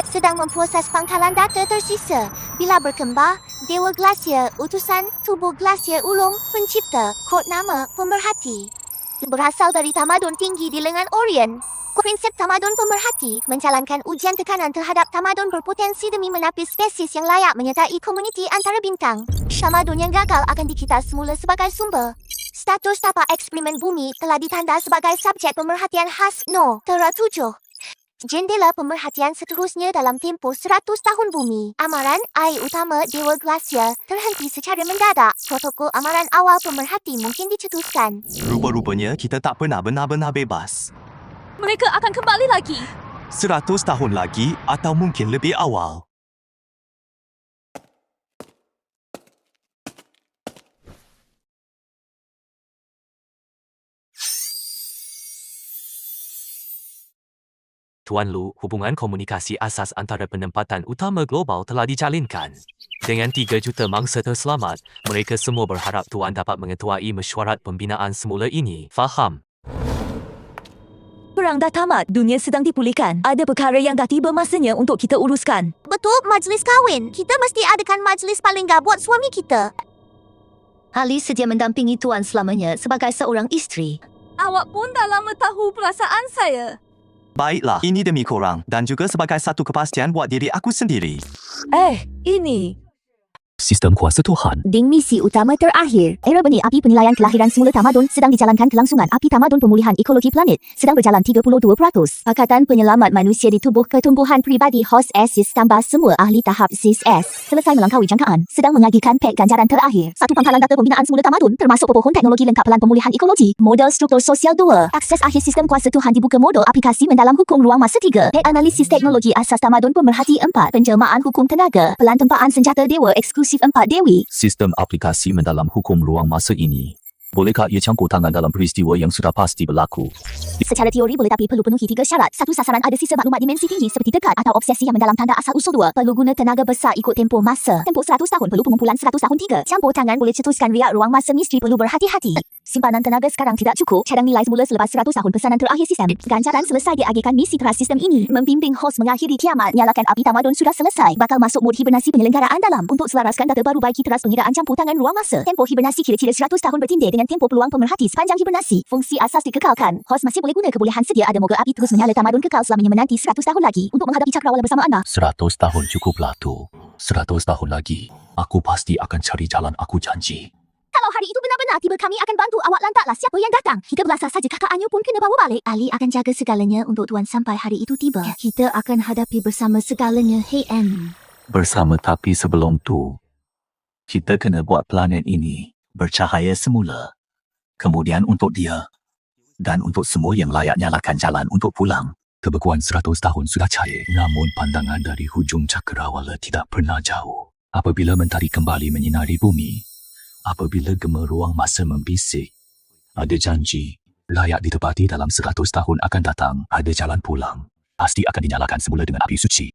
Sedang memproses pangkalan data tersisa. Bila berkembar, Dewa Glacier, utusan, tubuh Glacier ulung, pencipta, kod nama, pemerhati. Berasal dari tamadun tinggi di lengan Orient. Prinsip tamadun pemerhati menjalankan ujian tekanan terhadap tamadun berpotensi demi menapis spesies yang layak menyertai komuniti antara bintang. Tamadun yang gagal akan dikita semula sebagai sumber. Status tapak eksperimen bumi telah ditanda sebagai subjek pemerhatian khas No. Tera 7. Jendela pemerhatian seterusnya dalam tempoh 100 tahun bumi. Amaran air utama Dewa Glacier terhenti secara mendadak. Protokol amaran awal pemerhati mungkin dicetuskan. Rupa-rupanya kita tak pernah benar-benar bebas. Mereka akan kembali lagi. 100 tahun lagi atau mungkin lebih awal. Tuan Lu, hubungan komunikasi asas antara penempatan utama global telah dijalinkan. Dengan 3 juta mangsa terselamat, mereka semua berharap Tuan dapat mengetuai mesyuarat pembinaan semula ini. Faham? Perang dah tamat, dunia sedang dipulihkan. Ada perkara yang dah tiba masanya untuk kita uruskan. Betul, majlis kahwin. Kita mesti adakan majlis paling gah buat suami kita. Ali sedia mendampingi tuan selamanya sebagai seorang isteri. Awak pun dah lama tahu perasaan saya. Baiklah, ini demi korang dan juga sebagai satu kepastian buat diri aku sendiri. Ini Sistem kuasa Tuhan. Ding misi utama terakhir. Era benih api penilaian kelahiran semula tamadun sedang dijalankan kelangsungan api tamadun pemulihan ekologi planet sedang berjalan 32%. Pakatan Penyelamat Manusia di Tubuh Ketumbuhan Pribadi HOS SIS tambah semua ahli tahap SIS S selesai melangkaui jangkaan sedang mengagikan pek ganjaran terakhir. Satu pangkalan data pembinaan semula tamadun termasuk pepohon teknologi lengkap pelan pemulihan ekologi. Model struktur sosial 2. Akses akhir sistem kuasa Tuhan dibuka modul aplikasi mendalam hukum ruang masa 3. Pek analisis teknologi asas tamadun pemerhati 4. Penjelmaan hukum tenaga. Pelan tempaan senjata dewa eksklusif 4 Dewi. Sistem aplikasi mendalam hukum ruang masa ini. Bolehkah ia campur tangan dalam peristiwa yang sudah pasti berlaku? Secara teori boleh tapi perlu penuhi 3 syarat. 1. Sasaran ada sisa maklumat dimensi tinggi seperti tekat atau obsesi yang mendalam tanda asal usul 2. Perlu guna tenaga besar ikut tempoh masa. Tempoh 100 tahun perlu pengumpulan 100 tahun 3. Campur tangan boleh cetuskan riak ruang masa misteri perlu berhati-hati. Simpanan tenaga sekarang tidak cukup. Cadang nilai semula selepas 100 tahun pesanan terakhir sistem. Ganjaran selesai diagihkan misi teras sistem ini. Membimbing hos mengakhiri kiamat. Nyalakan api tamadun sudah selesai. Bakal masuk mod hibernasi penyelenggaraan dalam. Untuk selaraskan data baru baiki teras pengiraan campur tangan ruang masa. Tempoh hibernasi kira-kira 100 tahun bertindih dengan tempoh peluang pemerhati sepanjang hibernasi. Fungsi asas dikekalkan. Hos masih boleh guna kebolehan sedia ada moga api terus menyala tamadun kekal selamanya menanti 100 tahun lagi. Untuk menghadapi cakrawala bersama anda. 100 tahun cukuplah tu. 100 tahun lagi. Aku pasti akan cari jalan, aku janji. Kalau hari itu benar-benar tiba, kami akan bantu awak lantaklah siapa yang datang. Kita belasah saja kakak Anyo pun kena bawa balik. Ali akan jaga segalanya untuk tuan sampai hari itu tiba. Kita akan hadapi bersama segalanya. Hey Annie. Bersama tapi sebelum tu, kita kena buat planet ini bercahaya semula. Kemudian untuk dia dan untuk semua yang layak nyalakan jalan untuk pulang. Kebekuan 100 tahun sudah cair, namun pandangan dari hujung cakrawala tidak pernah jauh. Apabila mentari kembali menyinari bumi, apabila gema ruang masa membisik, ada janji layak ditepati dalam 100 tahun akan datang, ada jalan pulang. Pasti akan dinyalakan semula dengan api suci.